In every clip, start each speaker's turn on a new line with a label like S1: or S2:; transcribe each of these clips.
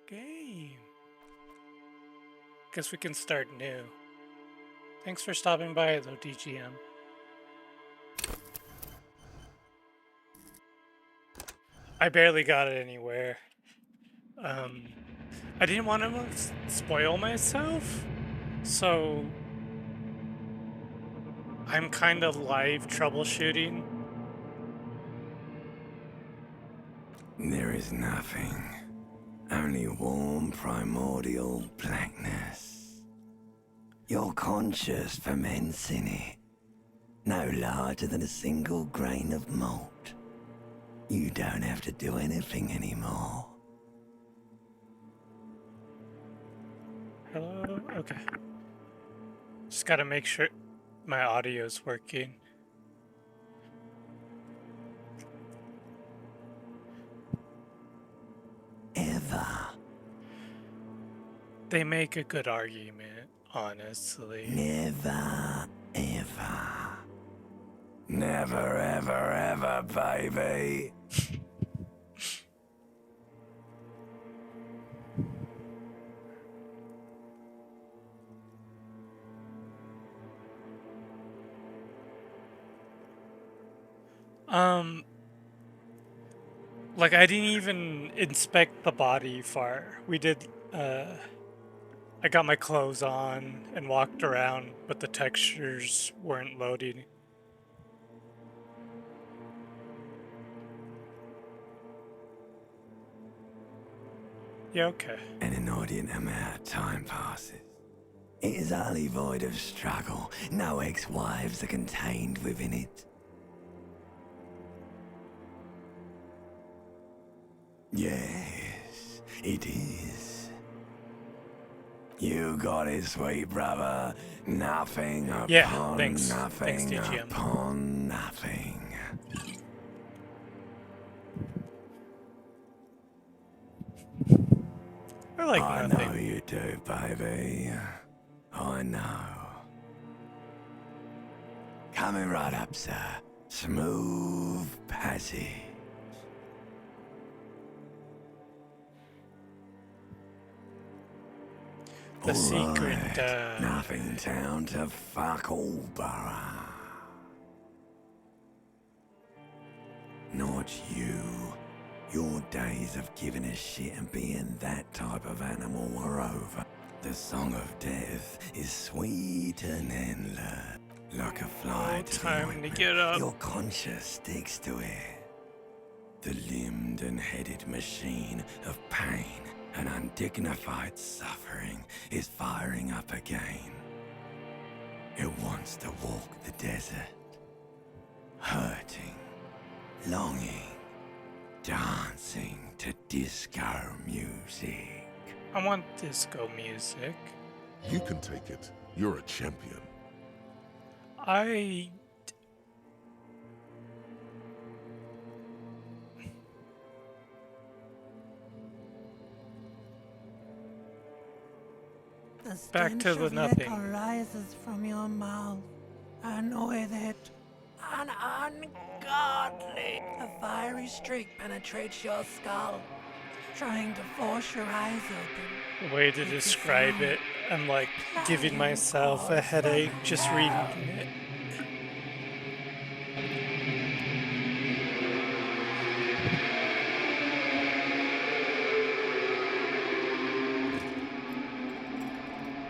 S1: Game. Guess we can start new. Thanks for stopping by, though, DGM. I barely got it anywhere. I didn't want to spoil myself, so I'm kind of live troubleshooting.
S2: There is nothing. Only warm primordial blackness. Your conscious ferments in it. No larger than a single grain of malt. You don't have to do anything anymore.
S1: Hello? Okay. Just gotta make sure my audio's working.
S2: Ever.
S1: They make a good argument, honestly.
S2: Never, ever. Never, ever, ever, baby.
S1: Like, I didn't even inspect the body far. We did, I got my clothes on and walked around, but the textures weren't loading. Yeah, okay.
S2: An inordinate amount of time passes. It is utterly void of struggle. No ex-wives are contained within it. Yes, it is. You got it, sweet brother. Nothing upon
S1: Thanks,
S2: nothing
S1: DGM.
S2: upon nothing.
S1: I like
S2: I
S1: nothing.
S2: know you do, baby. I know. Coming right up, sir. Smooth passage.
S1: The secret,
S2: Nothing down to fuck all, borough. Not you. Your days of giving a shit and being that type of animal are over. The song of death is sweet and endless. Like a fly to the
S1: time to
S2: ointment.
S1: get up.
S2: Your conscience sticks to it. The limbed and headed machine of pain and undignified suffering is firing up again. It wants to walk the desert, hurting, longing, dancing to disco music.
S1: I want disco music.
S3: You can take it. You're a champion.
S1: Back to the nothing.
S4: Liquor rises from your mouth, and with it, an ungodly. A fiery streak penetrates your skull, trying to force your eyes open.
S1: The way to describe it, I'm like giving myself a headache just reading it.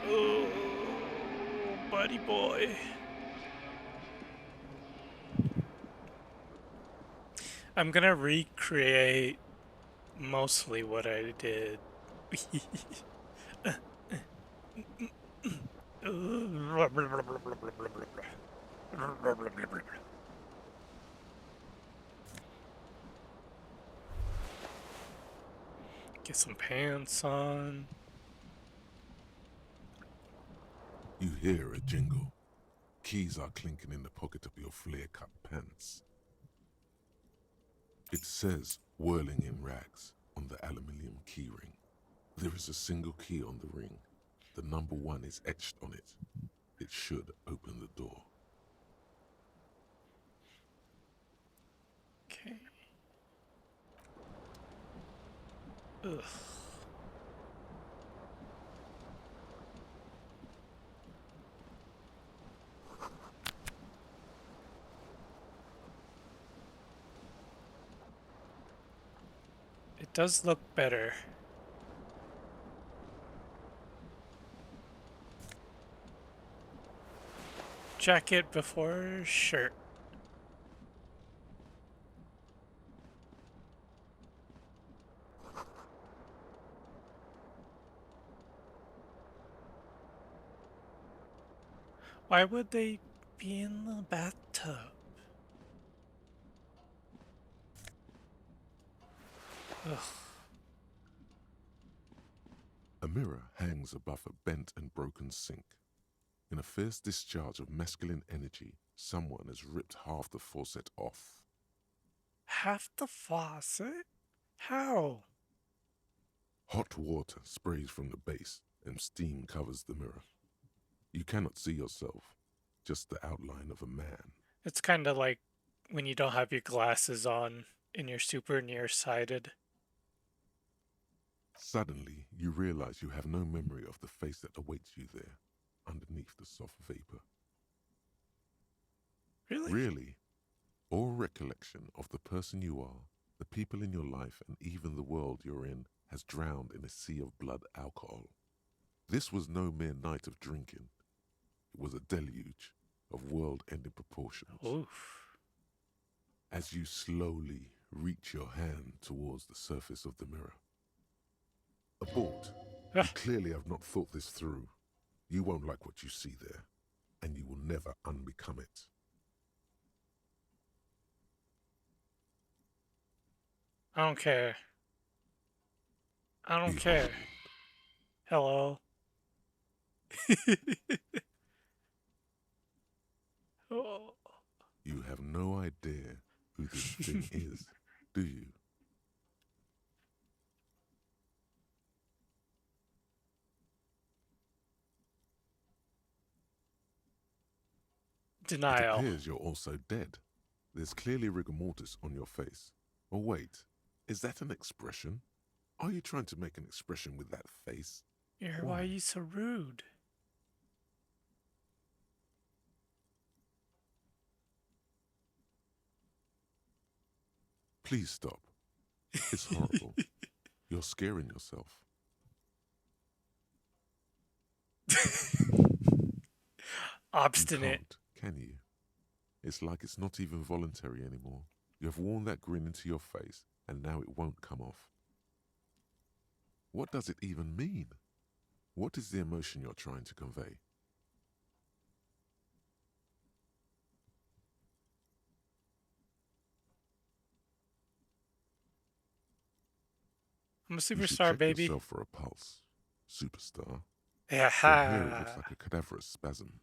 S1: Oh, buddy boy. I'm gonna recreate mostly what I did. Get some pants on.
S3: You hear a jingle. Keys are clinking in the pocket of your flare-cut pants. It says, whirling in rags, on the aluminium keyring. There is a single key on the ring. The number 1 is etched on it. It should open the door.
S1: Okay. Ugh. does look better. Jacket before shirt. Why would they be in the bathtub? Ugh.
S3: A mirror hangs above a bent and broken sink. In a fierce discharge of masculine energy, someone has ripped half the faucet off.
S1: Half the faucet? How?
S3: Hot water sprays from the base and steam covers the mirror. You cannot see yourself, just the outline of a man.
S1: It's kind of like when you don't have your glasses on and you're super nearsighted.
S3: Suddenly, you realize you have no memory of the face that awaits you there, underneath the soft vapor.
S1: Really?
S3: Really, all recollection of the person you are, the people in your life, and even the world you're in has drowned in a sea of blood alcohol. This was no mere night of drinking. It was a deluge of world-ending proportions.
S1: Oof.
S3: As you slowly reach your hand towards the surface of the mirror. Abort. You clearly have not thought this through. You won't like what you see there, and you will never unbecome it.
S1: I don't care. I don't
S3: Behold.
S1: care. Hello. Oh.
S3: You have no idea who this thing is, do you? It
S1: Denial.
S3: appears you're also dead. There's clearly rigor mortis on your face. Or wait, is that an expression? Are you trying to make an expression with that face?
S1: Why are you so rude?
S3: Please stop. It's horrible. You're scaring yourself.
S1: Obstinate.
S3: You can't, can you? It's like it's not even voluntary anymore. You have worn that grin into your face, and now it won't come off. What does it even mean? What is the emotion you're trying to convey?
S1: I'm a
S3: You should
S1: superstar,
S3: check
S1: baby.
S3: yourself for a pulse, superstar.
S1: Yeah.
S3: From here it looks like a cadaverous spasm.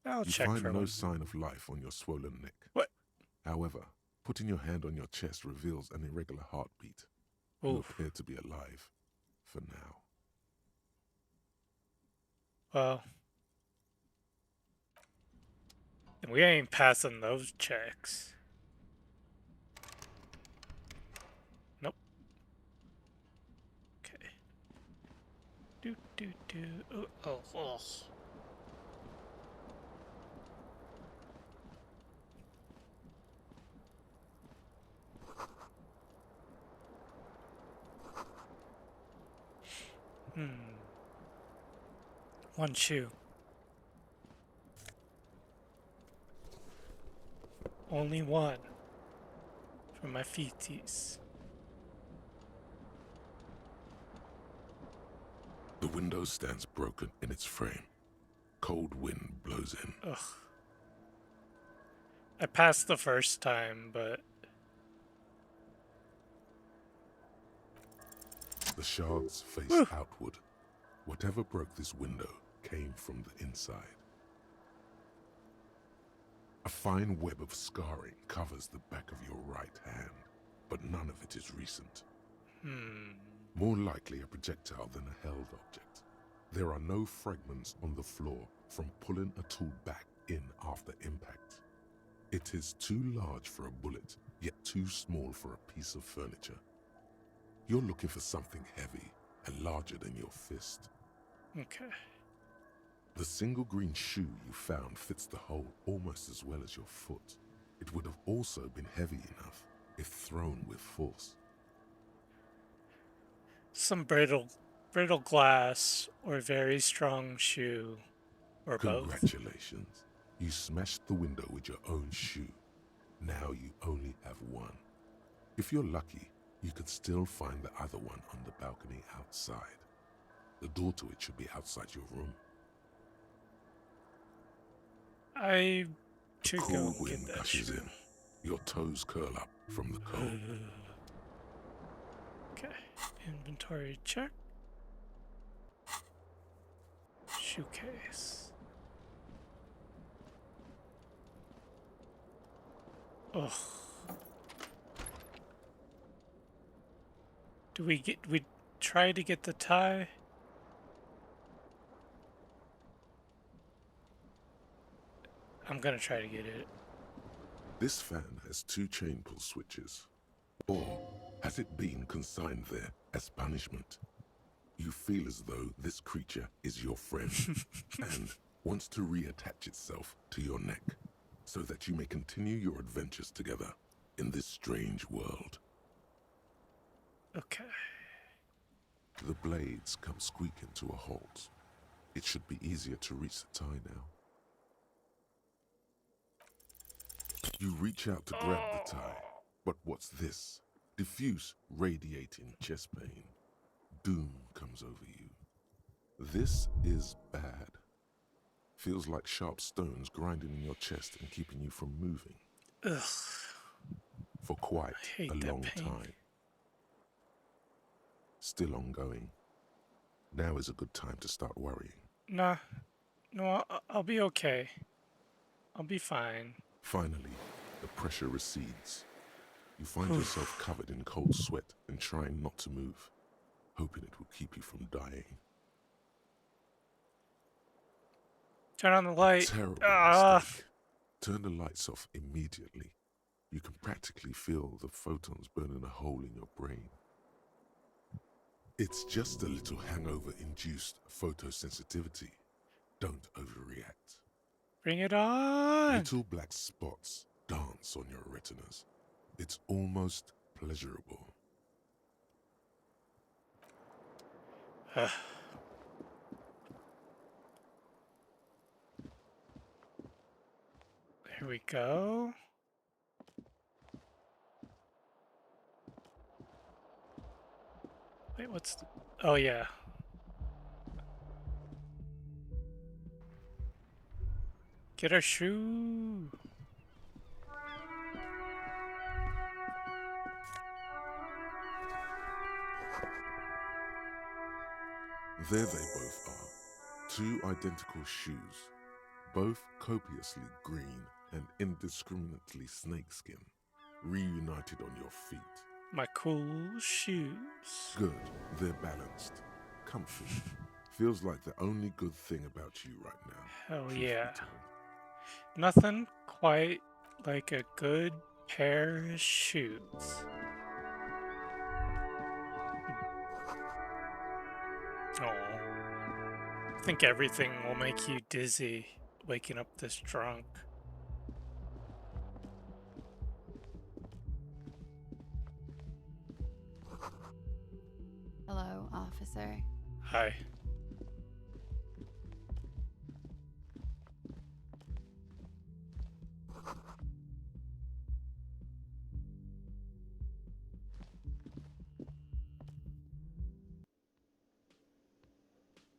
S1: I'll
S3: You
S1: check for
S3: find no
S1: one.
S3: sign of life on your swollen neck.
S1: What?
S3: However, putting your hand on your chest reveals an irregular heartbeat. You
S1: Oof.
S3: appear to be alive, for now.
S1: Well, we ain't passing those checks. Nope. Okay. Do. Oh. One shoe. Only one. For my feeties.
S3: The window stands broken in its frame. Cold wind blows in.
S1: Ugh. I passed the first time, but...
S3: The shards face
S1: Whew.
S3: outward. Whatever broke this window came from the inside. A fine web of scarring covers the back of your right hand, but none of it is recent. More likely a projectile than a held object. There are no fragments on the floor from pulling a tool back in after impact. It is too large for a bullet, yet too small for a piece of furniture. You're looking for something heavy and larger than your fist.
S1: Okay.
S3: The single green shoe you found fits the hole almost as well as your foot. It would have also been heavy enough if thrown with force.
S1: Some brittle glass or very strong shoe or both.
S3: Congratulations. You smashed the window with your own shoe. Now you only have one. If you're lucky, you could still find the other one on the balcony outside. The door to it should be outside your room.
S1: I
S3: A
S1: should go
S3: cool
S1: and get
S3: wind
S1: that
S3: gushes
S1: shoe.
S3: in. Your toes curl up from the cold.
S1: Okay, inventory check. Shoe case. Ugh. Do we try to get the tie? I'm gonna try to get it.
S3: This fan has 2 chain pull switches. Or has it been consigned there as punishment? You feel as though this creature is your friend and wants to reattach itself to your neck so that you may continue your adventures together in this strange world.
S1: Okay.
S3: The blades come squeaking to a halt. It should be easier to reach the tie now. You reach out to grab the tie, but what's this? Diffuse, radiating chest pain. Doom comes over you. This is bad. Feels like sharp stones grinding in your chest and keeping you from moving.
S1: Ugh.
S3: For quite
S1: I hate
S3: a
S1: that
S3: long
S1: pain.
S3: time. Still ongoing. Now is a good time to start worrying.
S1: Nah. No, I'll be okay. I'll be fine.
S3: Finally, the pressure recedes. You find yourself covered in cold sweat and trying not to move, hoping it will keep you from dying.
S1: Turn on the light.
S3: Terrible
S1: Ah.
S3: mistake. Turn the lights off immediately. You can practically feel the photons burning a hole in your brain. It's just a little hangover-induced photosensitivity. Don't overreact.
S1: Bring it on.
S3: Little black spots dance on your retinas. It's almost pleasurable.
S1: Here we go. Wait, what's the... Oh, yeah. Get our shoe.
S3: There they both are. 2 identical shoes, both copiously green and indiscriminately snakeskin, reunited on your feet.
S1: My cool shoes.
S3: Good, they're balanced, comfy. Feels like the only good thing about you right now.
S1: Hell
S3: truth be
S1: yeah.
S3: told.
S1: Nothing quite like a good pair of shoes. Oh, I think everything will make you dizzy waking up this drunk.
S5: Hello, officer.
S1: Hi.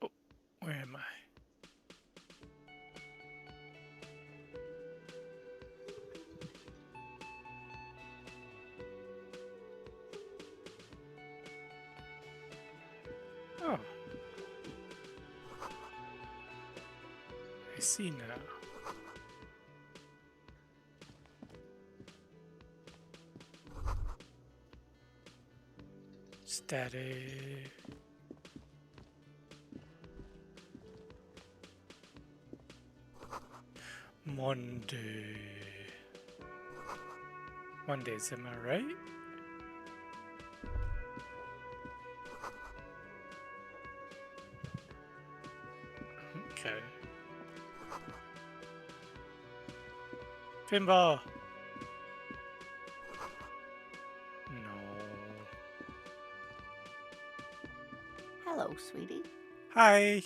S1: Oh, where am I? Oh. I see now. Static. Monday. Mondays, am I right? Okay. Pinball. No.
S5: Hello, sweetie.
S1: Hi.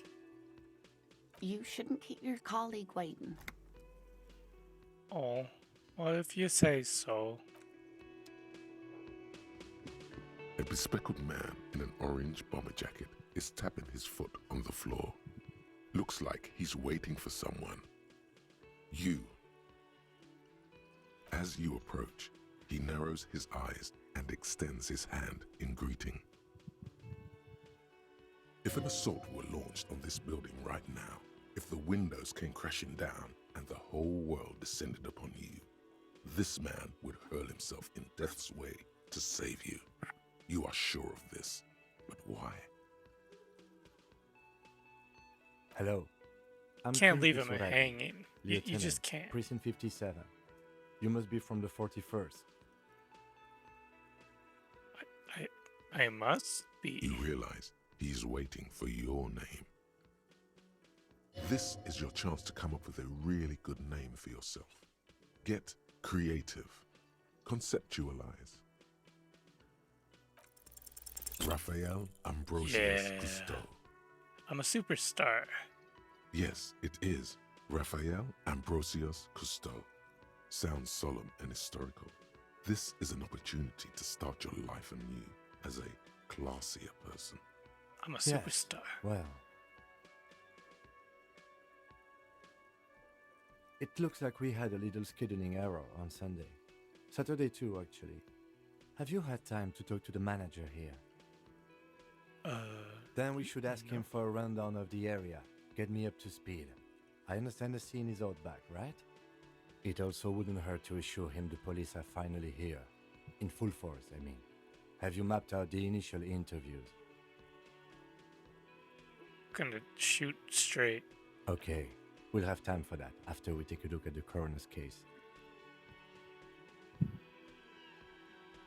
S5: You shouldn't keep your colleague waiting.
S1: Oh, well, if you say so.
S3: A bespectacled man in an orange bomber jacket is tapping his foot on the floor. Looks like he's waiting for someone. You. As you approach, he narrows his eyes and extends his hand in greeting. If an assault were launched on this building right now, if the windows came crashing down and the whole world descended upon you, this man would hurl himself in death's way to save you. You are sure of this, but why?
S6: Hello. I'm
S1: Can't
S6: Kim
S1: leave him
S6: Isuragi,
S1: hanging. You
S6: Lieutenant,
S1: just can't.
S6: Precinct 57. You must be from the 41st.
S1: I must be.
S3: You realize he's waiting for your name. This is your chance to come up with a really good name for yourself. Get creative. Conceptualize. Raphael Ambrosius
S1: Yeah.
S3: Cousteau.
S1: I'm a superstar.
S3: Yes, it is Raphael Ambrosius Cousteau. Sounds solemn and historical. This is an opportunity to start your life anew as a classier person.
S1: I'm a
S6: Yes.
S1: superstar.
S6: Well, it looks like we had a little scheduling error on Sunday. Saturday too, actually. Have you had time to talk to the manager here? Then we should ask him for a rundown of the area. Get me up to speed. I understand the scene is out back, right? It also wouldn't hurt to assure him the police are finally here. In full force, I mean. Have you mapped out the initial interviews?
S1: Gonna shoot straight.
S6: Okay, we'll have time for that after we take a look at the coroner's case.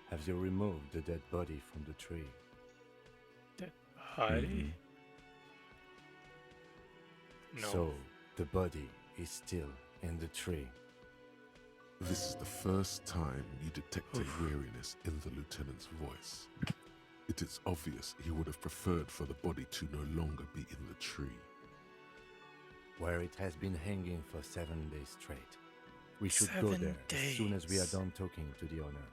S6: Have you removed the dead body from the tree?
S1: Dead body? No.
S6: So, the body is still in the tree.
S3: This is the first time you detect a weariness in the lieutenant's voice. It is obvious he would have preferred for the body to no longer be in the tree.
S6: Where it has been hanging for 7 days straight. We should go
S1: 7
S6: there as soon as we are
S1: days.
S6: done talking to the owner.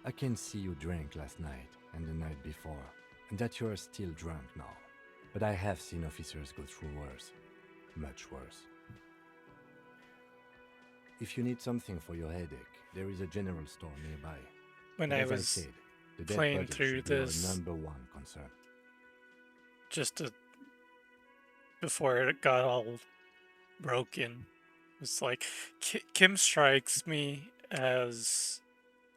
S6: I can see you drank last night and the night before, and that you are still drunk now. But I have seen officers go through worse. Much worse. If you need something for your headache, there is a general store nearby.
S1: When
S6: But
S1: I
S6: as
S1: was
S6: said, the dead
S1: playing
S6: body
S1: through
S6: should be our
S1: this,
S6: number one concern.
S1: before it got all broken, it's like Kim strikes me as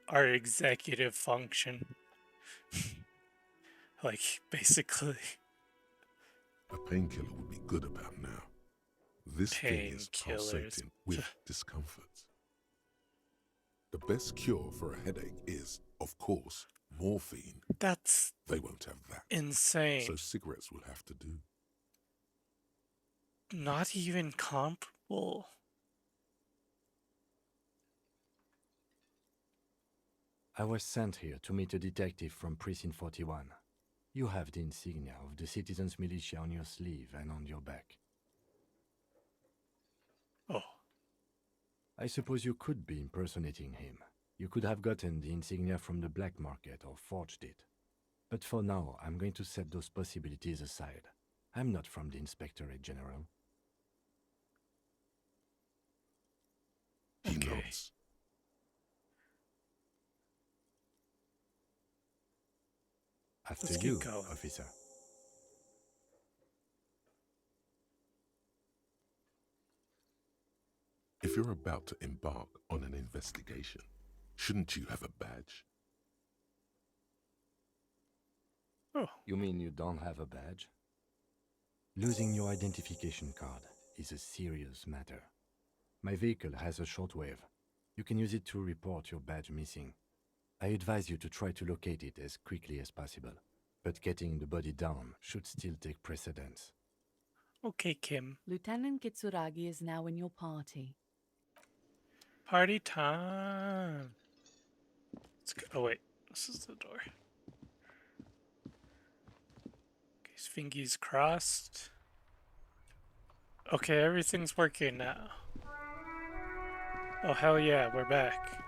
S1: our executive function. Like, basically,
S3: A painkiller would be good about now. This thing is
S1: Painkillers.
S3: pulsating with discomfort. The best cure for a headache is, of course, morphine.
S1: that's
S3: They won't have that.
S1: insane.
S3: So cigarettes will have to do.
S1: Not even comparable.
S6: I was sent here to meet a detective from Precinct 41. You have the insignia of the Citizens Militia on your sleeve and on your back.
S1: Oh,
S6: I suppose you could be impersonating him. You could have gotten the insignia from the black market or forged it. But for now, I'm going to set those possibilities aside. I'm not from the Inspectorate General.
S3: He
S1: Okay.
S3: nods.
S6: After
S1: Let's
S6: you,
S1: get going.
S6: officer.
S3: If you're about to embark on an investigation, shouldn't you have a badge?
S1: oh,
S6: You mean you don't have a badge? Losing your identification card is a serious matter. My vehicle has a shortwave. You can use it to report your badge missing. I advise you to try to locate it as quickly as possible, but getting the body down should still take precedence.
S1: okay, Kim.
S7: Lieutenant Kitsuragi is now in your party.
S1: Party time. Let's go. Oh, wait. this is the door. Okay, his fingers crossed. Okay, everything's working now. Oh, hell yeah, we're back.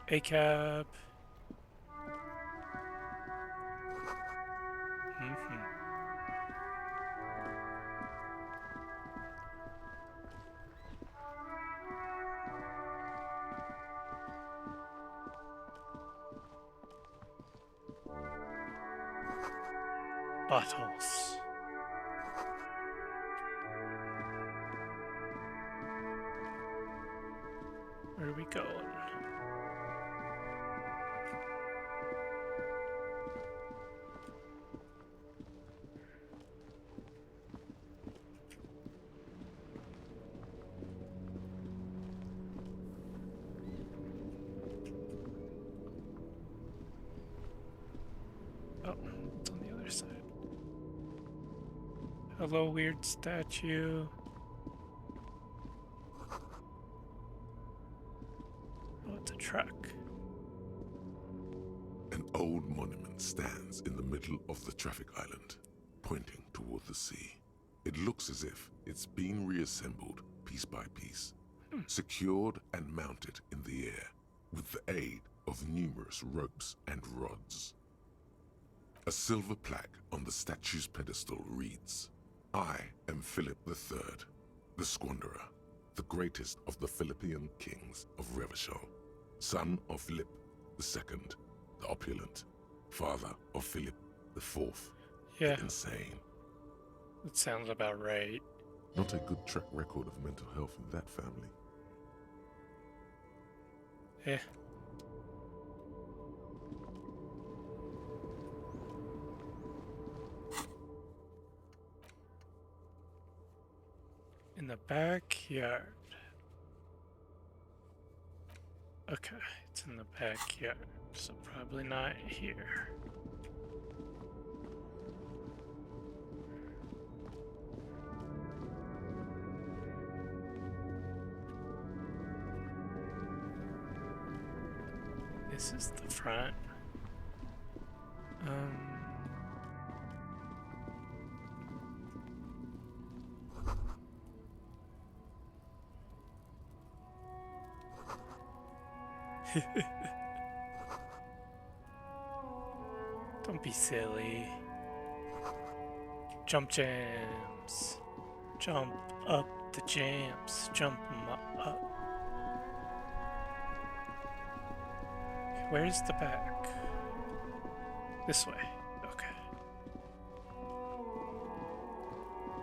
S1: A-cab. Bottles. Where are we going? Oh, it's on the other side. Hello, weird statue. Oh, it's a truck.
S3: An old monument stands in the middle of the traffic island, pointing toward the sea. It looks as if it's been reassembled piece by piece, secured and mounted in the air with the aid of numerous ropes and rods. A silver plaque on the statue's pedestal reads, "I am Philip III, the Squanderer, the greatest of the Philippian kings of Revachol, son of Philip II, the opulent, father of Philip IV,
S1: Yeah,
S3: the insane."
S1: that sounds about right.
S3: Not a good track record of mental health in that family.
S1: Yeah. In the backyard. Okay, it's in the backyard, so probably not here. This is the front. Don't be silly. Jump jams. Jump up the jams. Jump 'em up. Where's the back? This way. Okay.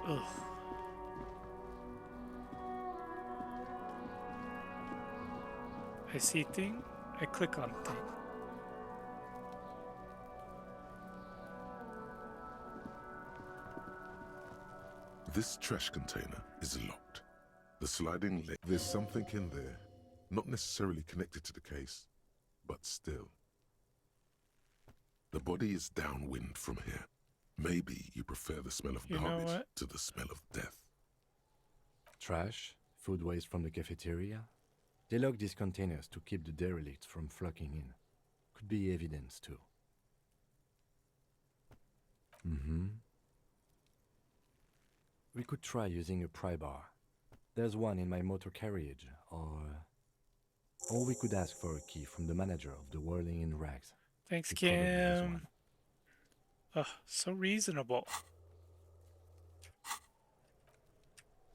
S1: Ugh. I see thing. I click on thing.
S3: This trash container is locked. The sliding lid, there's something in there, not necessarily connected to the case, but still. The body is downwind from here. Maybe you prefer the smell of
S1: You know
S3: garbage
S1: what?
S3: to the smell of death.
S6: Trash, food waste from the cafeteria. They lock these containers to keep the derelicts from flocking in. Could be evidence too. We could try using a pry bar. There's one in my motor carriage, or we could ask for a key from the manager of the Whirling in Rags.
S1: Thanks,
S6: He probably has
S1: Kim.
S6: one.
S1: Oh, so reasonable.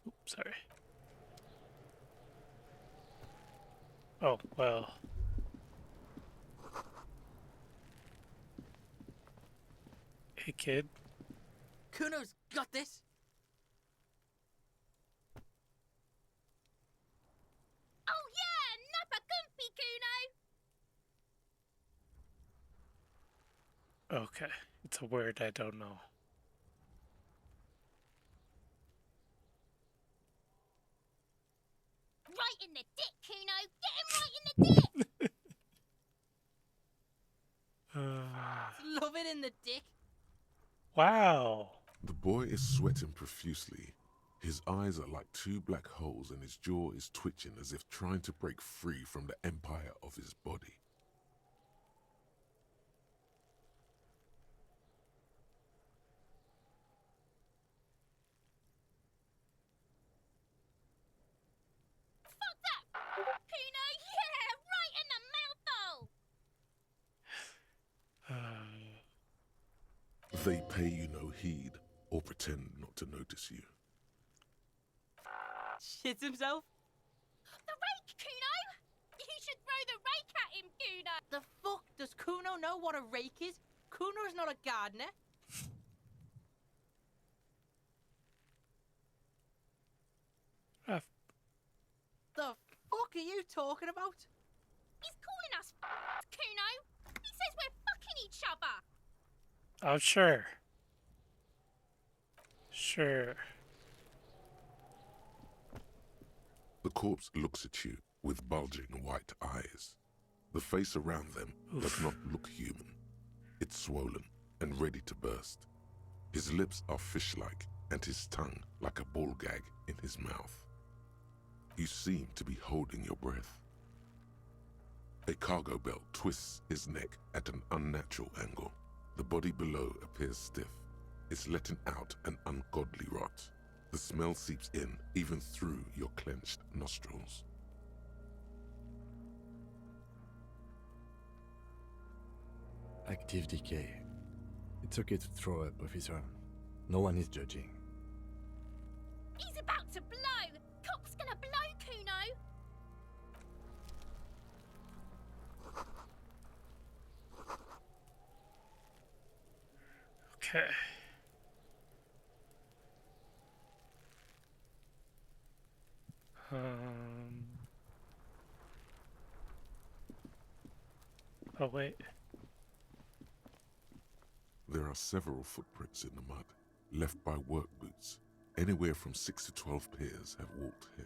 S1: Oops, sorry. Oh, well. Hey, kid.
S8: Kuno's got this.
S9: Oh yeah, Nappa Gumpy Kuno.
S1: Okay, it's a word I don't know.
S9: Right in the dick, Kuno. Get him right in the dick.
S8: Love it in the dick.
S1: Wow.
S3: The boy is sweating profusely. His eyes are like two black holes and his jaw is twitching as if trying to break free from the empire of his body.
S9: Fuck that! Kuno, yeah! Right in the mouthhole!
S3: They pay you no heed or pretend not to notice you.
S8: Shits himself?
S9: The rake, Kuno! You should throw the rake at him, Kuno!
S8: The fuck does Kuno know what a rake is? Kuno's not a gardener.
S1: Uh,
S8: The fuck are you talking about?
S9: He's calling us Kuno! He says we're fucking each other!
S1: oh, sure. Sure.
S3: The corpse looks at you with bulging white eyes. The face around them does not look human. It's swollen and ready to burst. His lips are fish-like and his tongue like a ball gag in his mouth. You seem to be holding your breath. A cargo belt twists his neck at an unnatural angle. The body below appears stiff. It's letting out an ungodly rot. The smell seeps in even through your clenched nostrils.
S6: Active decay. It's okay to throw up, officer. No one is judging.
S9: He's about to blow! Cock's gonna blow, Kuno!
S1: Okay. Oh, wait.
S3: There are several footprints in the mud, left by work boots. Anywhere from 6 to 12 pairs have walked here.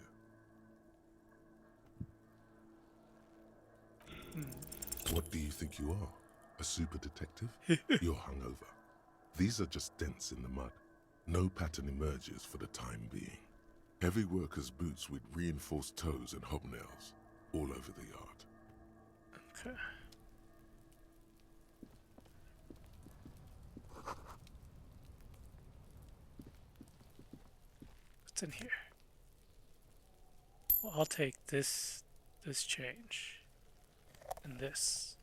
S3: What do you think you are? A super detective? You're hungover. These are just dents in the mud. No pattern emerges for the time being. Heavy workers' boots with reinforced toes and hobnails all over the yard.
S1: Okay. What's in here? Well, I'll take this change. And this.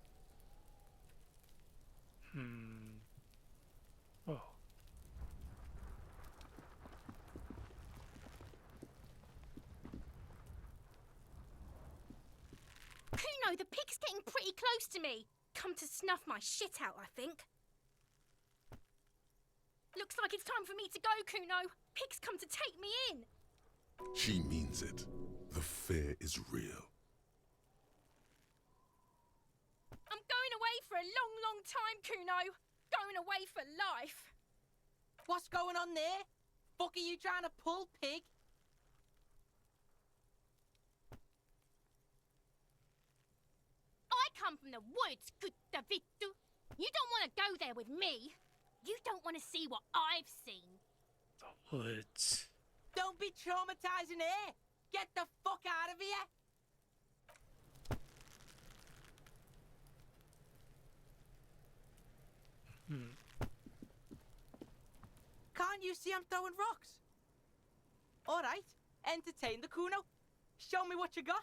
S1: Oh.
S9: Kuno, the pig's getting pretty close to me. Come to snuff my shit out, I think. Looks like it's time for me to go, Kuno. Pig's come to take me in.
S3: She means it. The fear is real.
S9: I'm going away for a long, long time, Kuno. Going away for life.
S8: What's going on there? Fuck are you trying to pull, pig?
S9: I come from the woods, good Davidu. You don't want to go there with me. You don't want to see what I've seen.
S1: The woods.
S8: Don't be traumatizing here. Get the fuck out of here. Can't you see I'm throwing rocks? All right, entertain the Kuno. Show me what you got.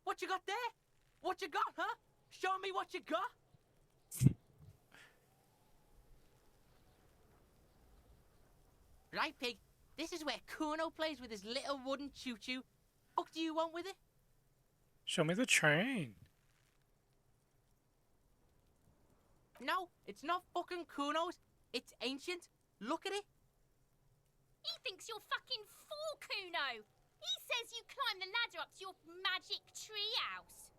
S8: What you got there? What you got, huh? Show me what you got. Right, pig. This is where Kuno plays with his little wooden choo-choo. What do you want with it?
S1: Show me the train.
S8: No, it's not fucking Kuno's. It's ancient. Look at it.
S9: He thinks you're fucking fool, Kuno. He says you climb the ladder up to your magic tree house.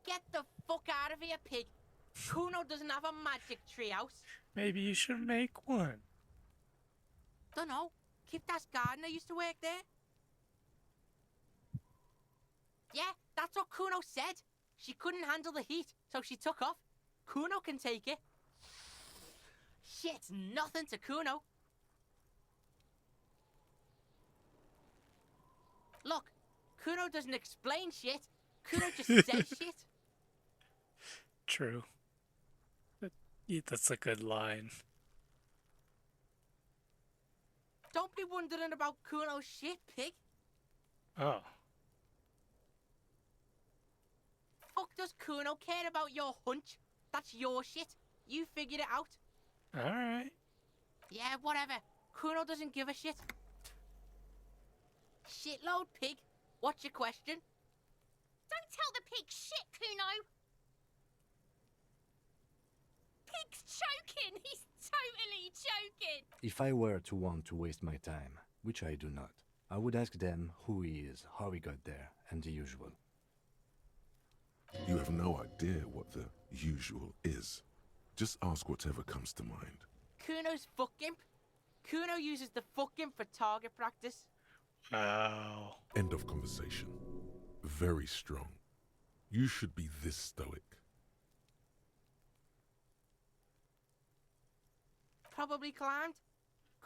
S8: Get the fuck out of here, pig. Kuno doesn't have a magic tree house.
S1: Maybe you should make one.
S8: Dunno. Kipta's gardener used to work there. Yeah, that's what Kuno said. She couldn't handle the heat, so she took off. Kuno can take it. Shit's nothing to Kuno. Look, Kuno doesn't explain shit. Kuno just says shit.
S1: True. Yeah, that's a good line.
S8: Don't be wondering about Kuno's shit, pig.
S1: Oh.
S8: Fuck does Kuno care about your hunch? That's your shit. You figured it out.
S1: Alright.
S8: Yeah, whatever. Kuno doesn't give a shit. Shitload, pig. What's your question?
S9: Don't tell the pig shit, Kuno. Pig's choking. He's totally choking.
S6: If I were to want to waste my time, which I do not, I would ask them who he is, how he got there, and the usual.
S3: You have no idea what the usual is. Just ask whatever comes to mind.
S8: Kuno's fuck imp. Kuno uses the fuck imp for target practice.
S1: Wow.
S3: End of conversation. Very strong. You should be this stoic.
S8: Probably climbed.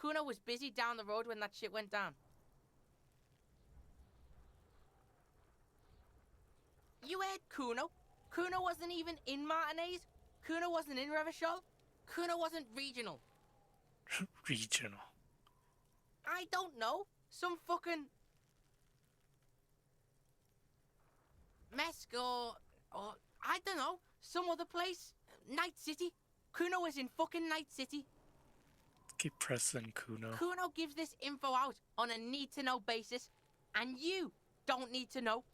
S8: Kuno was busy down the road when that shit went down. You heard Kuno. Kuno wasn't even in Martinez. Kuno wasn't in Revachol. Kuno wasn't regional.
S1: Regional.
S8: I don't know. Some fucking... Mesk or I don't know. Some other place. Night City. Kuno was in fucking Night City.
S1: Keep pressing Kuno.
S8: Kuno gives this info out on a need-to-know basis, and you don't need to know.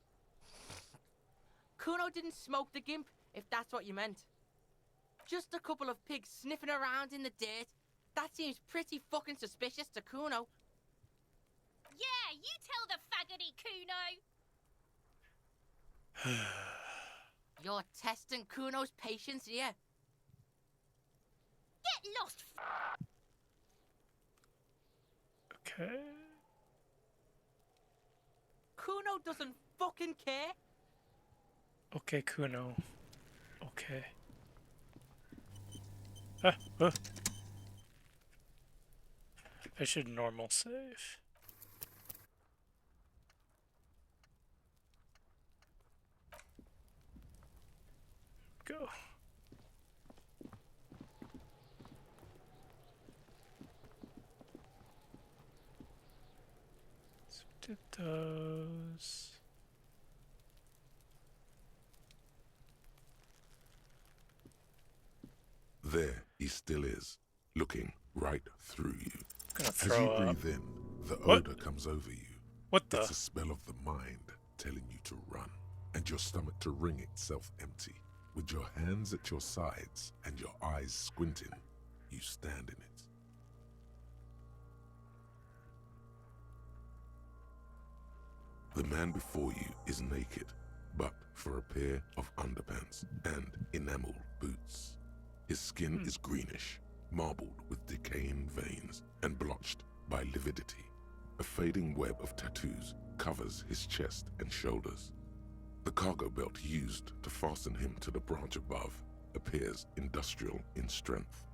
S8: Kuno didn't smoke the gimp, if that's what you meant. Just a couple of pigs sniffing around in the dirt. That seems pretty fucking suspicious to Kuno.
S9: Yeah, you tell the faggoty, Kuno.
S8: You're testing Kuno's patience here.
S9: Get lost.
S1: Okay.
S8: Kuno doesn't fucking care.
S1: Okay, Kuno. Okay. Ah. I should normal save. Go. So we did those.
S3: There he still is, looking right through you.
S1: Gonna
S3: As you
S1: throw up.
S3: breathe in, the
S1: What?
S3: odor comes over you.
S1: What the?
S3: It's a smell of the mind telling you to run, and your stomach to wring itself empty. With your hands at your sides and your eyes squinting, you stand in it. The man before you is naked, but for a pair of underpants and enameled boots. His skin is greenish, marbled with decaying veins and blotched by lividity. A fading web of tattoos covers his chest and shoulders. The cargo belt used to fasten him to the branch above appears industrial in strength.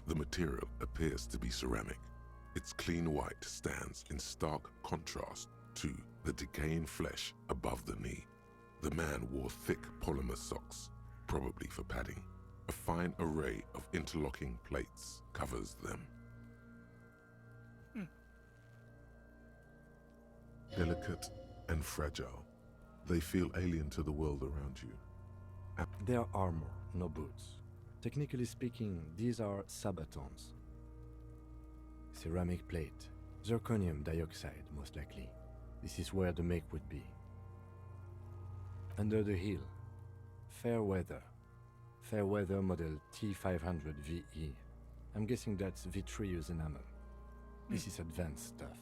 S3: The material appears to be ceramic. Its clean white stands in stark contrast to the decaying flesh above the knee. The man wore thick polymer socks, probably for padding. A fine array of interlocking plates covers them. Delicate and fragile, they feel alien to the world around you.
S6: They are armor, no boots. Technically speaking, these are sabatons. Ceramic plate, zirconium dioxide most likely. This is where the make would be. Under the heel, fair weather model T500 VE. I'm guessing that's vitreous enamel. This is advanced stuff.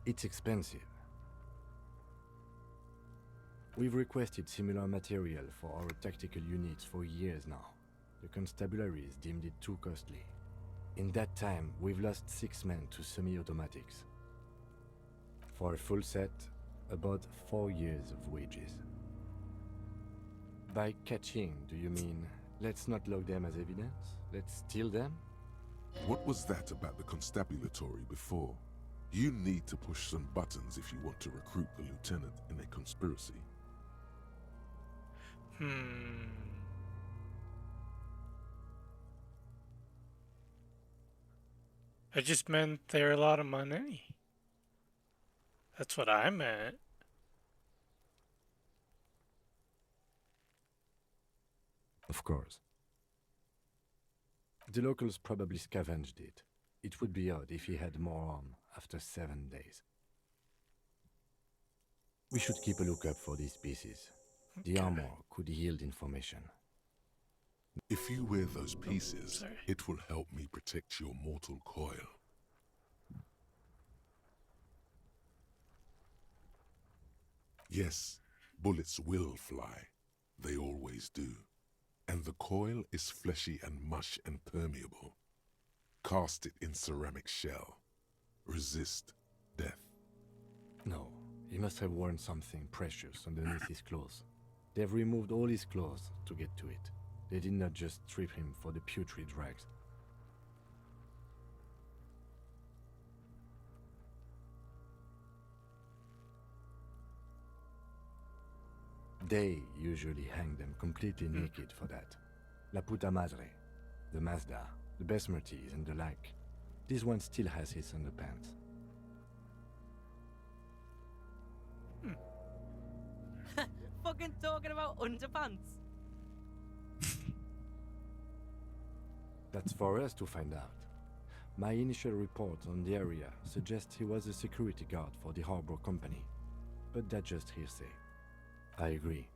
S6: It's expensive. We've requested similar material for our tactical units for years now. The constabularies deemed it too costly. In that time, we've lost 6 men to semi-automatics. For a full set, about 4 years of wages. By catching, do you mean let's not log them as evidence? Let's steal them?
S3: What was that about the constabulary before? You need to push some buttons if you want to recruit the lieutenant in a conspiracy.
S1: I just meant they're a lot of money. That's what I meant.
S6: Of course. The locals probably scavenged it. It would be odd if he had more on after 7 days. We should keep a lookout for these pieces. The armor could yield information.
S3: If you wear those pieces, it will help me protect your mortal coil. Yes, bullets will fly. They always do. And the coil is fleshy and mush and permeable. Cast it in ceramic shell. Resist death.
S6: No, he must have worn something precious underneath his clothes. They've removed all his clothes to get to it. They did not just strip him for the putrid rags. They usually hang them completely naked for that. La puta madre, the Mazda, the Besmerties and the like. This one still has his underpants.
S8: Fucking talking about underpants.
S6: That's for us to find out. My initial report on the area suggests he was a security guard for the harbor company, but that's just hearsay. I agree.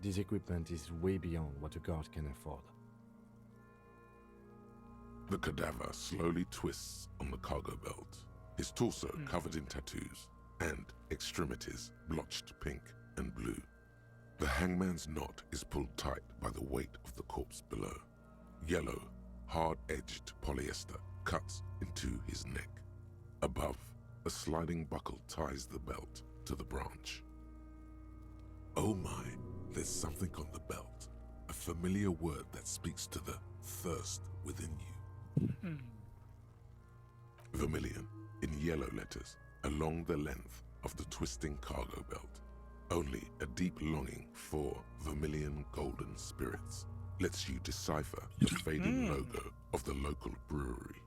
S6: This equipment is way beyond what a guard can afford.
S3: The cadaver slowly twists on the cargo belt, his torso covered in tattoos, and extremities blotched pink and blue. The hangman's knot is pulled tight by the weight of the corpse below. Yellow, hard-edged polyester cuts into his neck. Above, a sliding buckle ties the belt to the branch. Oh my, there's something on the belt. A familiar word that speaks to the thirst within you. Vermilion, in yellow letters, along the length of the twisting cargo belt. Only a deep longing for vermilion golden spirits lets you decipher the fading logo of the local brewery.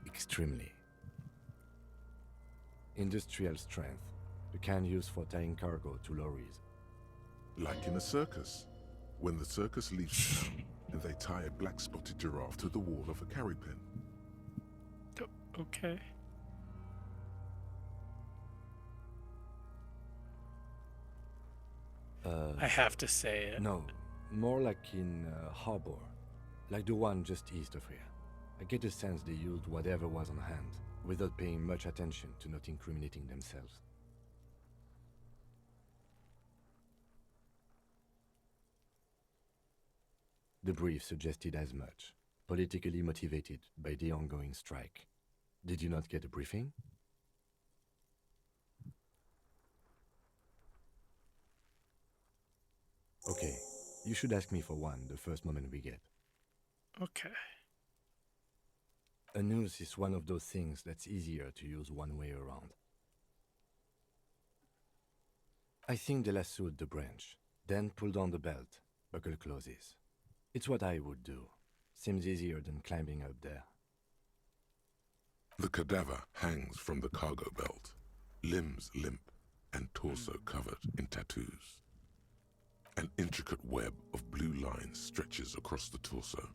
S6: Extremely. Industrial strength, the kind used for tying cargo to lorries.
S3: Like in a circus, when the circus leaves town and they tie a black-spotted giraffe to the wall of a carry pen.
S1: Okay. I have to say it.
S6: No, more like in harbor, like the one just east of here. I get the sense they used whatever was on hand, without paying much attention to not incriminating themselves. The brief suggested as much, politically motivated by the ongoing strike. Did you not get a briefing? Okay, you should ask me for one the first moment we get.
S1: Okay.
S6: A noose is one of those things that's easier to use one way around. I think they lassoed the branch, then pulled on the belt, buckle closes. It's what I would do. Seems easier than climbing up there.
S3: The cadaver hangs from the cargo belt, limbs limp and torso covered in tattoos. An intricate web of blue lines stretches across the torso,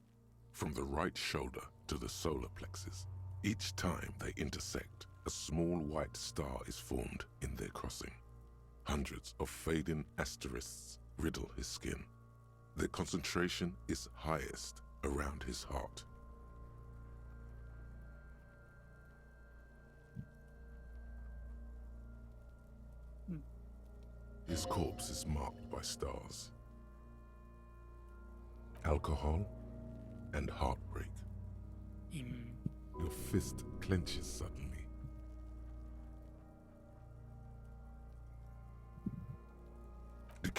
S3: from the right shoulder to the solar plexus. Each time they intersect, a small white star is formed in their crossing. Hundreds of fading asterisks riddle his skin. Their concentration is highest around his heart. His corpse is marked by stars. Alcohol and heartbreak. Your fist clenches suddenly.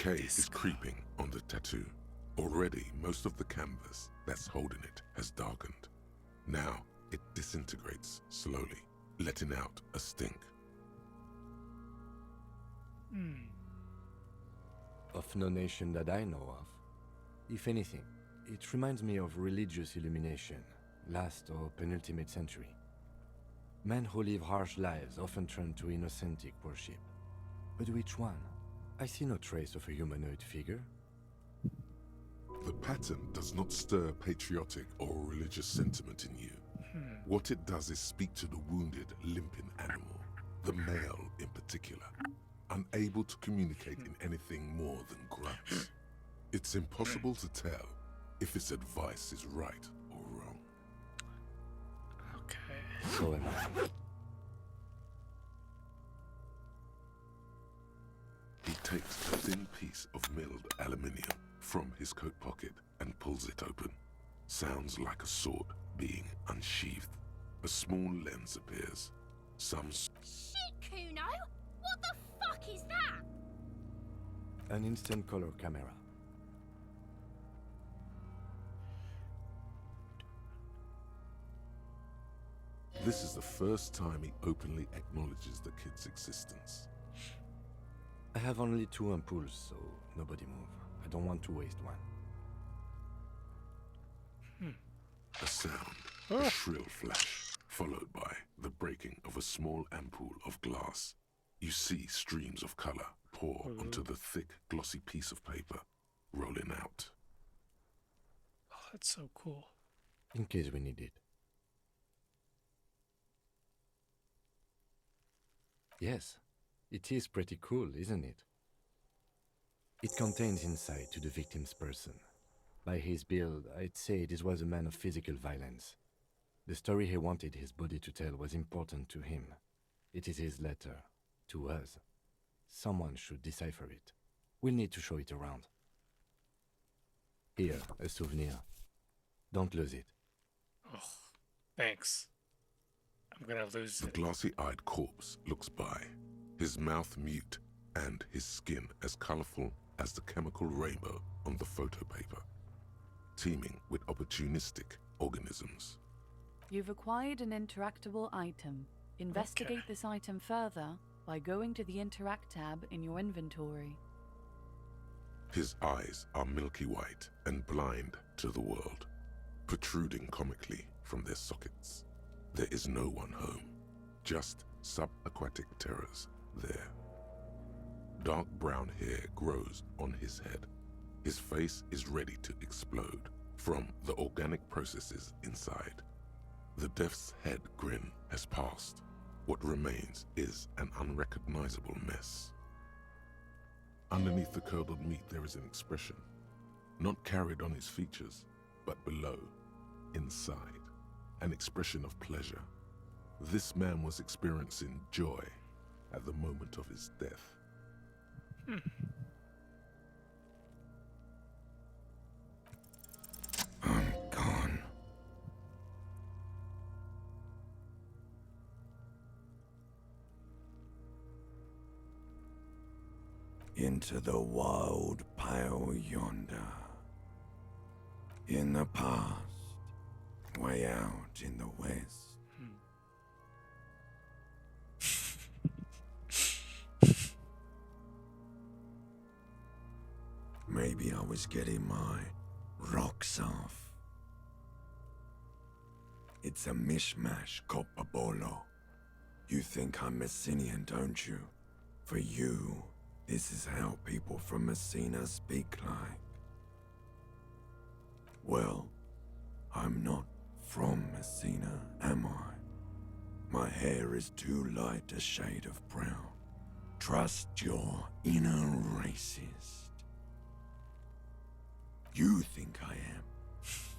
S3: Decay is creeping on the tattoo. Already, most of the canvas that's holding it has darkened. Now, it disintegrates slowly, letting out a stink.
S6: Of no nation that I know of. If anything, it reminds me of religious illumination, last or penultimate century. Men who live harsh lives often turn to innocentic worship. But which one? I see no trace of a humanoid figure.
S3: The pattern does not stir patriotic or religious sentiment in you. What it does is speak to the wounded, limping animal, the male in particular, unable to communicate in anything more than grunts. It's impossible to tell if its advice is right or wrong.
S1: Okay.
S6: So am I.
S3: He takes a thin piece of milled aluminium from his coat pocket and pulls it open. Sounds like a sword being unsheathed. A small lens appears.
S9: Shit, Kuno! What the fuck is that?
S6: An instant color camera.
S3: This is the first time he openly acknowledges the kid's existence.
S6: I have only 2 ampoules, so nobody move. I don't want to waste one.
S3: A sound, a shrill flash, followed by the breaking of a small ampoule of glass. You see streams of color pour onto the thick, glossy piece of paper, rolling out.
S1: Oh, that's so cool.
S6: In case we need it. Yes, it is pretty cool, isn't it? It contains insight to the victim's person. By his build, I'd say this was a man of physical violence. The story he wanted his body to tell was important to him. It is his letter, to us. Someone should decipher it. We'll need to show it around. Here, a souvenir. Don't lose it.
S1: Oh, thanks. I'm gonna lose
S3: The
S1: it.
S3: glassy-eyed corpse looks by, his mouth mute and his skin as colorful as the chemical rainbow on the photo paper, teeming with opportunistic organisms.
S7: You've acquired an interactable item. Investigate
S1: Okay.
S7: this item further by going to the Interact tab in your inventory.
S3: His eyes are milky white and blind to the world, protruding comically from their sockets. There is no one home, just subaquatic terrors there. Dark brown hair grows on his head. His face is ready to explode from the organic processes inside. The death's head grin has passed. What remains is an unrecognizable mess. Underneath the curdled meat there is an expression, not carried on his features, but below, inside, an expression of pleasure. This man was experiencing joy at the moment of his death.
S2: I'm gone. Into the wild pale yonder. In the past, way out in the west. Maybe I was getting my rocks off. It's a mishmash, Copabolo. You think I'm Messinian, don't you? For you, this is how people from Messina speak like. Well, I'm not from Messina, am I? My hair is too light a shade of brown. Trust your inner racist. You think I am.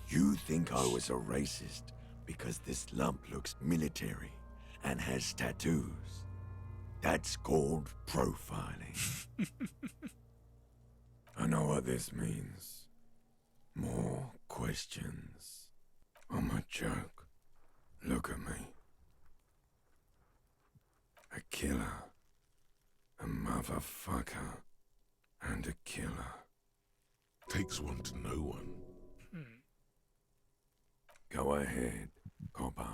S2: You think I was a racist because this lump looks military and has tattoos. That's called profiling. I know what this means. More questions. I'm a joke. Look at me. A killer. A motherfucker. and a killer.
S3: Takes one to know one.
S2: Go ahead, Coppo.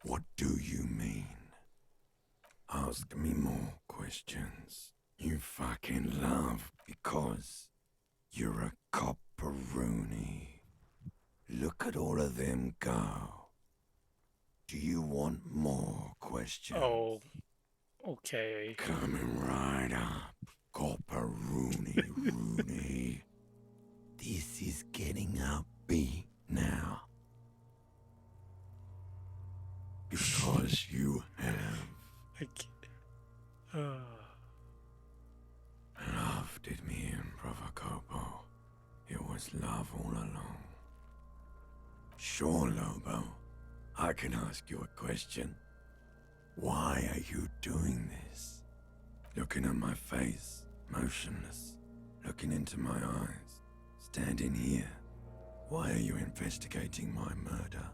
S2: What do you mean? Ask me more questions. You fucking love because you're a copperoonie. Look at all of them go. Do you want more questions?
S1: Oh, okay.
S2: Coming right up, copperoonie. This is getting upbeat now. Because you have
S1: I can't.
S2: love did me in, Provocopo. It was love all along. Sure, Lobo. I can ask you a question. Why are you doing this? Looking at my face, motionless, looking into my eyes, standing here. Why are you investigating my murder?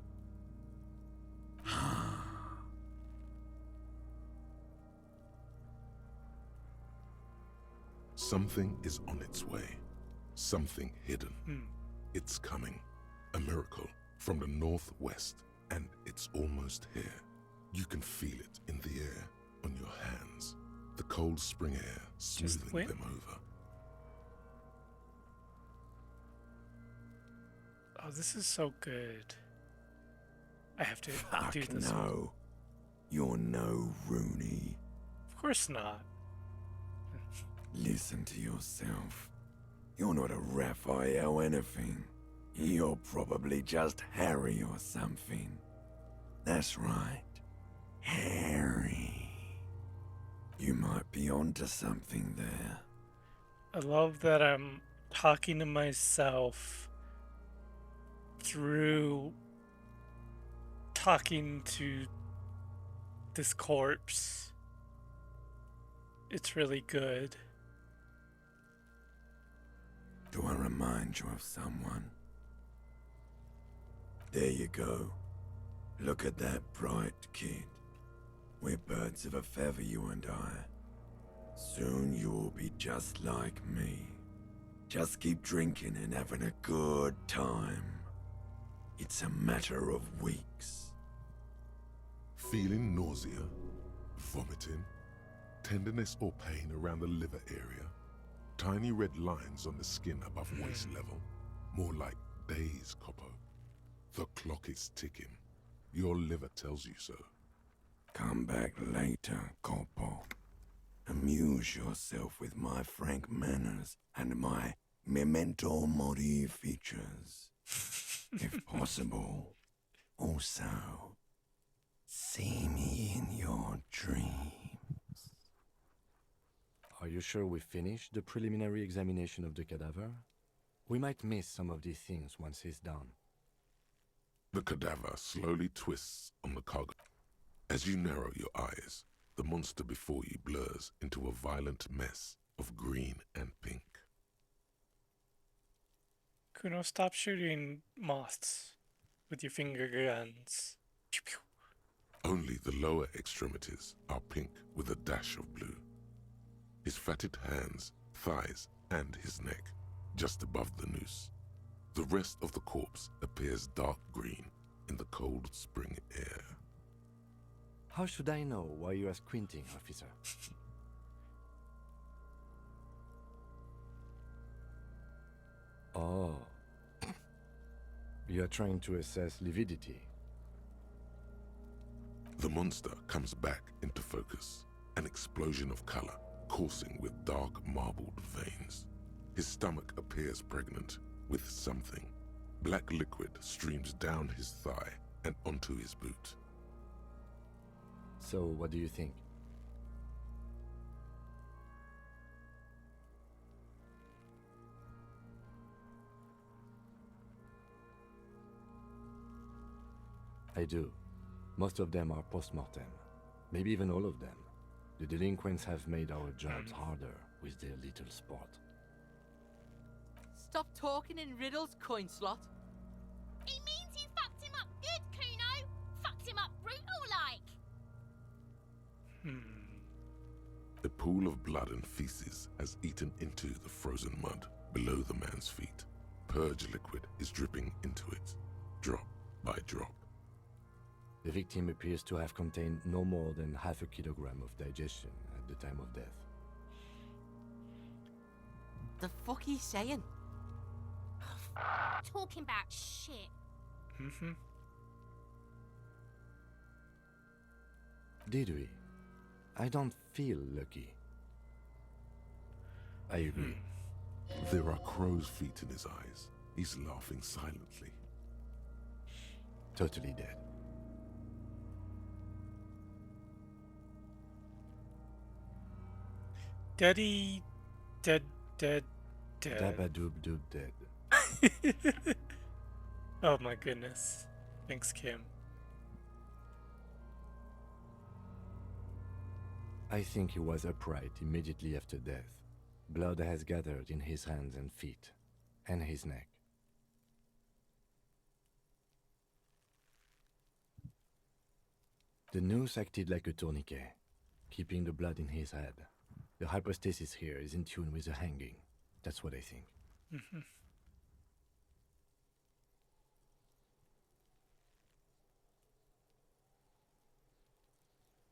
S3: Something is on its way. Something hidden. It's coming. A miracle from the northwest, and it's almost here. You can feel it in the air, on your hands. The cold spring air smoothing them over.
S1: Oh, this is so good. I have to
S2: Fuck
S1: do this.
S2: no. You're no Rooney.
S1: Of course not.
S2: Listen to yourself. You're not a Raphael anything. You're probably just Harry or something. That's right. Harry. You might be onto something there.
S1: I love that I'm talking to myself through talking to this corpse. It's really good.
S2: Do I remind you of someone? There you go. Look at that bright kid. We're birds of a feather, you and I. Soon you will be just like me. Just keep drinking and having a good time. It's a matter of weeks.
S3: Feeling nausea, vomiting, tenderness or pain around the liver area, tiny red lines on the skin above waist level, more like days, Coppo. The clock is ticking. Your liver tells you so.
S2: Come back later, Coppo. Amuse yourself with my frank manners and my memento mori features. If possible, also, see me in your dreams.
S6: Are you sure we finished the preliminary examination of the cadaver? We might miss some of these things once it's done.
S3: The cadaver slowly twists on the cog. As you narrow your eyes, the monster before you blurs into a violent mess of green and pink.
S1: Kuno, stop shooting moths with your finger guns. Pew, pew.
S3: Only the lower extremities are pink with a dash of blue. His fatted hands, thighs, and his neck, just above the noose. The rest of the corpse appears dark green in the cold spring air.
S6: How should I know why you are squinting, officer? Oh. You are trying to assess lividity.
S3: The monster comes back into focus, an explosion of color, coursing with dark marbled veins. His stomach appears pregnant with something. Black liquid streams down his thigh and onto his boot.
S6: So, what do you think? I do. Most of them are post-mortem. Maybe even all of them. The delinquents have made our jobs harder with their little sport.
S8: Stop talking in riddles, coin slot.
S9: It means you fucked him up good, Kuno. Fucked him up brutal like.
S3: The pool of blood and feces has eaten into the frozen mud below the man's feet. Purge liquid is dripping into it, drop by drop.
S6: The victim appears to have contained no more than half a kilogram of digestion at the time of death.
S8: The fuck he's saying?
S9: Talking about shit.
S1: Mm-hmm.
S6: Did we? I don't feel lucky. I agree.
S3: There are crow's feet in his eyes. He's laughing silently.
S6: Totally dead.
S1: Dead.
S6: Dabadoob doob dead.
S1: Oh my goodness. Thanks, Kim.
S6: I think he was upright immediately after death. Blood has gathered in his hands and feet, and his neck. The noose acted like a tourniquet, keeping the blood in his head. The hypostasis here is in tune with the hanging. That's what I think.
S1: Mm-hmm.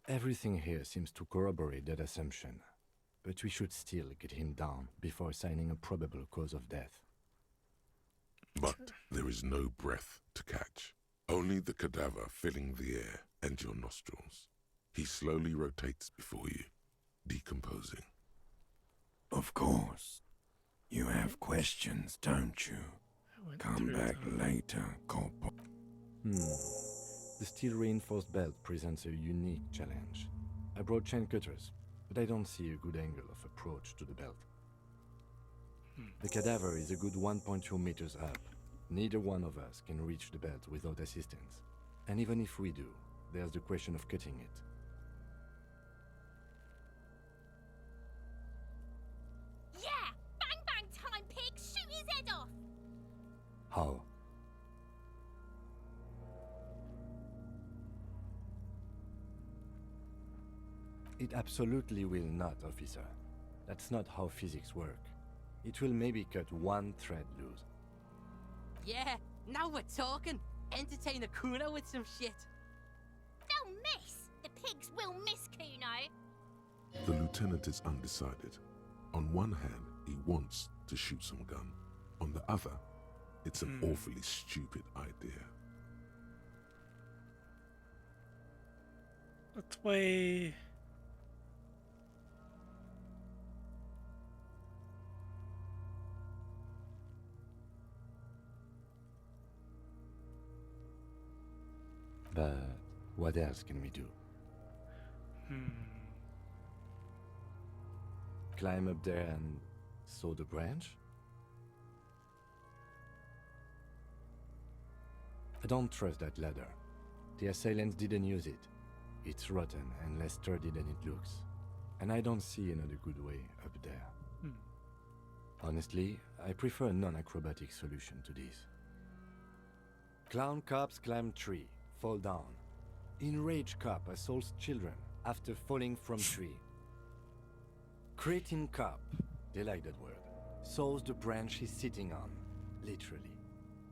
S6: Everything here seems to corroborate that assumption, but we should still get him down before assigning a probable cause of death.
S3: But there is no breath to catch, only the cadaver filling the air and your nostrils. He slowly rotates before you, decomposing.
S2: Of course. You have questions, don't you? Come back later, Corpo.
S6: The steel-reinforced belt presents a unique challenge. I brought chain cutters, but I don't see a good angle of approach to the belt. The cadaver is a good 1.2 meters up. Neither one of us can reach the belt without assistance. And even if we do, there's the question of cutting it.
S9: Yeah! Bang bang time, pig! Shoot his head off!
S6: How? It absolutely will not, officer. That's not how physics work. It will maybe cut one thread loose.
S8: Yeah, now we're talking. Entertain the Kuno with some shit.
S9: They'll miss! The pigs will miss Kuno!
S3: The lieutenant is undecided. On one hand, he wants to shoot some gun. On the other, it's an awfully stupid idea.
S1: Let's weigh...
S6: But what else can we do? Climb up there and saw the branch? I don't trust that ladder. The assailants didn't use it. It's rotten and less sturdy than it looks. And I don't see another good way up there. Honestly, I prefer a non-acrobatic solution to this. Clown cops climb tree, fall down. Enraged cop assaults children after falling from tree. Cretin cop, they like that word, saws the branch he's sitting on, literally.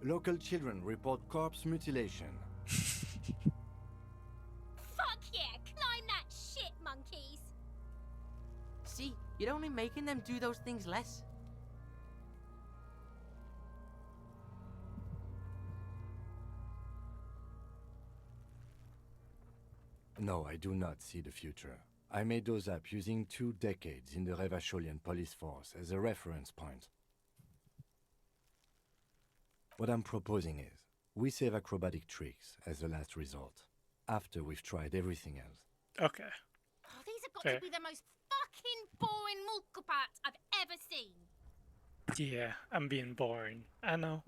S6: Local children report corpse mutilation.
S9: Fuck yeah! Climb that shit, monkeys!
S8: See, you're only making them do those things less.
S6: No, I do not see the future. I made those up using 2 decades in the Revacholian police force as a reference point. What I'm proposing is, we save acrobatic tricks as a last resort, after we've tried everything else.
S1: Okay.
S9: Oh, these have got
S1: Fair.
S9: to be the most fucking boring multiparts I've ever seen.
S1: Yeah, I'm being boring. I know.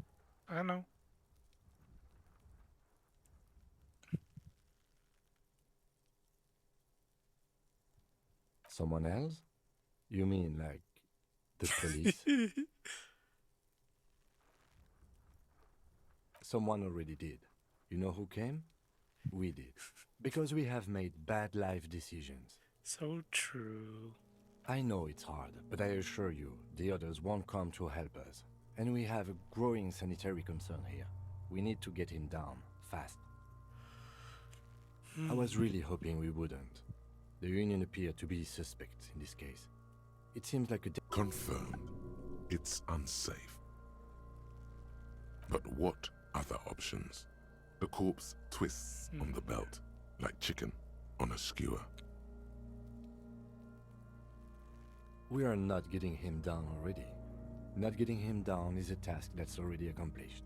S6: Someone else? You mean like the police? Someone already did. You know who came? We did. Because we have made bad life decisions.
S1: So true.
S6: I know it's hard, but I assure you, the others won't come to help us. And we have a growing sanitary concern here. We need to get him down, fast. I was really hoping we wouldn't. The Union appeared to be suspect in this case. It seems like a...
S3: Confirmed. It's unsafe. But what other options? The corpse twists on the belt, like chicken on a skewer.
S6: We are not getting him down already. Not getting him down is a task that's already accomplished.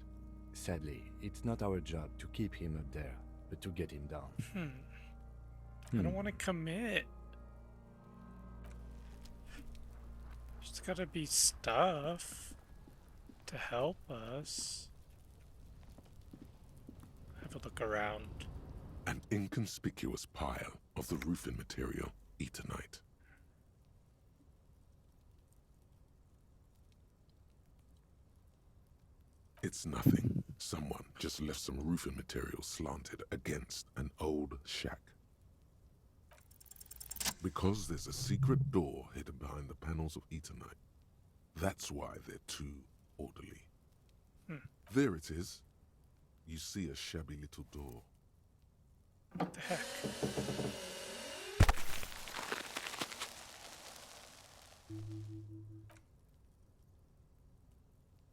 S6: Sadly, it's not our job to keep him up there, but to get him down.
S1: I don't want to commit. There's gotta be stuff to help us. Have a look around.
S3: An inconspicuous pile of the roofing material, Eternite. It's nothing. Someone just left some roofing material slanted against an old shack. Because there's a secret door hidden behind the panels of Eternite. That's why they're too orderly. There it is. You see a shabby little door.
S1: What the heck?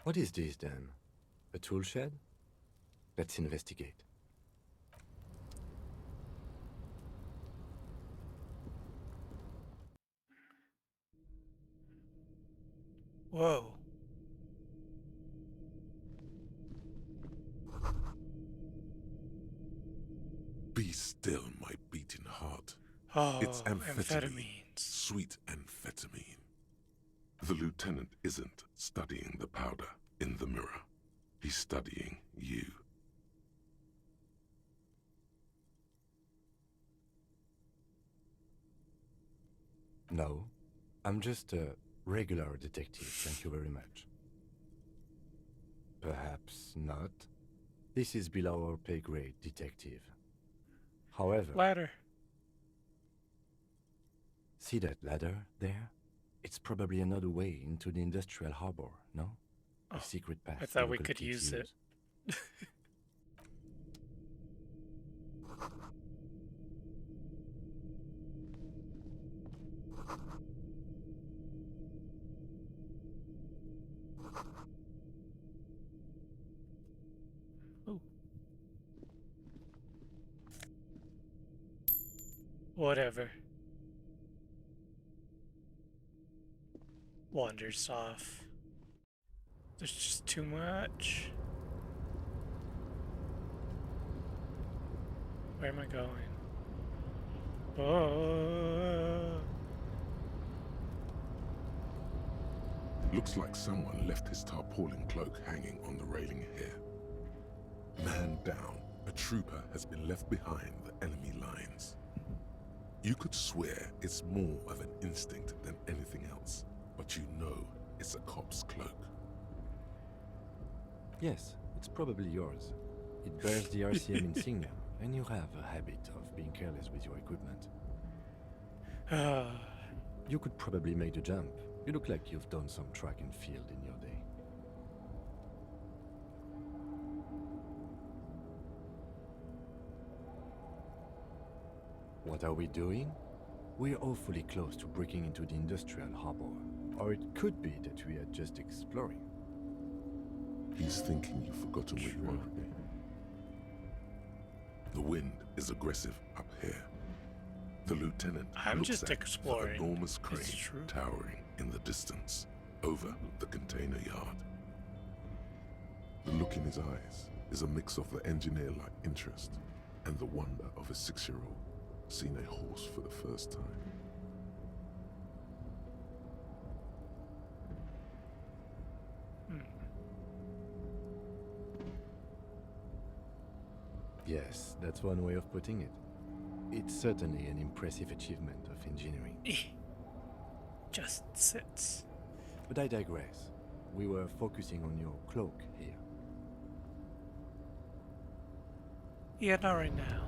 S6: What is this then? A tool shed? Let's investigate.
S1: Whoa.
S3: Be still, my beating heart.
S1: Oh,
S3: It's amphetamine.
S1: amphetamines.
S3: Sweet amphetamine. The lieutenant isn't studying the powder in the mirror. He's studying you.
S6: No, I'm just a regular detective, thank you very much. Perhaps not. This is below our pay grade, detective. However...
S1: Ladder.
S6: See that ladder there? It's probably another way into the industrial harbor, no? A secret path.
S1: I thought we
S6: local
S1: could
S6: kids
S1: use it. Ooh. Whatever. Wanders off. There's just too much. Where am I going? Oh.
S3: Looks like someone left his tarpaulin cloak hanging on the railing here. Man down, a trooper has been left behind the enemy lines. You could swear it's more of an instinct than anything else, but you know it's a cop's cloak.
S6: Yes, it's probably yours. It bears the RCM insignia, and you have a habit of being careless with your equipment. You could probably make the jump. You look like you've done some track and field in your day. What are we doing? We're awfully close to breaking into the industrial harbor. Or it could be that we are just exploring.
S3: He's thinking you've forgotten where you are. The wind is aggressive up here. The lieutenant
S1: I'm
S3: looks
S1: just
S3: at
S1: exploring.
S3: the enormous
S1: It's
S3: crane
S1: true.
S3: towering in the distance over the container yard. The look in his eyes is a mix of the engineer-like interest and the wonder of a 6-year-old seeing a horse for the first time.
S6: Yes, that's one way of putting it. It's certainly an impressive achievement of engineering.
S1: Just sits.
S6: But I digress. We were focusing on your cloak here.
S1: Yeah, not right now.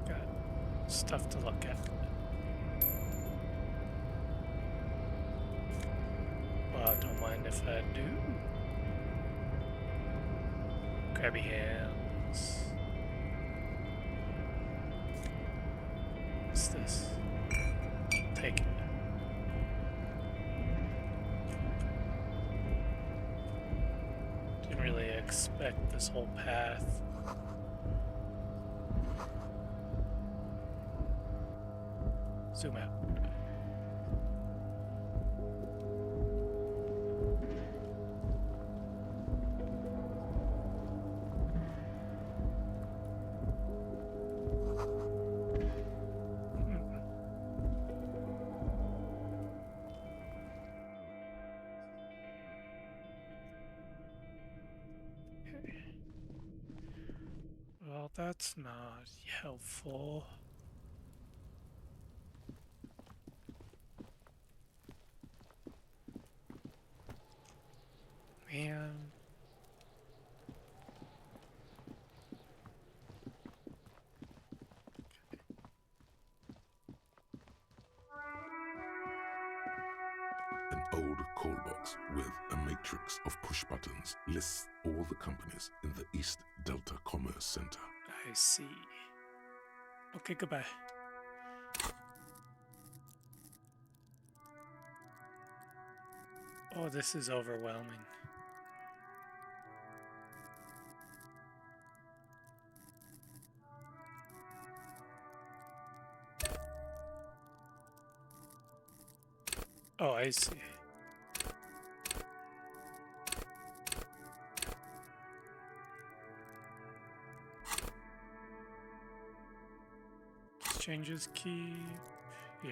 S1: Got stuff to look at. Well, don't mind if I do. Grabby hands. What's this? Take it. Didn't really expect this whole path. Zoom out. Well, that's not helpful. Man.
S3: An old call box with a matrix of push buttons lists all the companies in the East Delta Commerce Center.
S1: I see. Okay, goodbye. Oh, this is overwhelming. Oh, I see. Changes key. Yeah.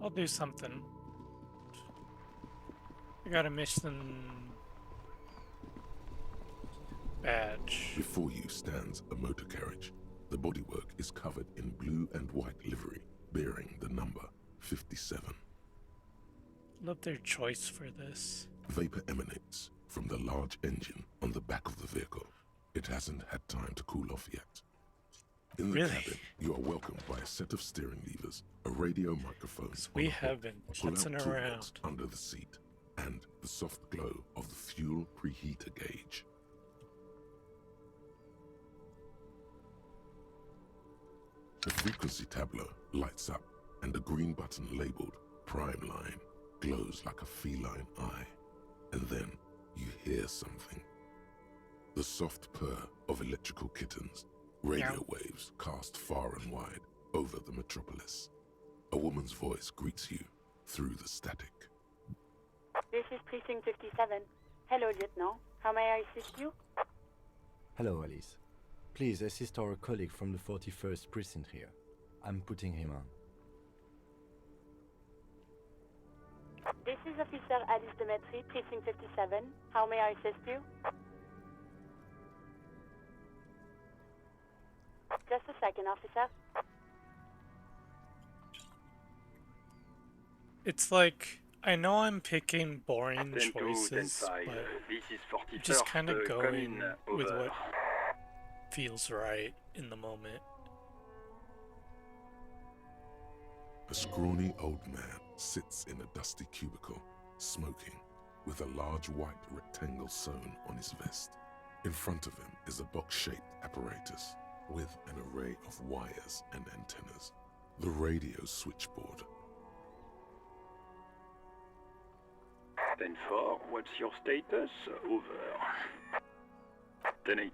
S1: I'll do something. I got a mission badge.
S3: Before you stands a motor carriage. The bodywork is covered in blue and white livery, bearing the number 57.
S1: Love their choice for this.
S3: Vapor emanates from the large engine on the back of the vehicle. It hasn't had time to cool off yet. In the cabin, you are welcomed by a set of steering levers, a radio microphone.
S1: We have been putzing around
S3: toolbox under the seat, and the soft glow of the fuel preheater gauge. The frequency tableau lights up, and the green button labeled Prime Line glows like a feline eye. And then you hear something. The soft purr of electrical kittens, radio waves cast far and wide over the metropolis. A woman's voice greets you through the static.
S10: This is Precinct 57. Hello, Lieutenant. How may I assist you?
S6: Hello, Alice. Please assist our colleague from the 41st Precinct here. I'm putting him on.
S10: This is Officer Alice Demetri, Precinct 57. How may I assist you? Just a second, officer.
S1: It's like, I know I'm picking boring choices, but I'm just kind of going with what feels right in the moment.
S3: A scrawny old man sits in a dusty cubicle, smoking, with a large white rectangle sewn on his vest. In front of him is a box-shaped apparatus with an array of wires and antennas. The radio switchboard.
S11: 10-4, what's your status? Over. 10-18,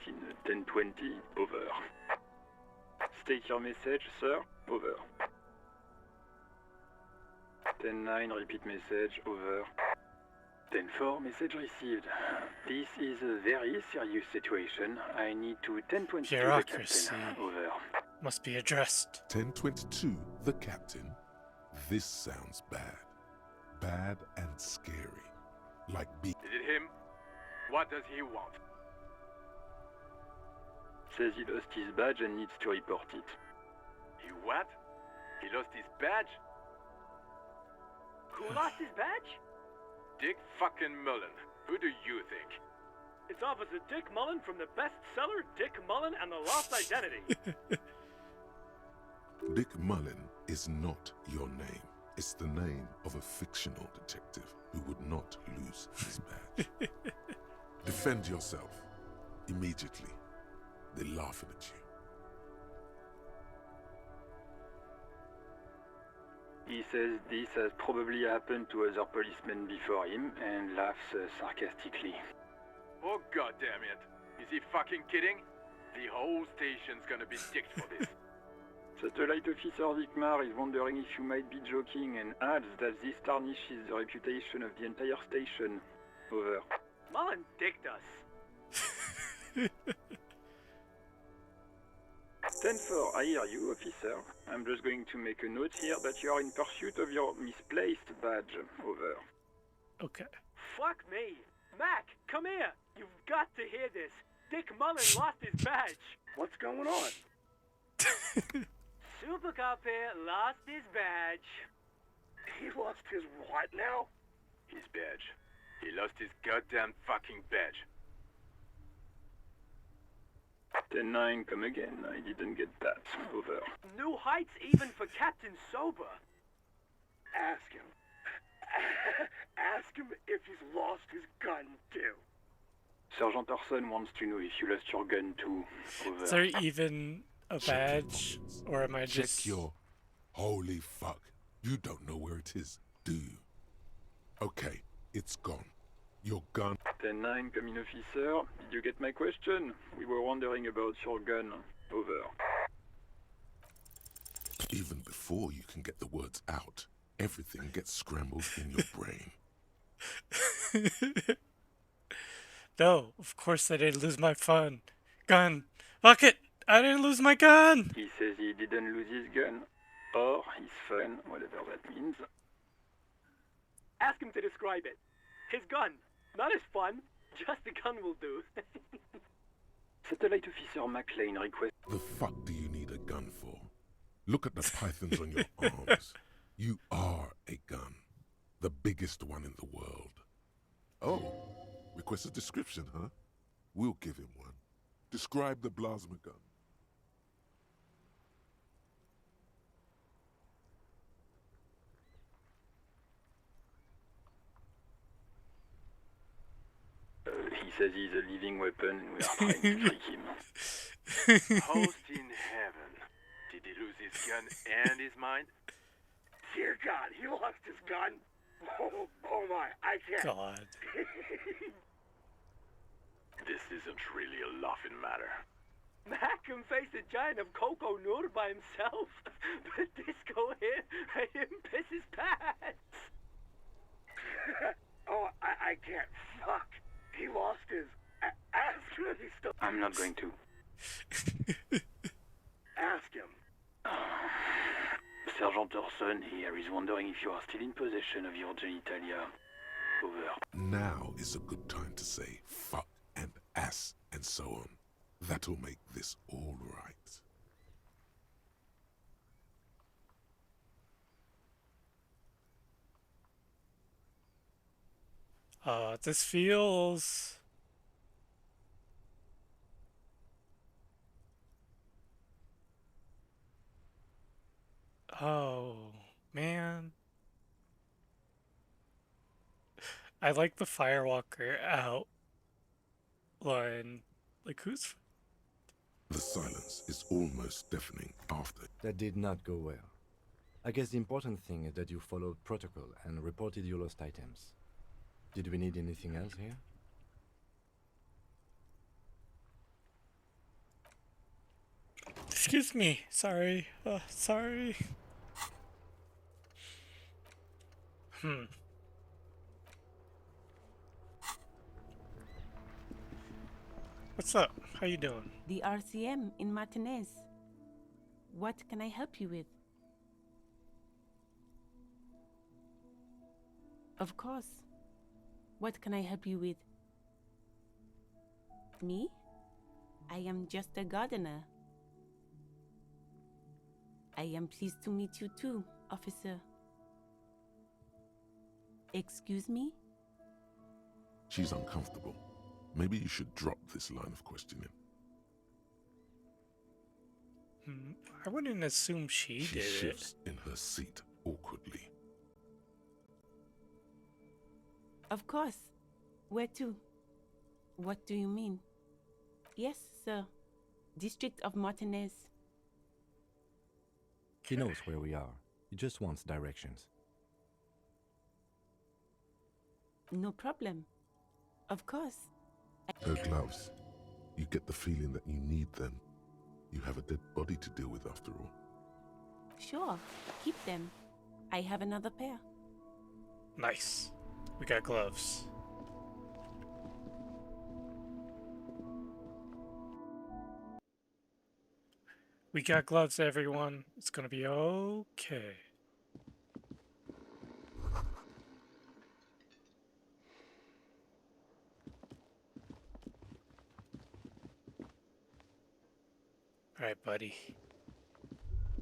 S11: 10-20, over. State your message, sir. Over. 10-9, repeat message. Over. 10-4, message received. This is a very serious situation. I need to 10-22 the captain. Over.
S1: Must be addressed.
S3: 10-22, the captain. This sounds bad. Bad and scary. Like
S12: Is it him? What does he want?
S11: Says he lost his badge and needs to report it.
S12: He what? He lost his badge?
S8: Who lost his badge?
S12: Dick fucking Mullen. Who do you think?
S13: It's Officer Dick Mullen from the bestseller Dick Mullen and the Lost Identity.
S3: Dick Mullen is not your name. It's the name of a fictional detective who would not lose his badge. Defend yourself. Immediately. They're laughing at you.
S11: He says this has probably happened to other policemen before him and laughs sarcastically.
S12: Oh goddamn it. Is he fucking kidding? The whole station's gonna be dicked for this.
S11: Satellite Officer Vikmar is wondering if you might be joking and adds that this tarnishes the reputation of the entire station. Over.
S13: Mullen dicked us.
S11: 10-4, I hear you, officer. I'm just going to make a note here that you are in pursuit of your misplaced badge. Over.
S1: Okay.
S13: Fuck me. Mac, come here. You've got to hear this. Dick Mullen lost his badge.
S12: What's going on?
S13: Supercop here lost his badge.
S12: He lost his what now? His badge. He lost his goddamn fucking badge.
S11: 10-9, come again. I didn't get that. Over.
S13: New heights even for Captain Sober.
S12: Ask him. Ask him if he's lost his gun too.
S11: Sergeant Orson wants to know if you lost your gun too. Over.
S1: Is there even a badge, or am I just...
S3: Check your... Holy fuck. You don't know where it is, do you? Okay, it's gone. Your gun...
S11: 10-9, come in, officer. Did you get my question? We were wondering about your gun. Over.
S3: Even before you can get the words out, everything gets scrambled in your brain.
S1: No, of course I didn't lose my gun. Fuck it! I didn't lose my gun!
S11: He says he didn't lose his gun. Or his fun, whatever that means.
S13: Ask him to describe it. His gun. Not his fun. Just the gun will do.
S11: Satellite Officer McLean requests...
S3: The fuck do you need a gun for? Look at the pythons on your arms. You are a gun. The biggest one in the world. Oh, request a description, huh? We'll give him one. Describe the plasma gun.
S11: He says he's a living weapon and we are trying to trick him.
S12: Host in heaven. Did he lose his gun and his mind?
S13: Dear God, he lost his gun. Oh my, I can't.
S1: God.
S12: This isn't really a laughing matter.
S13: Mac can face a giant of Coco Nur by himself, but Disco here made him piss his pants.
S12: Oh, I can't. Fuck. He lost his... Ask him if he's still...
S11: I'm not going to.
S12: Ask him.
S11: Sergeant Orson here is wondering if you are still in possession of your genitalia. Over.
S3: Now is a good time to say fuck and ass and so on. That'll make this all right.
S1: This feels... Oh, man. I like the Firewalker outline. Like, who's...
S3: The silence is almost deafening after.
S6: That did not go well. I guess the important thing is that you followed protocol and reported your lost items. Did we need anything else here?
S1: Excuse me. Sorry. Sorry. What's up? How you doing?
S14: The RCM in Martinez. What can I help you with? Of course. What can I help you with? Me? I am just a gardener. I am pleased to meet you too, officer. Excuse me?
S3: She's uncomfortable. Maybe you should drop this line of questioning.
S1: I wouldn't assume she did it.
S3: She shifts in her seat awkwardly.
S14: Of course. Where to? What do you mean? Yes, sir. District of Martinez.
S6: He knows where we are. He just wants directions.
S14: No problem. Of course.
S3: Her gloves. You get the feeling that you need them. You have a dead body to deal with after all.
S14: Sure. Keep them. I have another pair.
S1: Nice. We got gloves. We got gloves, everyone. It's gonna be okay. Alright, buddy.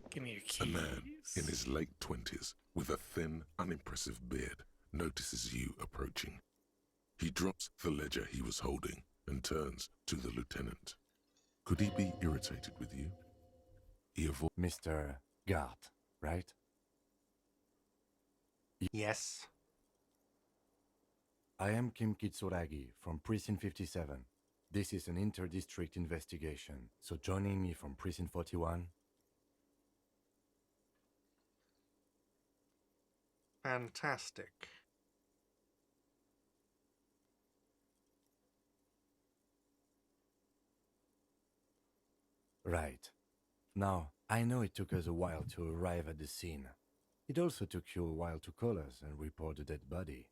S1: Give me your keys.
S3: A man in his late 20s with a thin, unimpressive beard notices you approaching. He drops the ledger he was holding and turns to the lieutenant. Could he be irritated with you?
S6: Mr. Gart, right?
S15: Yes.
S6: I am Kim Kitsuragi from Precinct 57. This is an inter-district investigation, so joining me from Precinct 41...
S15: Fantastic.
S6: Right. Now, I know it took us a while to arrive at the scene. It also took you a while to call us and report the dead body.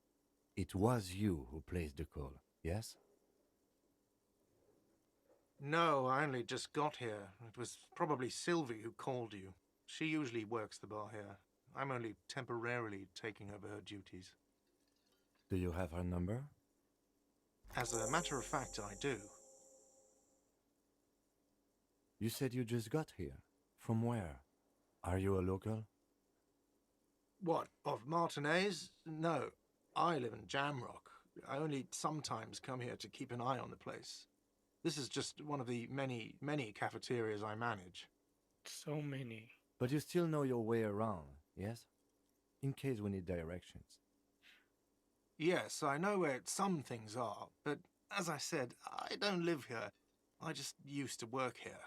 S6: It was you who placed the call, yes?
S15: No, I only just got here. It was probably Sylvie who called you. She usually works the bar here. I'm only temporarily taking over her duties.
S6: Do you have her number?
S15: As a matter of fact, I do.
S6: You said you just got here. From where? Are you a local?
S15: What, of Martinez? No, I live in Jamrock. I only sometimes come here to keep an eye on the place. This is just one of the many, many cafeterias I manage.
S1: So many.
S6: But you still know your way around, yes? In case we need directions.
S15: Yes, I know where some things are, but as I said, I don't live here. I just used to work here.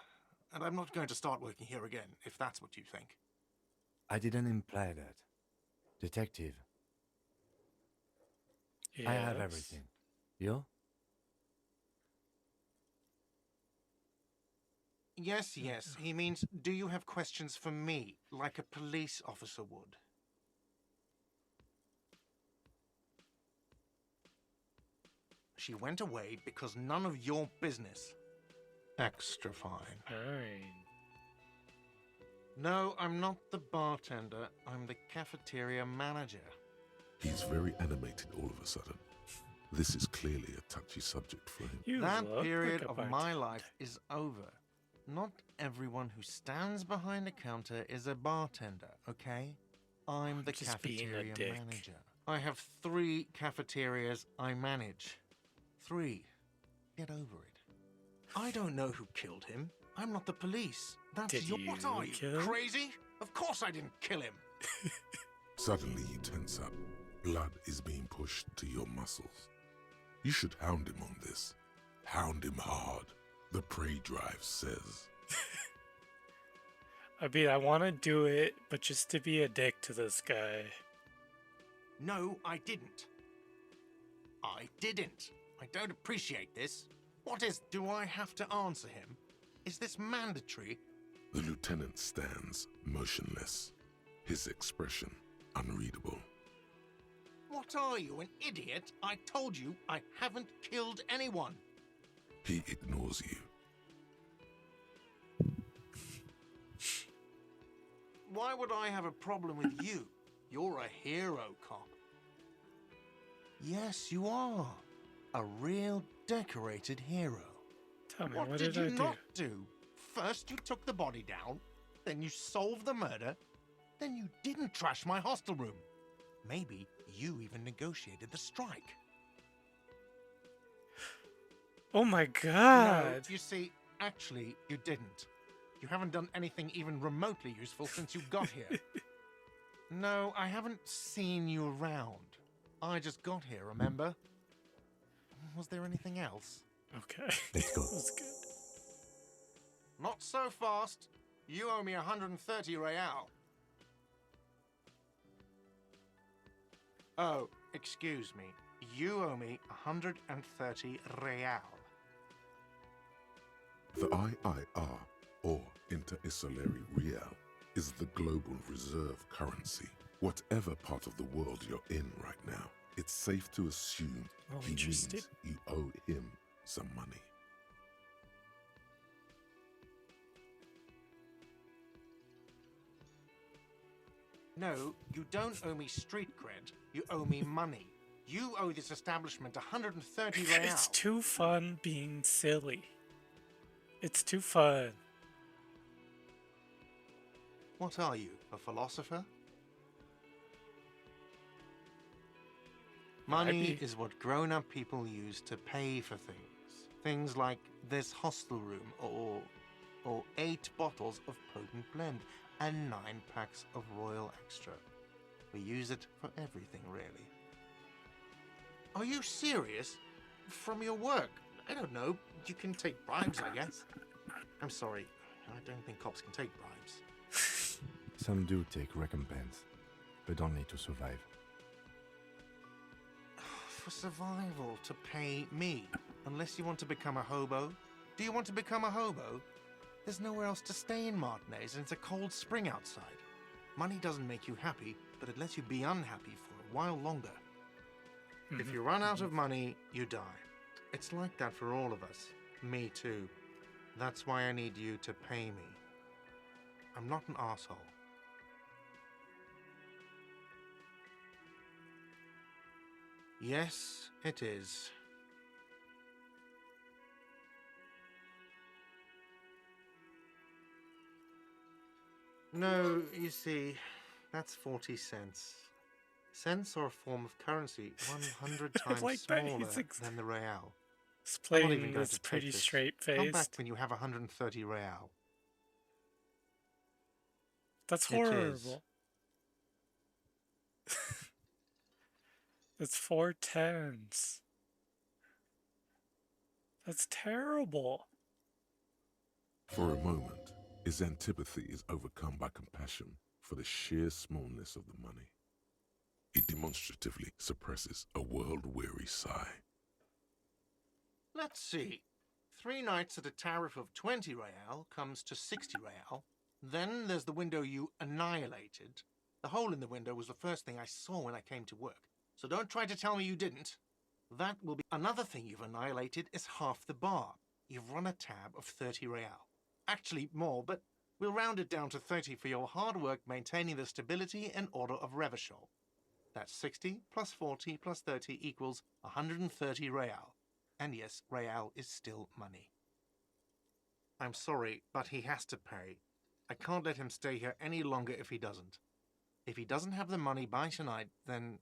S15: And I'm not going to start working here again, if that's what you think.
S6: I didn't imply that. Detective.
S1: Yes.
S6: I have everything. You?
S15: Yes, yes. He means, do you have questions for me, like a police officer would? She went away because none of your business. Extra fine.
S1: Fine.
S15: No, I'm not the bartender. I'm the cafeteria manager.
S3: He's very animated all of a sudden. This is clearly a touchy subject for him.
S15: That period of my life is over. Not everyone who stands behind a counter is a bartender, okay? I'm the cafeteria manager. I have 3 cafeterias I manage. 3. Get over it. I don't know who killed him. I'm not the police. That's your... What are you, crazy? Of course I didn't kill him.
S3: Suddenly you tense up. Blood is being pushed to your muscles. You should hound him on this. Hound him hard. The prey drive says.
S1: I mean, I want to do it, but just to be a dick to this guy.
S15: No, I didn't. I didn't. I don't appreciate this. What is... Do I have to answer him? Is this mandatory?
S3: The lieutenant stands motionless, his expression unreadable.
S15: What are you, an idiot? I told you I haven't killed anyone.
S3: He ignores you.
S15: Why would I have a problem with you? You're a hero cop. Yes, you are. A real decorated hero.
S1: Tell me,
S15: What did you not do? First you took the body down, Then you solved the murder? Then you didn't trash my hostel room. Maybe you even negotiated the strike.
S1: Oh my god!
S15: No, you see, actually, you didn't. You haven't done anything even remotely useful since you got here. No, I haven't seen you around. I just got here, remember? Was there anything else?
S1: Okay.
S6: Let's go.
S1: That's good.
S15: Not so fast. You owe me 130 real. Oh, excuse me. You owe me 130 real.
S3: The IIR, or Inter-Isolary Real, is the global reserve currency. Whatever part of the world you're in right now, it's safe to assume he means you owe him some money.
S15: No, you don't owe me street cred. You owe me money. You owe this establishment 130 real.
S1: It's too fun being silly. It's too fun.
S15: What are you, a philosopher? Money is what grown-up people use to pay for things. Things like this hostel room, or 8 bottles of potent blend, and 9 packs of Royal Extra. We use it for everything, really. Are you serious? From your work? I don't know. You can take bribes, I guess. I'm sorry. I don't think cops can take bribes.
S6: Some do take recompense, but only to survive.
S15: For survival, to pay me. Unless you want to become a hobo. Do you want to become a hobo? There's nowhere else to stay in Martinez, and it's a cold spring outside. Money doesn't make you happy, but it lets you be unhappy for a while longer. If you run out of money, you die. It's like that for all of us. Me too. That's why I need you to pay me. I'm not an asshole. Yes, it is. No, you see, that's 40 cents. Cents are a form of currency 100 times
S1: like
S15: smaller than the real.
S1: It's
S15: I'm not
S1: playing
S15: even going
S1: this
S15: to take
S1: pretty
S15: this.
S1: straight-faced.
S15: Come back when you have 130 real.
S1: That's
S15: It is.
S1: horrible. That's 4 tens. That's terrible.
S3: For a moment, his antipathy is overcome by compassion for the sheer smallness of the money. He demonstratively suppresses a world-weary sigh.
S15: Let's see. 3 nights at a tariff of 20 real comes to 60 real. Then there's the window you annihilated. The hole in the window was the first thing I saw when I came to work. So don't try to tell me you didn't. That will be another thing you've annihilated is half the bar. You've run a tab of 30 real. Actually more, but we'll round it down to 30 for your hard work maintaining the stability and order of Revachol. That's 60 plus 40 plus 30 equals 130 real. And yes, real is still money. I'm sorry, but he has to pay. I can't let him stay here any longer if he doesn't. If he doesn't have the money by tonight, then...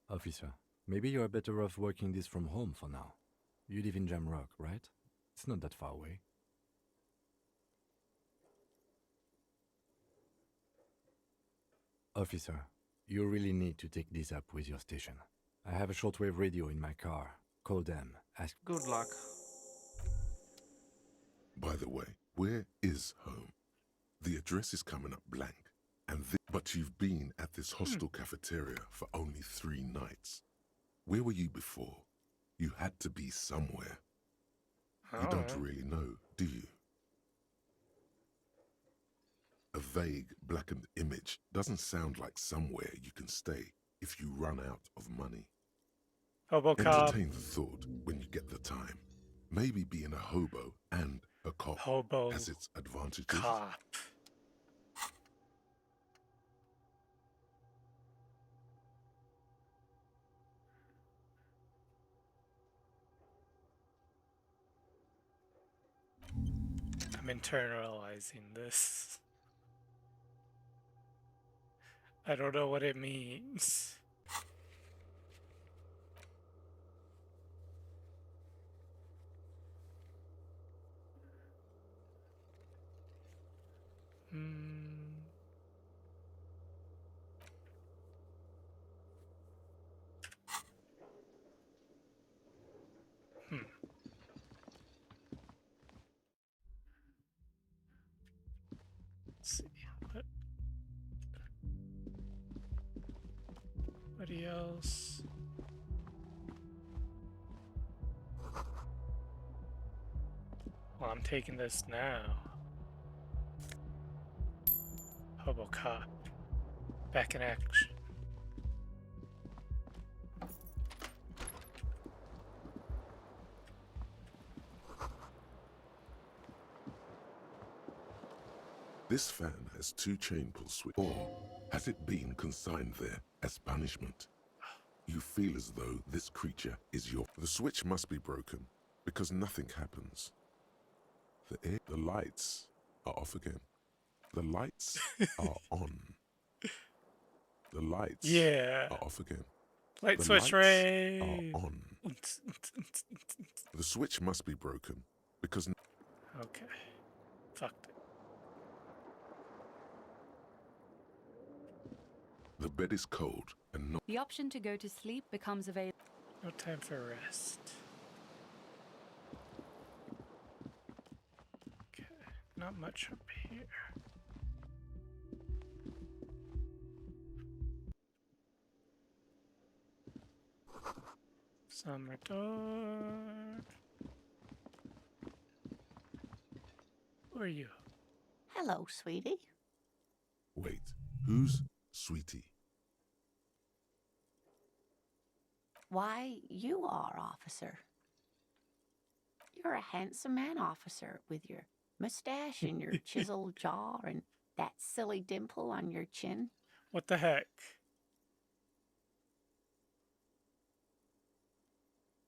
S6: Officer, maybe you're better off working this from home for now. You live in Jamrock, right? It's not that far away. Officer, you really need to take this up with your station. I have a shortwave radio in my car. Call them. Ask...
S15: Good luck.
S3: By the way, where is home? The address is coming up blank. But you've been at this hostel cafeteria for only 3 nights. Where were you before? You had to be somewhere. You don't really know, do you? A vague, blackened image doesn't sound like somewhere you can stay if you run out of money.
S1: Hobo cop.
S3: Entertain the thought when you get the time. Maybe being a hobo and a cop
S1: Hobo
S3: has its advantages.
S1: Cop. I'm internalizing this. I don't know what it means. Let's see. Anybody else? Well, I'm taking this now. Hobo cop. Back in action.
S3: This fan has 2 chain pull switches. Or has it been consigned there as punishment? You feel as though this creature is your... The switch must be broken because nothing happens. The lights are off again. The lights are on. The lights are off again.
S1: Light
S3: the
S1: switch ray
S3: are on. The switch must be broken because...
S1: Okay. Fucked it.
S3: The bed is cold and not...
S7: The option to go to sleep becomes available.
S1: No time for rest. Okay. Not much up here. Summer door. Who are you?
S5: Hello, sweetie.
S3: Wait, who's Sweetie?
S5: Why, you are, officer. You're a handsome man, officer, with your mustache and your chiseled jaw and that silly dimple on your chin.
S1: What the heck?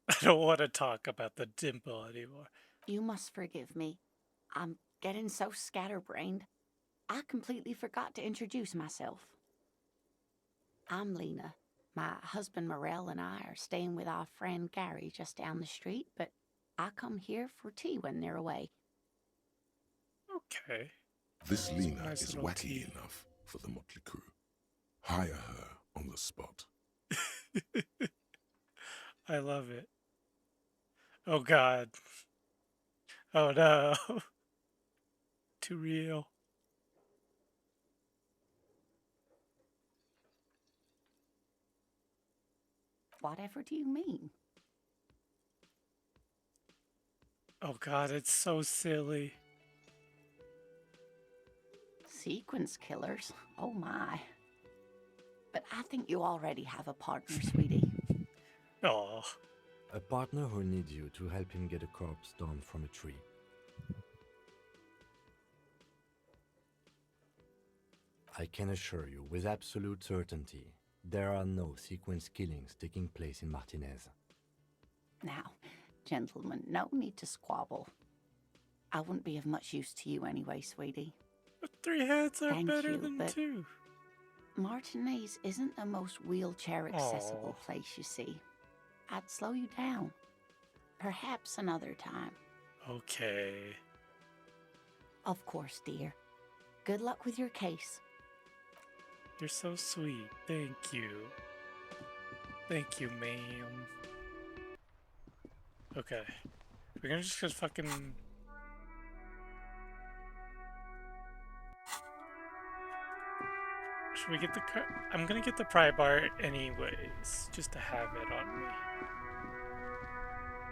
S1: I don't want to talk about the dimple anymore.
S5: You must forgive me. I'm getting so scatterbrained. I completely forgot to introduce myself. I'm Lena. My husband Morel and I are staying with our friend Gary just down the street, but I come here for tea when they're away.
S1: Okay.
S3: This Lena
S1: nice
S3: is
S1: little
S3: wacky
S1: tea.
S3: enough for the motley crew. Hire her on the spot.
S1: I love it. Oh God. Oh no. Too real.
S5: Whatever do you mean?
S1: Oh God, it's so silly.
S5: Sequence killers? Oh my. But I think you already have a partner, sweetie.
S1: Oh.
S6: A partner who needs you to help him get a corpse down from a tree. I can assure you with absolute certainty, there are no sequence killings taking place in Martinez.
S5: Now, gentlemen, no need to squabble. I wouldn't be of much use to you anyway, sweetie.
S1: But 3 heads are
S5: Thank
S1: better
S5: you,
S1: than
S5: but
S1: 2.
S5: Martinez isn't the most wheelchair-accessible place, you see. I'd slow you down. Perhaps another time.
S1: Okay.
S5: Of course, dear. Good luck with your case.
S1: You're so sweet. Thank you. Thank you, ma'am. Okay. We're gonna just fucking... Should we get the I'm gonna get the pry bar anyways, just to have it on me.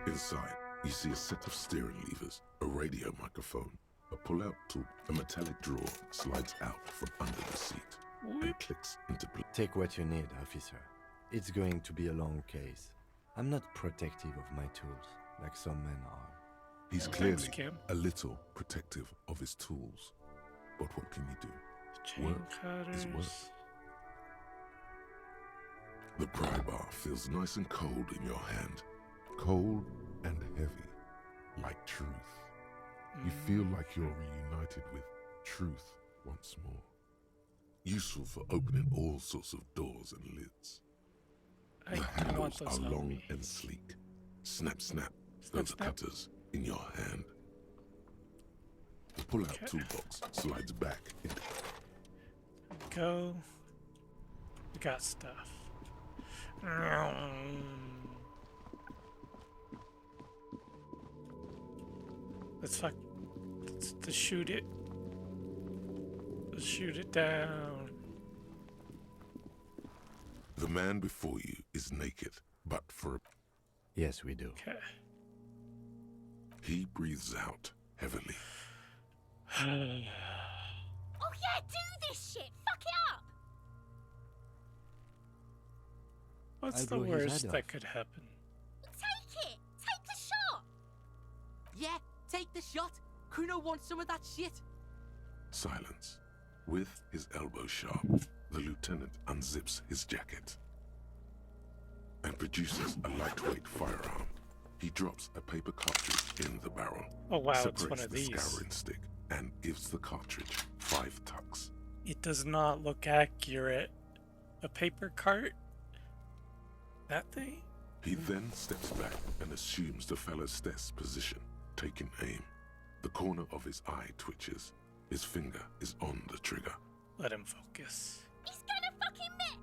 S3: Inside, you see a set of steering levers, a radio microphone, a pull-out tool, a metallic drawer slides out from under the seat and clicks into place.
S6: Take what you need, officer. It's going to be a long case. I'm not protective of my tools, like some men are.
S3: He's clearly a little protective of his tools. But what can you do? Work is work. The pry bar feels nice and cold in your hand. Cold and heavy, like truth. You feel like you're reunited with truth once more. Useful for opening all sorts of doors and lids. The handles are long and sleek. Snap, snap, those cutters in your hand. The pull-out toolbox slides back into...
S1: Go. We got stuff. Let's shoot it. Let's shoot it down.
S3: The man before you is naked, but for...
S6: Yes, we do.
S1: Okay.
S3: He breathes out heavily.
S9: Oh yeah, do this shit! Fuck it up!
S1: What's the worst that could happen?
S9: Take it! Take the shot!
S8: Yeah, take the shot! Kuno wants some of that shit!
S3: Silence. With his elbow sharp, the lieutenant unzips his jacket and produces a lightweight firearm. He drops a paper cartridge in the barrel.
S1: Oh wow,
S3: separates
S1: it's one of
S3: the
S1: these.
S3: scouring stick and gives the cartridge 5 tucks.
S1: It does not look accurate. A paper cart? That thing?
S3: He then steps back and assumes the fellow's desk position, taking aim. The corner of his eye twitches. His finger is on the trigger.
S1: Let him focus.
S9: He's gonna fucking miss!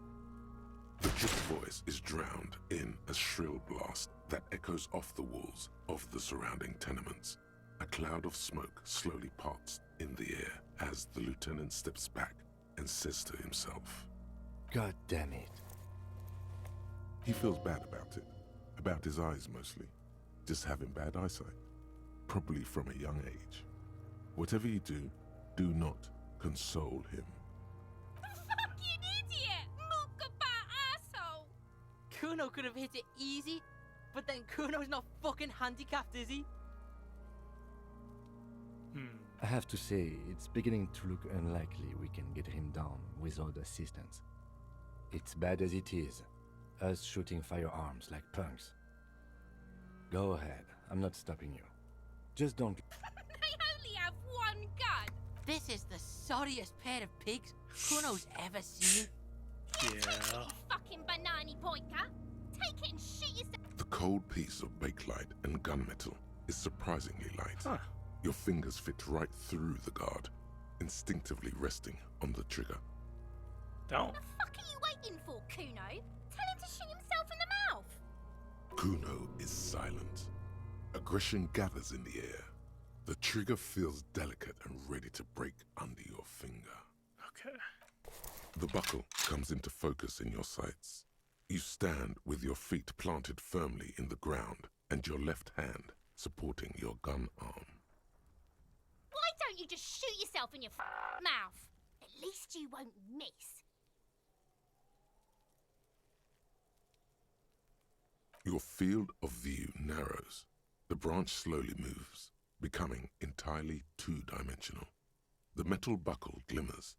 S3: The drip voice is drowned in a shrill blast that echoes off the walls of the surrounding tenements. A cloud of smoke slowly parts in the air as the lieutenant steps back and says to himself,
S6: God damn it.
S3: He feels bad about his eyes mostly, just having bad eyesight, probably from a young age. Whatever you do, do not console him.
S9: Fucking idiot! Mookaba asshole!
S8: Kuno could have hit it easy, but then Kuno's not fucking handicapped, is he?
S6: I have to say, it's beginning to look unlikely we can get him down without assistance. It's bad as it is, us shooting firearms like punks. Go ahead, I'm not stopping you. Just don't...
S9: They only have one gun!
S8: This is the sorriest pair of pigs Kuno's ever seen.
S1: Yeah.
S9: Take it, you fucking banana pointer! Take it and shoot yourself!
S3: The cold piece of bakelite and gunmetal is surprisingly light.
S1: Huh.
S3: Your fingers fit right through the guard, instinctively resting on the trigger.
S1: Don't.
S9: What the fuck are you waiting for, Kuno? Tell him to shoot himself in the mouth!
S3: Kuno is silent. Aggression gathers in the air. The trigger feels delicate and ready to break under your finger.
S1: Okay.
S3: The buckle comes into focus in your sights. You stand with your feet planted firmly in the ground and your left hand supporting your gun arm.
S9: Why don't you just shoot yourself in your mouth? At least you won't miss.
S3: Your field of view narrows. The branch slowly moves, becoming entirely two-dimensional. The metal buckle glimmers,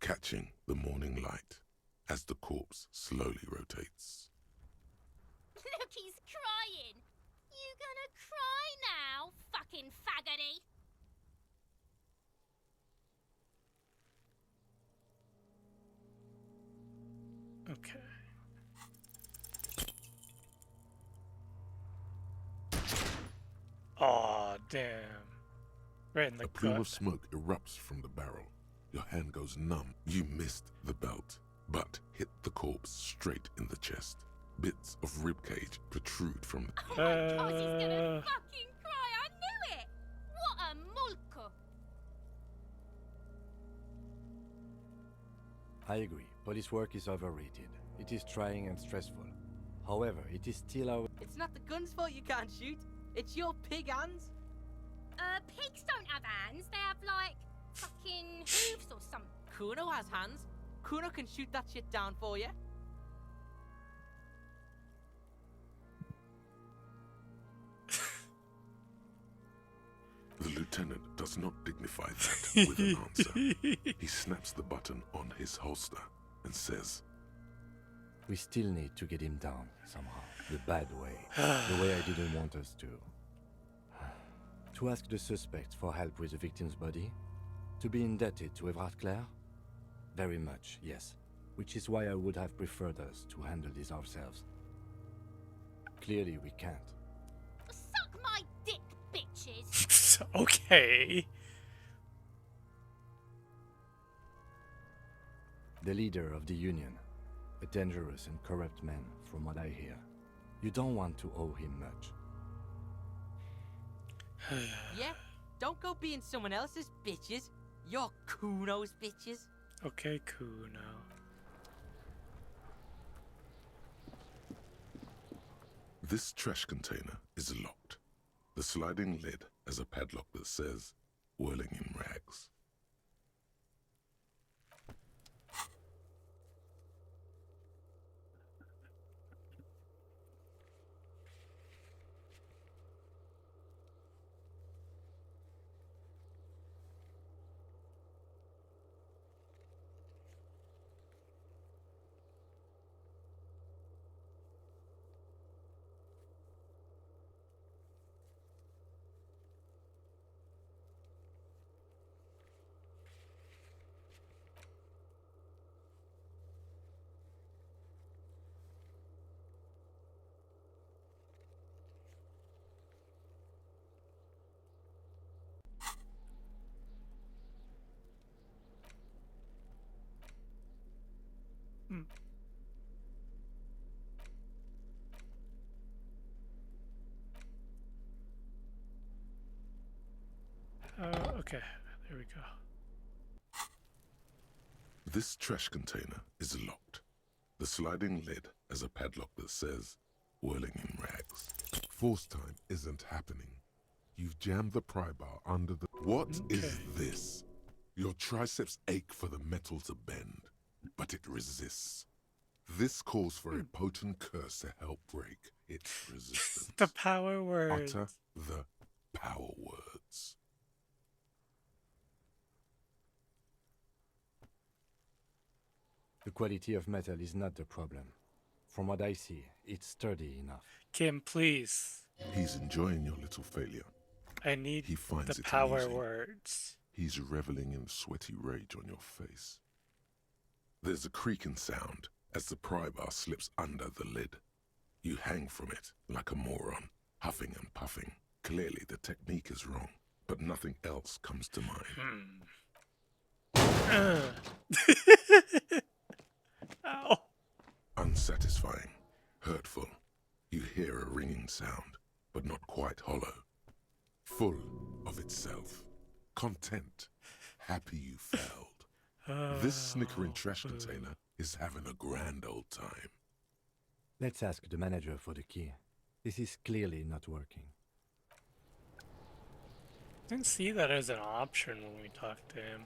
S3: catching the morning light as the corpse slowly rotates.
S9: Look, he's crying. You gonna cry now, fucking faggoty?
S1: Okay. Aw, damn. Right in the
S3: A plume
S1: gut.
S3: of smoke erupts from the barrel. Your hand goes numb. You missed the belt, but hit the corpse straight in the chest. Bits of ribcage protrude from the...
S9: Oh my god, he's gonna fucking cry. I knew it. What a mulko.
S6: I agree. Police work is overrated. It is trying and stressful. However, it is still our...
S8: It's not the gun's fault you can't shoot. It's your pig hands.
S9: Pigs don't have hands. They have, like, fucking hooves or something.
S8: Kuno has hands. Kuno can shoot that shit down for you.
S3: The lieutenant does not dignify that with an answer. He snaps the button on his holster and says,
S6: We still need to get him down somehow. The bad way. The way I didn't want us to. To ask the suspect for help with the victim's body? To be indebted to Evrard Clare? Very much, yes. Which is why I would have preferred us to handle this ourselves. Clearly we can't.
S9: Suck my dick, bitches!
S1: Okay.
S6: The leader of the Union. A dangerous and corrupt man, from what I hear. You don't want to owe him much.
S8: Yeah? Don't go being someone else's bitches. You're Kuno's bitches.
S1: Okay, Kuno.
S3: This trash container is locked. The sliding lid has a padlock that says, whirling in rags.
S1: Okay, there we go.
S3: This trash container is locked. The sliding lid has a padlock that says, whirling in rags. Force time isn't happening. You've jammed the pry bar under the... What is this? Your triceps ache for the metal to bend, but it resists. This calls for a potent curse to help break its resistance.
S1: The power words.
S3: Utter the power words.
S6: The quality of metal is not the problem. From what I see, it's sturdy enough.
S1: Kim, please.
S3: He's enjoying your little failure.
S1: I need
S3: He finds
S1: the
S3: it
S1: power
S3: amusing.
S1: words.
S3: He's reveling in sweaty rage on your face. There's a creaking sound as the pry bar slips under the lid. You hang from it like a moron, huffing and puffing. Clearly the technique is wrong, but nothing else comes to mind.
S1: Ow.
S3: Unsatisfying, hurtful. You hear a ringing sound, but not quite hollow. Full of itself. Content. Happy you failed. This snickering trash container is having a grand old time.
S6: Let's ask the manager for the key. This is clearly not working.
S1: Didn't see that as an option when we talked to him.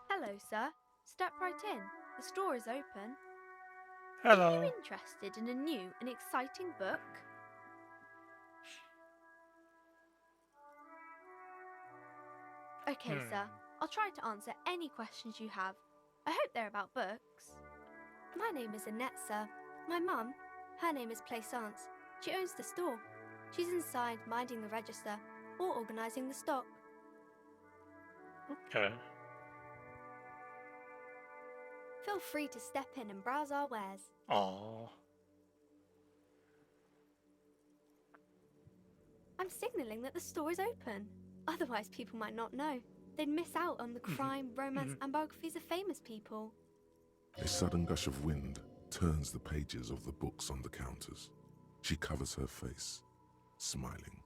S16: Hello, sir. Step right in. The store is open.
S1: Hello.
S16: Are you interested in a new and exciting book? Okay, sir. I'll try to answer any questions you have. I hope they're about books. My name is Annette, sir. My mum, her name is Plaisance. She owns the store. She's inside minding the register or organising the stock.
S1: Okay.
S16: Feel free to step in and browse our wares.
S1: Aww.
S16: I'm signalling that the store is open. Otherwise, people might not know. They'd miss out on the crime, romance, and biographies of famous people.
S3: A sudden gush of wind turns the pages of the books on the counters. She covers her face, smiling,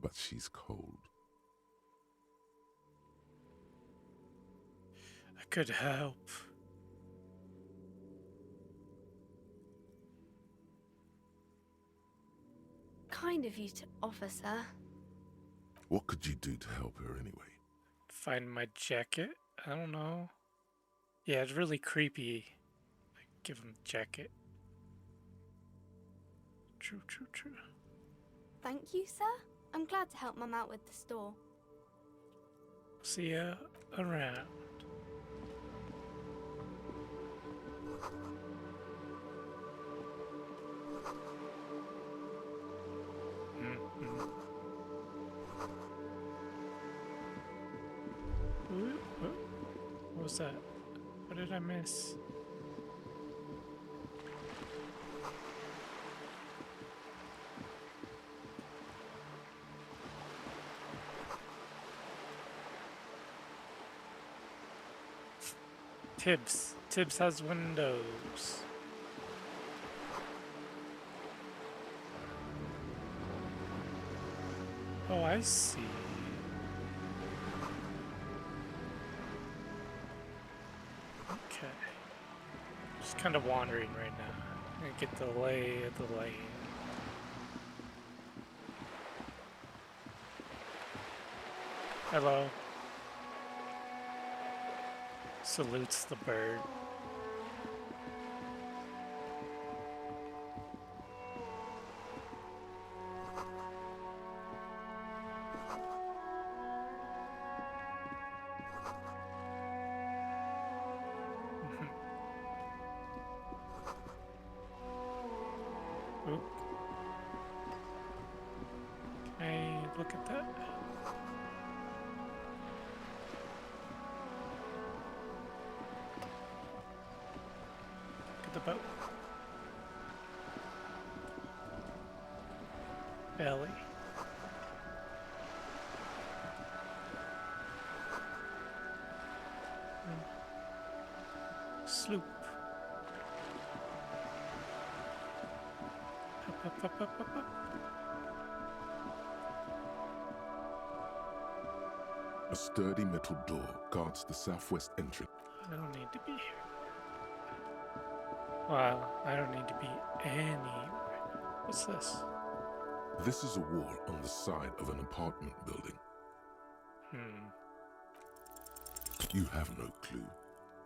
S3: but she's cold.
S1: I could help.
S16: Kind of you to offer, sir.
S3: What could you do to help her anyway?
S1: Find my jacket? I don't know. Yeah, it's really creepy. Give him the jacket. True.
S16: Thank you, sir. I'm glad to help Mum out with the store.
S1: See ya around. What was that? What did I miss? Tibbs. Tibbs has windows. Oh, I see. Okay. Just kind of wandering right now. I'm gonna get the lay of the land. Hello. Salutes the bird. Oop. Can I look at that? Look at the boat. Belly. Sloop. Up.
S3: A sturdy metal door guards the southwest entrance.
S1: I don't need to be here. Wow, I don't need to be anywhere. What's this?
S3: This is a wall on the side of an apartment building. You have no clue.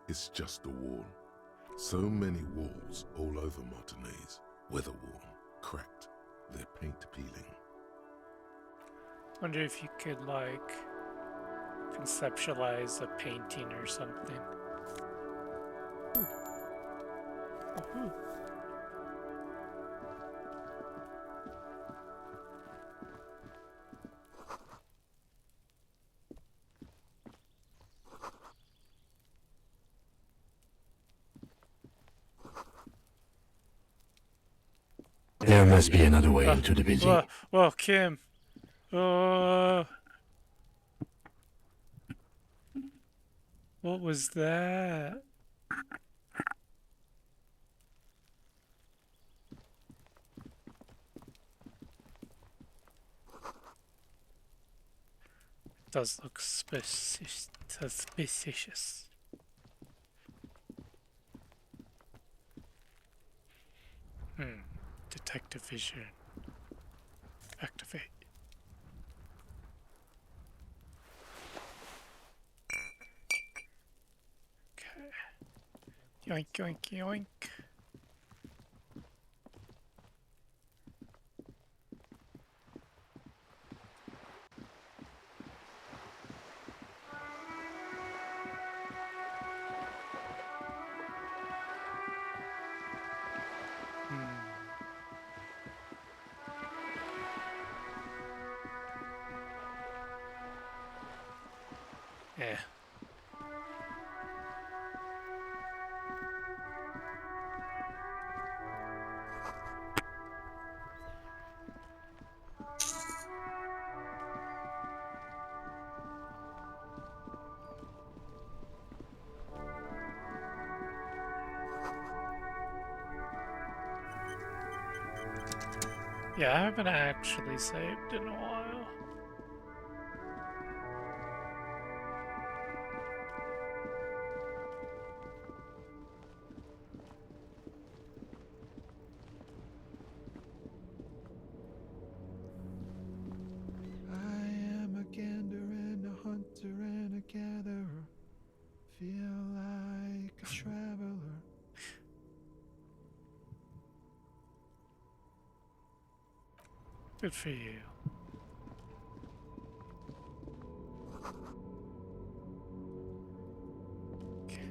S3: It's just a wall. So many walls all over Martinez. Weather-worn, cracked, their paint peeling.
S1: Wonder if you could, like, conceptualize a painting or something. Ooh. Ooh.
S6: There must be another way into the building.
S1: Whoa, Kim. What was that? Does look suspicious. Detective vision. Activate. Okay. Yoink, yoink, yoink. Yeah. Yeah, I haven't actually saved in a while.
S2: I am
S1: Good for you. Okay.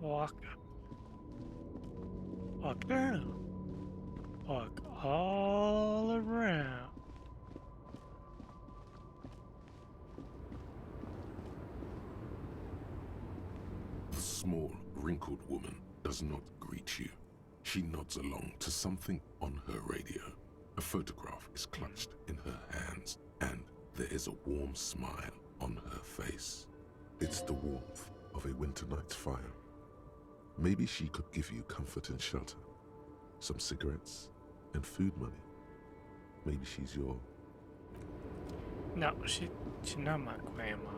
S1: Walk up. Walk down. Walk all around.
S3: The small, wrinkled woman does not greet you. She nods along to something on her radio. A photograph is clutched in her hands, and there is a warm smile on her face. It's the warmth of a winter night's fire. Maybe she could give you comfort and shelter, some cigarettes and food money. Maybe she's your...
S1: No, she's not my grandma.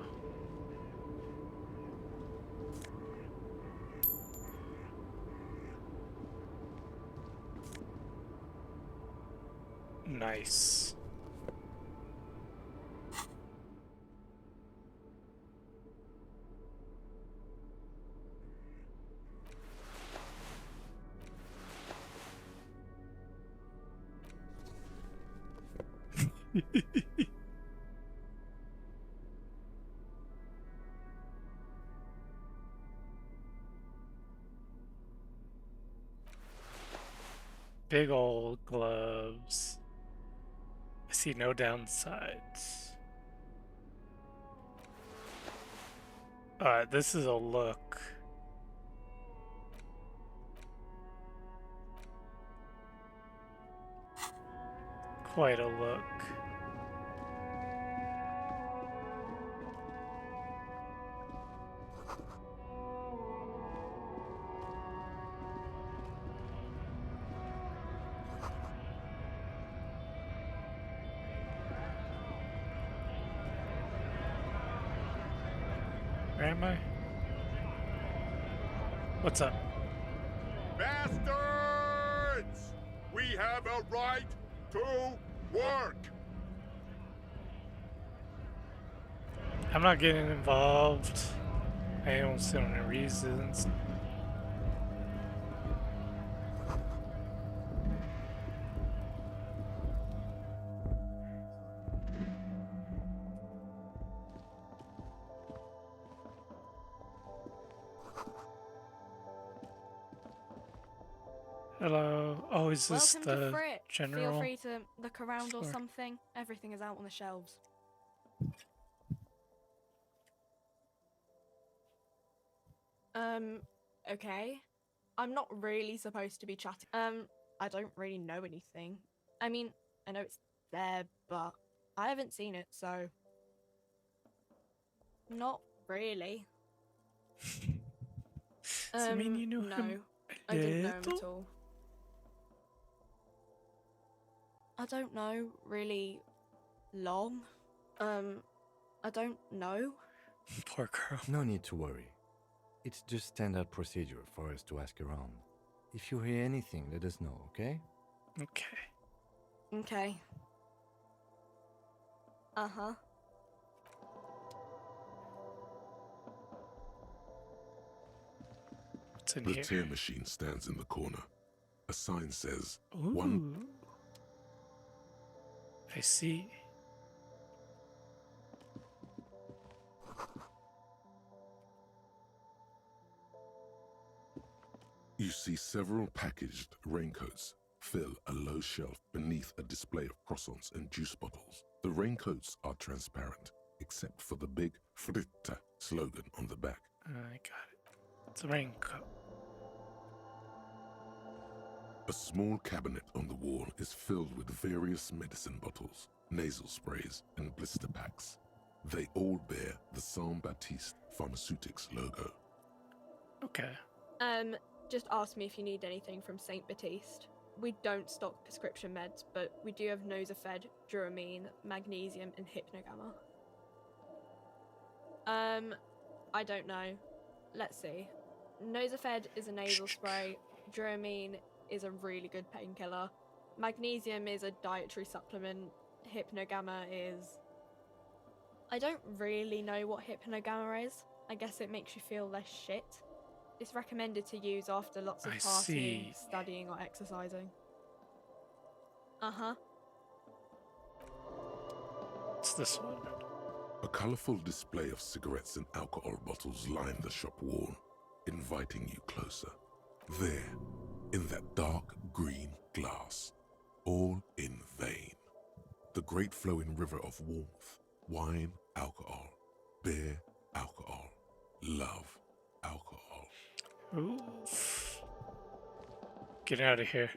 S1: Nice. Big old gloves. I see no downsides. Alright, this is a look. Quite a look. Where am I? What's up?
S17: Bastards! We have a right to work!
S1: I'm not getting involved. I don't see any reasons. Hello. Oh, is this
S18: Welcome to
S1: the
S18: Frit.
S1: general?
S18: Feel free to look around or
S1: floor?
S18: something. Everything is out on the shelves. Okay. I'm not really supposed to be chatting. I don't really know anything. I mean, I know it's there, but I haven't seen it, so... Not really.
S1: Does it mean you knew
S18: no,
S1: him a
S18: I didn't know him
S1: little?
S18: at all. I don't know really long. I don't know.
S1: Poor girl.
S6: No need to worry. It's just standard procedure for us to ask around. If you hear anything, let us know, okay?
S1: Okay.
S18: Okay. Uh-huh.
S1: What's in
S3: The
S1: here?
S3: tear machine stands in the corner. A sign says,
S1: Ooh.
S3: one...
S1: I see.
S3: You see several packaged raincoats fill a low shelf beneath a display of croissants and juice bottles. The raincoats are transparent, except for the big Fritta slogan on the back.
S1: I got it. It's a raincoat.
S3: A small cabinet on the wall is filled with various medicine bottles, nasal sprays, and blister packs. They all bear the Saint Baptiste Pharmaceutics logo.
S1: Okay.
S18: Just ask me if you need anything from Saint Baptiste. We don't stock prescription meds, but we do have Nosafed, Duramine, Magnesium, and Hypnogamma. I don't know. Let's see. Nosafed is a nasal spray. Duramine is a really good painkiller. Magnesium is a dietary supplement. Hypnogamma is... I don't really know what Hypnogamma is. I guess it makes you feel less shit. It's recommended to use after lots of
S1: I
S18: partying,
S1: see.
S18: studying, or exercising. Uh-huh.
S1: It's this one.
S3: A colorful display of cigarettes and alcohol bottles line the shop wall, inviting you closer. There, in that dark green glass, all in vain. The great flowing river of warmth, wine, alcohol, beer, alcohol, love, alcohol.
S1: Oof. Get out of here.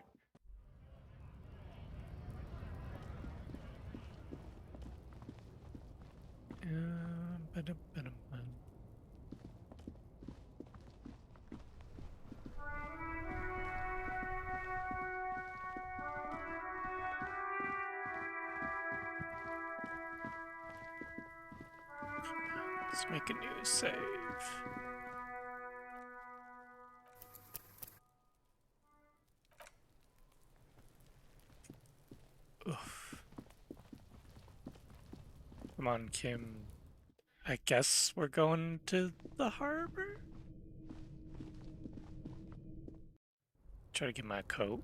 S1: Let's make a new save. Oof. Come on, Kim. I guess we're going to the harbor? Try to get my coat.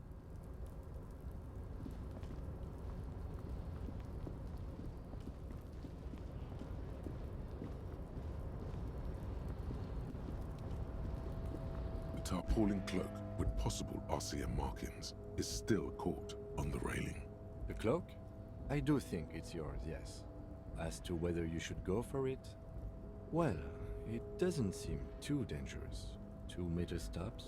S3: The tarpaulin cloak with possible RCM markings is still caught on the railing.
S6: The cloak? I do think it's yours, yes. As to whether you should go for it? Well, it doesn't seem too dangerous. 2 meter stops.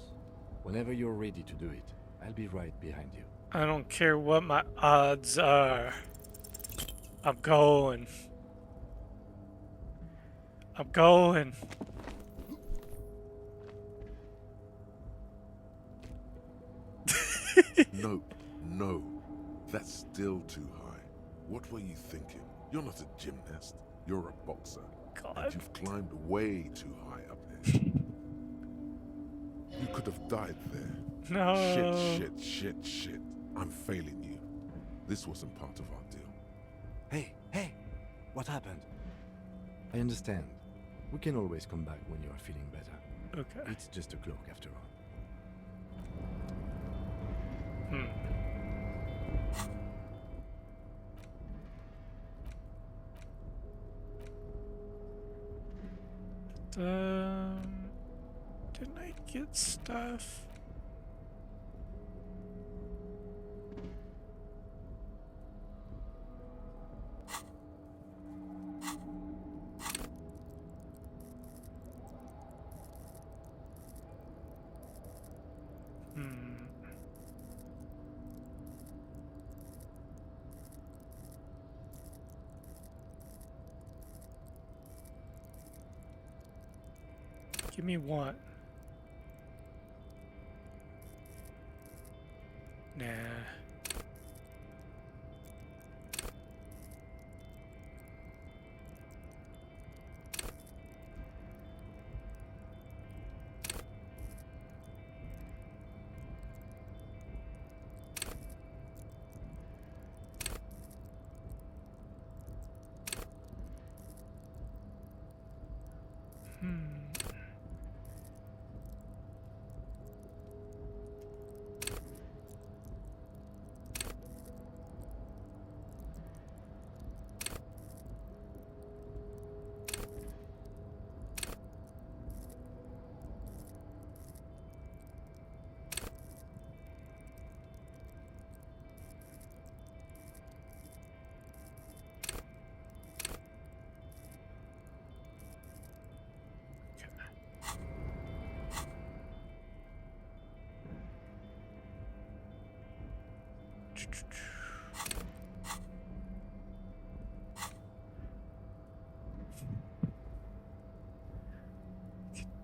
S6: Whenever you're ready to do it, I'll be right behind you.
S1: I don't care what my odds are. I'm going. I'm going.
S3: No, no. That's still too high. What were you thinking? You're not a gymnast. You're a boxer.
S1: God.
S3: And you've climbed way too high up here. You could have died there.
S1: No.
S3: Shit. I'm failing you. This wasn't part of our deal.
S6: Hey! What happened? I understand. We can always come back when you are feeling better.
S1: Okay.
S6: It's just a cloak after all.
S1: Didn't I get stuff? Give me one. Nah.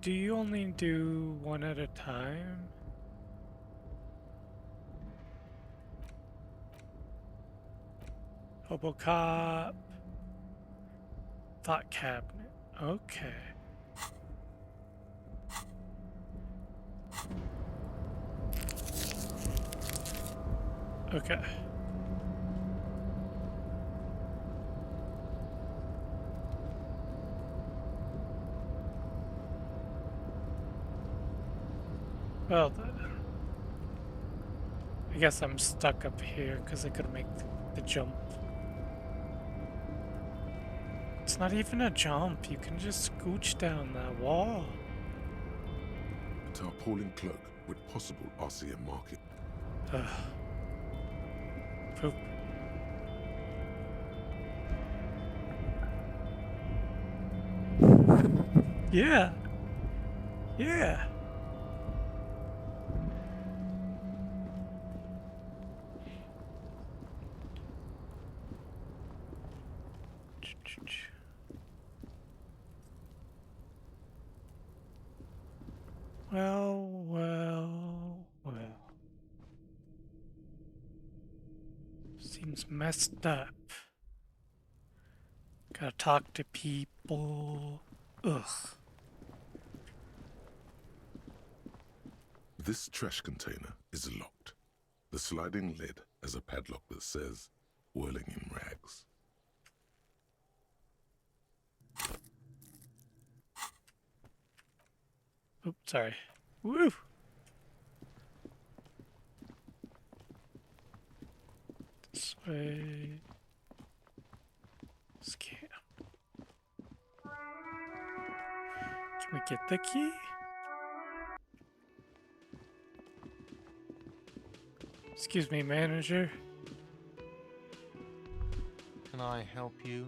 S1: Do you only do one at a time? Hobo cop. Thought cabinet. Okay. Okay. Well then. I guess I'm stuck up here because I couldn't make the jump. It's not even a jump. You can just scooch down that wall.
S3: A tarpaulin cloak with possible RCM market.
S1: Poop. Yeah. Yeah. Well. Seems messed up. Gotta talk to people. Ugh.
S3: This trash container is locked. The sliding lid has a padlock that says, whirling in rags.
S1: Oops, sorry. Woo! This way. Scan. Can we get the key? Excuse me, manager.
S15: Can I help you?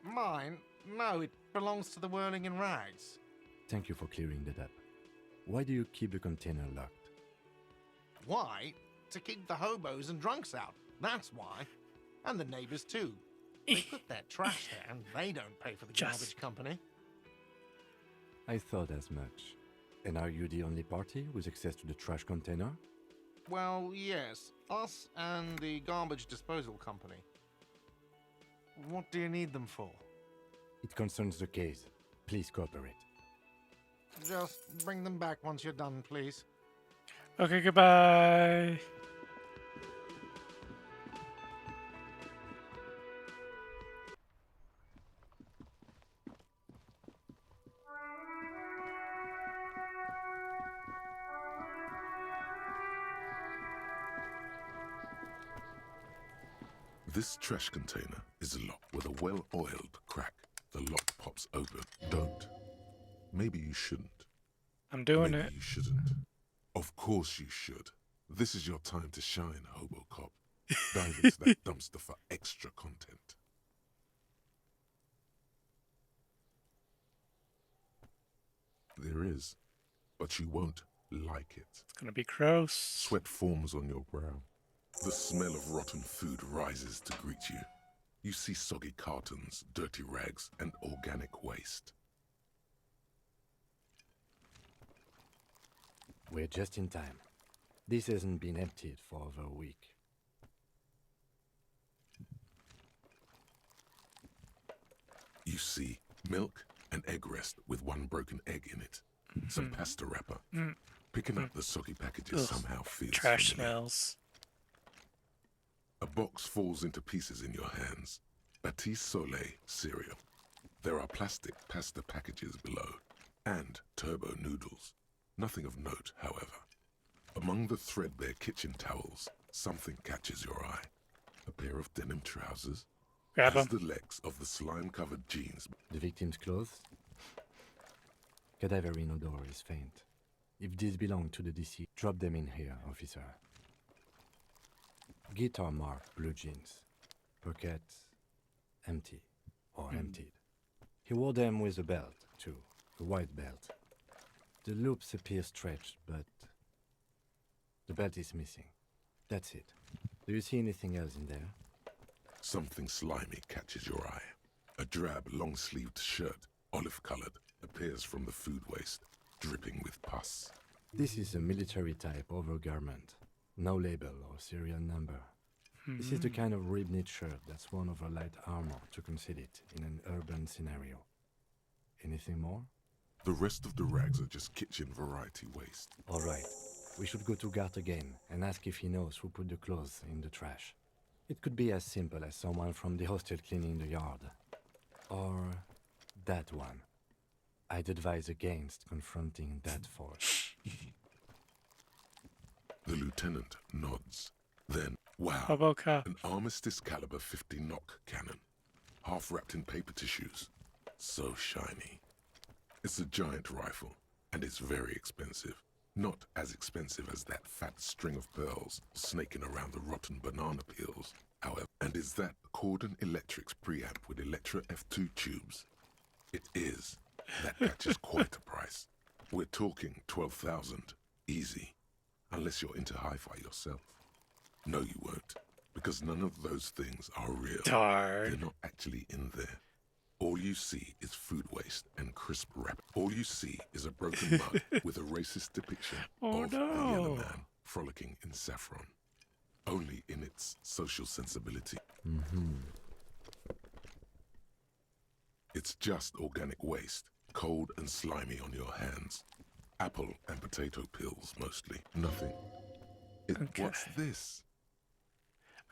S15: Mine? No, it belongs to the Whirling in Rags.
S6: Thank you for clearing that up. Why do you keep the container locked?
S15: Why? To keep the hobos and drunks out. That's why. And the neighbors too. They put their trash there and they don't pay for the garbage company.
S6: I thought as much. And are you the only party with access to the trash container?
S15: Well, yes. Us and the garbage disposal company. What do you need them for?
S6: It concerns the case. Please cooperate.
S15: Just bring them back once you're done, please.
S1: Okay, goodbye.
S3: This trash container is locked with a well-oiled crack. The lock pops open. Don't. Maybe you shouldn't.
S1: I'm doing
S3: Maybe
S1: it.
S3: you shouldn't. Of course you should. This is your time to shine, Hobo Cop. Dive into that dumpster for extra content. There is, but you won't like it.
S1: It's gonna be gross.
S3: Sweat forms on your brow. The smell of rotten food rises to greet you. You see soggy cartons, dirty rags, and organic waste.
S6: We're just in time. This hasn't been emptied for over a week.
S3: You see milk and egg rest with one broken egg in it. Some pasta wrapper. Picking up the soggy packages somehow feels
S1: trash
S3: familiar.
S1: smells.
S3: A box falls into pieces in your hands. Batiste Soleil cereal. There are plastic pasta packages below. And turbo noodles. Nothing of note, however. Among the threadbare kitchen towels, something catches your eye. A pair of denim trousers.
S1: Grab
S3: As
S1: them.
S3: the legs of the slime-covered jeans.
S6: The victim's clothes? Cadaverine odor is faint. If these belong to the deceased, drop them in here, officer. Guitar marked blue jeans. Pockets empty or emptied. He wore them with a belt, too. A white belt. The loops appear stretched, but the belt is missing. That's it. Do you see anything else in there?
S3: Something slimy catches your eye. A drab, long-sleeved shirt, olive-colored, appears from the food waste, dripping with pus.
S6: This is a military-type overgarment. No label or serial number. This is the kind of rib-knit shirt that's worn over light armor to conceal it in an urban scenario. Anything more?
S3: The rest of the rags are just kitchen variety waste.
S6: All right. We should go to Gart again and ask if he knows who put the clothes in the trash. It could be as simple as someone from the hostel cleaning the yard. Or that one. I'd advise against confronting that force.
S3: The lieutenant nods. Then, wow,
S1: Hoboka.
S3: an Armistice caliber 50 knock cannon, half wrapped in paper tissues. So shiny. It's a giant rifle, and it's very expensive. Not as expensive as that fat string of pearls snaking around the rotten banana peels, however. And is that Cordon Electric's preamp with Electra F2 tubes? It is. That catches quite a price. We're talking 12,000, easy. Unless you're into hi-fi yourself. No, you won't, because none of those things are real.
S1: Darn.
S3: They're not actually in there. All you see is food waste and crisp wrap. All you see is a broken mug with a racist depiction of the yellow man frolicking in saffron. Only in its social sensibility. It's just organic waste, cold and slimy on your hands. Apple and potato peels, mostly. Nothing. What's this?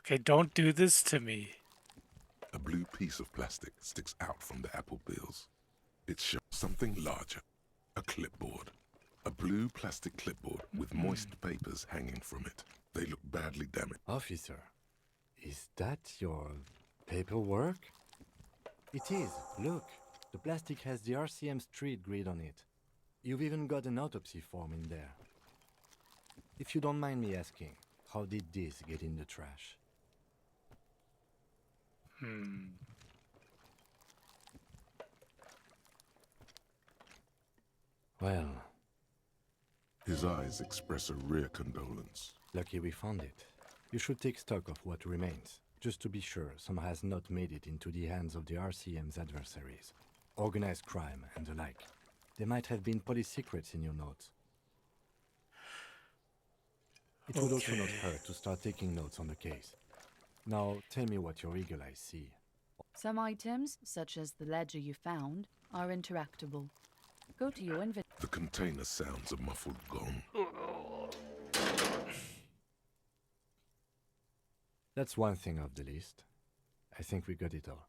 S1: Okay, don't do this to me.
S3: A blue piece of plastic sticks out from the apple peels. It's something larger. A clipboard. A blue plastic clipboard with moist papers hanging from it. They look badly damaged.
S6: Officer, is that your paperwork? It is. Look, the plastic has the RCM street grid on it. You've even got an autopsy form in there. If you don't mind me asking, how did this get in the trash? Well...
S3: His eyes express a rare condolence.
S6: Lucky we found it. You should take stock of what remains, just to be sure some has not made it into the hands of the RCM's adversaries. Organized crime and the like. There might have been police secrets in your notes. It would also not hurt to start taking notes on the case. Now, tell me what your eagle eyes see.
S7: Some items, such as the ledger you found, are interactable. Go to your inventory.
S3: The container sounds a muffled gong.
S6: That's one thing off the list. I think we got it all.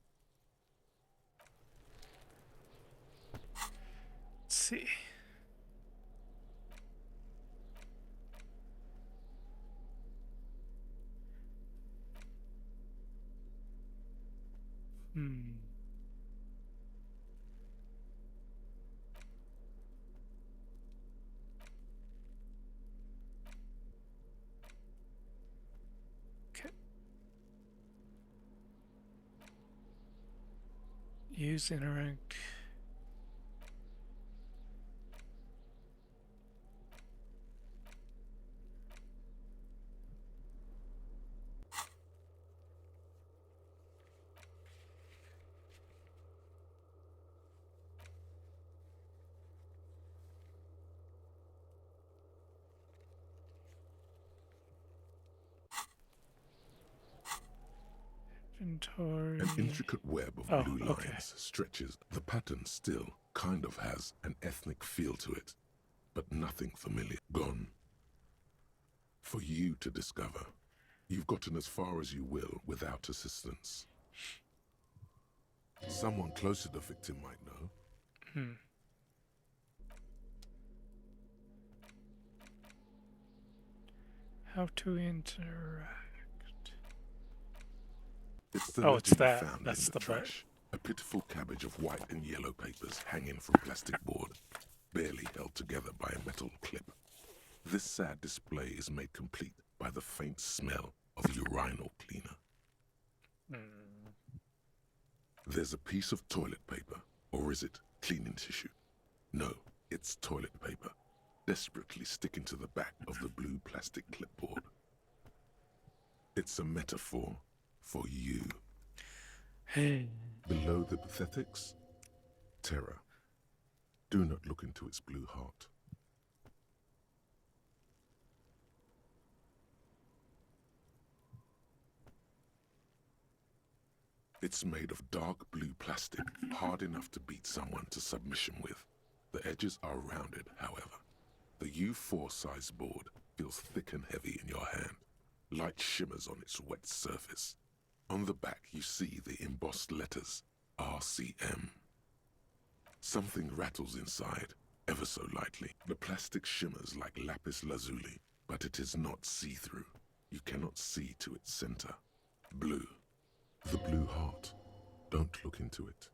S1: Let's see. Okay. Use interact. Inventory.
S3: An intricate web of blue lines stretches. The pattern still kind of has an ethnic feel to it, but nothing familiar. Gone. For you to discover. You've gotten as far as you will without assistance. Someone close to the victim might know.
S1: How to interact.
S3: It's the
S1: oh, it's that.
S3: Found
S1: That's
S3: in
S1: the
S3: trash. A pitiful cabbage of white and yellow papers hanging from plastic board, barely held together by a metal clip. This sad display is made complete by the faint smell of urinal cleaner. There's a piece of toilet paper, or is it cleaning tissue? No, it's toilet paper, desperately sticking to the back of the blue plastic clipboard. It's a metaphor for you. Below the pathetics, terror. Do not look into its blue heart. It's made of dark blue plastic, hard enough to beat someone to submission with. The edges are rounded, however. The U4 size board feels thick and heavy in your hand. Light shimmers on its wet surface. On the back, you see the embossed letters, RCM. Something rattles inside, ever so lightly. The plastic shimmers like lapis lazuli, but it is not see-through. You cannot see to its center. Blue. The blue heart. Don't look into it.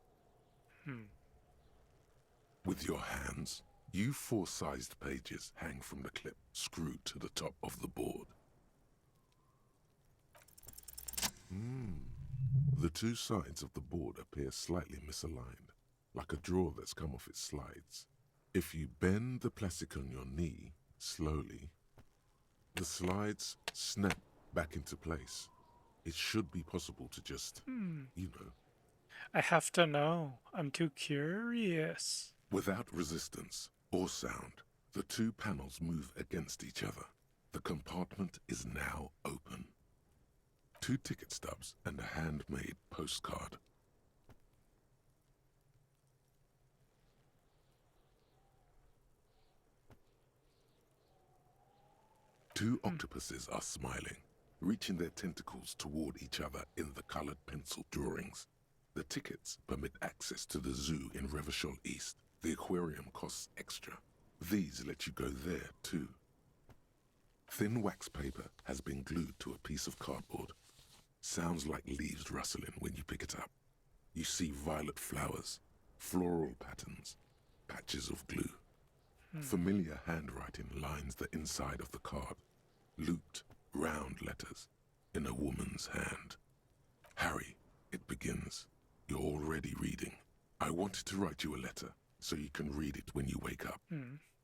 S3: With your hands, you 4-sized pages hang from the clip screwed to the top of the board. The two sides of the board appear slightly misaligned, like a drawer that's come off its slides. If you bend the plastic on your knee, slowly, the slides snap back into place. It should be possible to just, you know.
S1: I have to know. I'm too curious.
S3: Without resistance or sound, the two panels move against each other. The compartment is now open. 2 ticket stubs and a handmade postcard. Two octopuses are smiling, reaching their tentacles toward each other in the colored pencil drawings. The tickets permit access to the zoo in Revachol East. The aquarium costs extra. These let you go there too. Thin wax paper has been glued to a piece of cardboard. Sounds like leaves rustling when you pick it up. You see violet flowers, floral patterns, patches of glue. Familiar handwriting lines the inside of the card. Looped, round letters in a woman's hand. Harry, it begins. You're already reading. I wanted to write you a letter so you can read it when you wake up.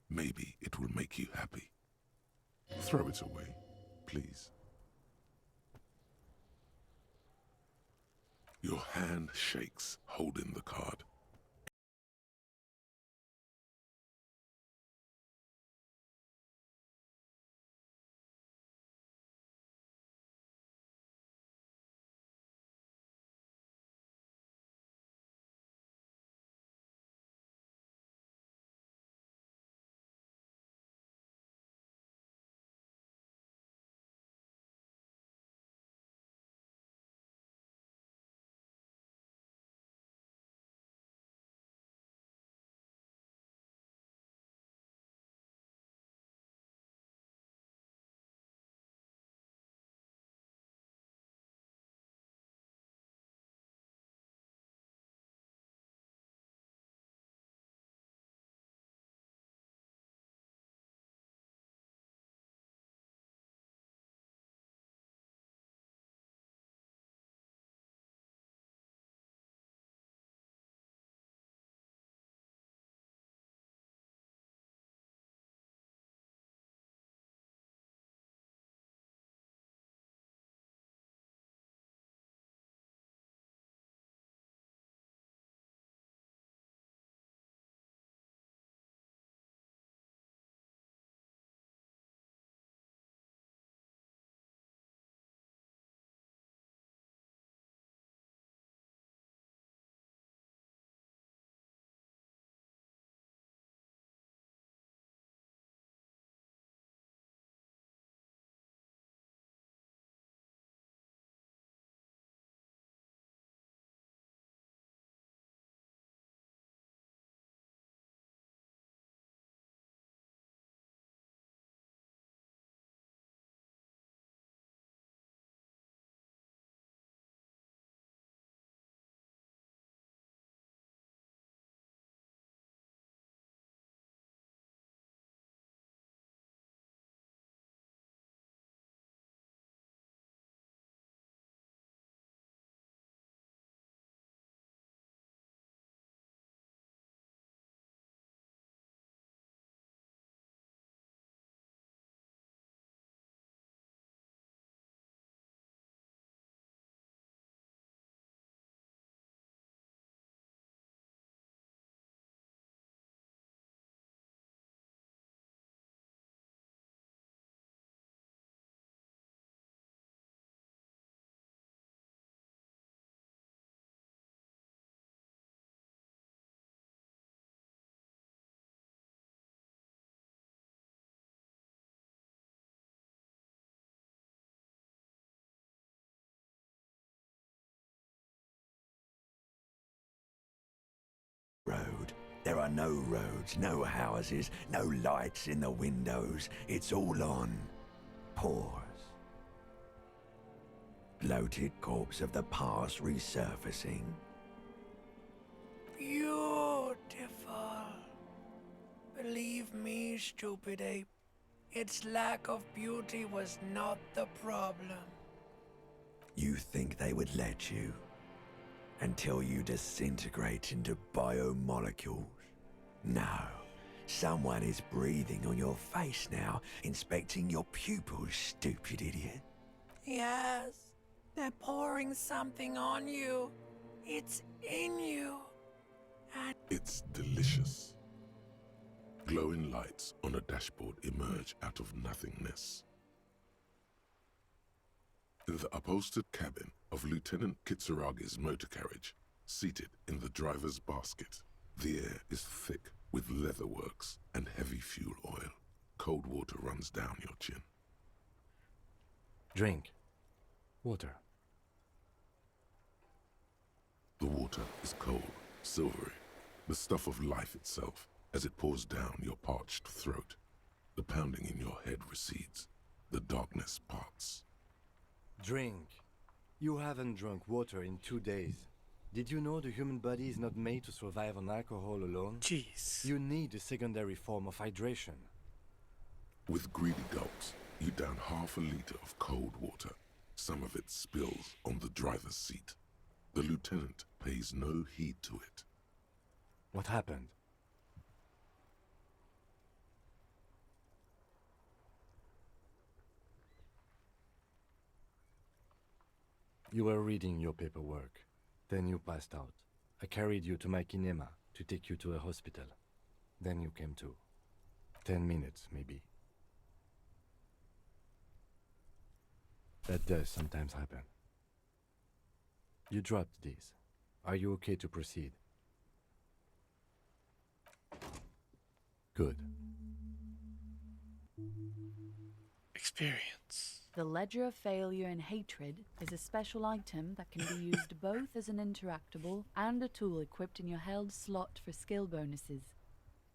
S3: Maybe it will make you happy. Throw it away, please. Your hand shakes, holding the card.
S2: There are no roads, no houses, no lights in the windows. It's all on pause. Bloated corpse of the past resurfacing.
S4: Beautiful. Believe me, stupid ape, its lack of beauty was not the problem.
S2: You think they would let you? Until you disintegrate into biomolecules? No. Someone is breathing on your face now, inspecting your pupils, stupid idiot.
S4: Yes, they're pouring something on you. It's in you. And
S3: It's delicious. Glowing lights on a dashboard emerge out of nothingness. In the upholstered cabin of Lieutenant Kitsuragi's motor carriage, seated in the driver's basket, the air is thick with leatherworks and heavy fuel oil. Cold water runs down your chin.
S6: Drink. Water.
S3: The water is cold, silvery, the stuff of life itself as it pours down your parched throat. The pounding in your head recedes. The darkness parts.
S6: Drink. You haven't drunk water in 2 days. Did you know the human body is not made to survive on alcohol alone?
S1: Jeez.
S6: You need a secondary form of hydration.
S3: With greedy gulps, you down half a liter of cold water. Some of it spills on the driver's seat. The lieutenant pays no heed to it.
S6: What happened? You were reading your paperwork. Then you passed out. I carried you to my kinema to take you to a hospital. Then you came to. 10 minutes, maybe. That does sometimes happen. You dropped these. Are you okay to proceed? Good.
S1: Experience.
S7: The Ledger of Failure and Hatred is a special item that can be used both as an interactable and a tool equipped in your held slot for skill bonuses.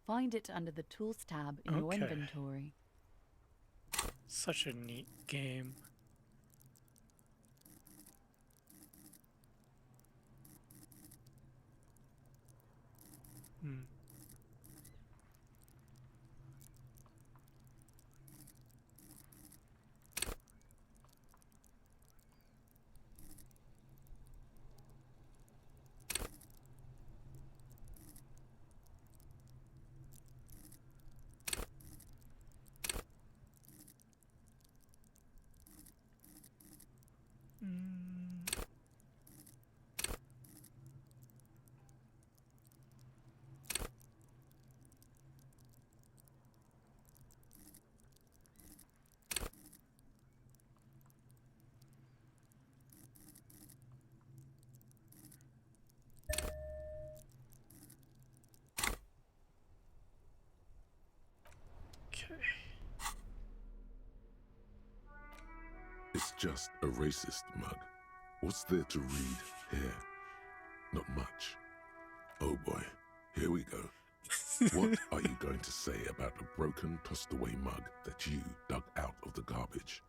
S7: Find it under the Tools tab in your inventory.
S1: Such a neat game. Hmm.
S3: It's just a racist mug. What's there to read here? Not much. Oh boy, here we go. What are you going to say about a broken, tossed-away mug that you dug out of the garbage?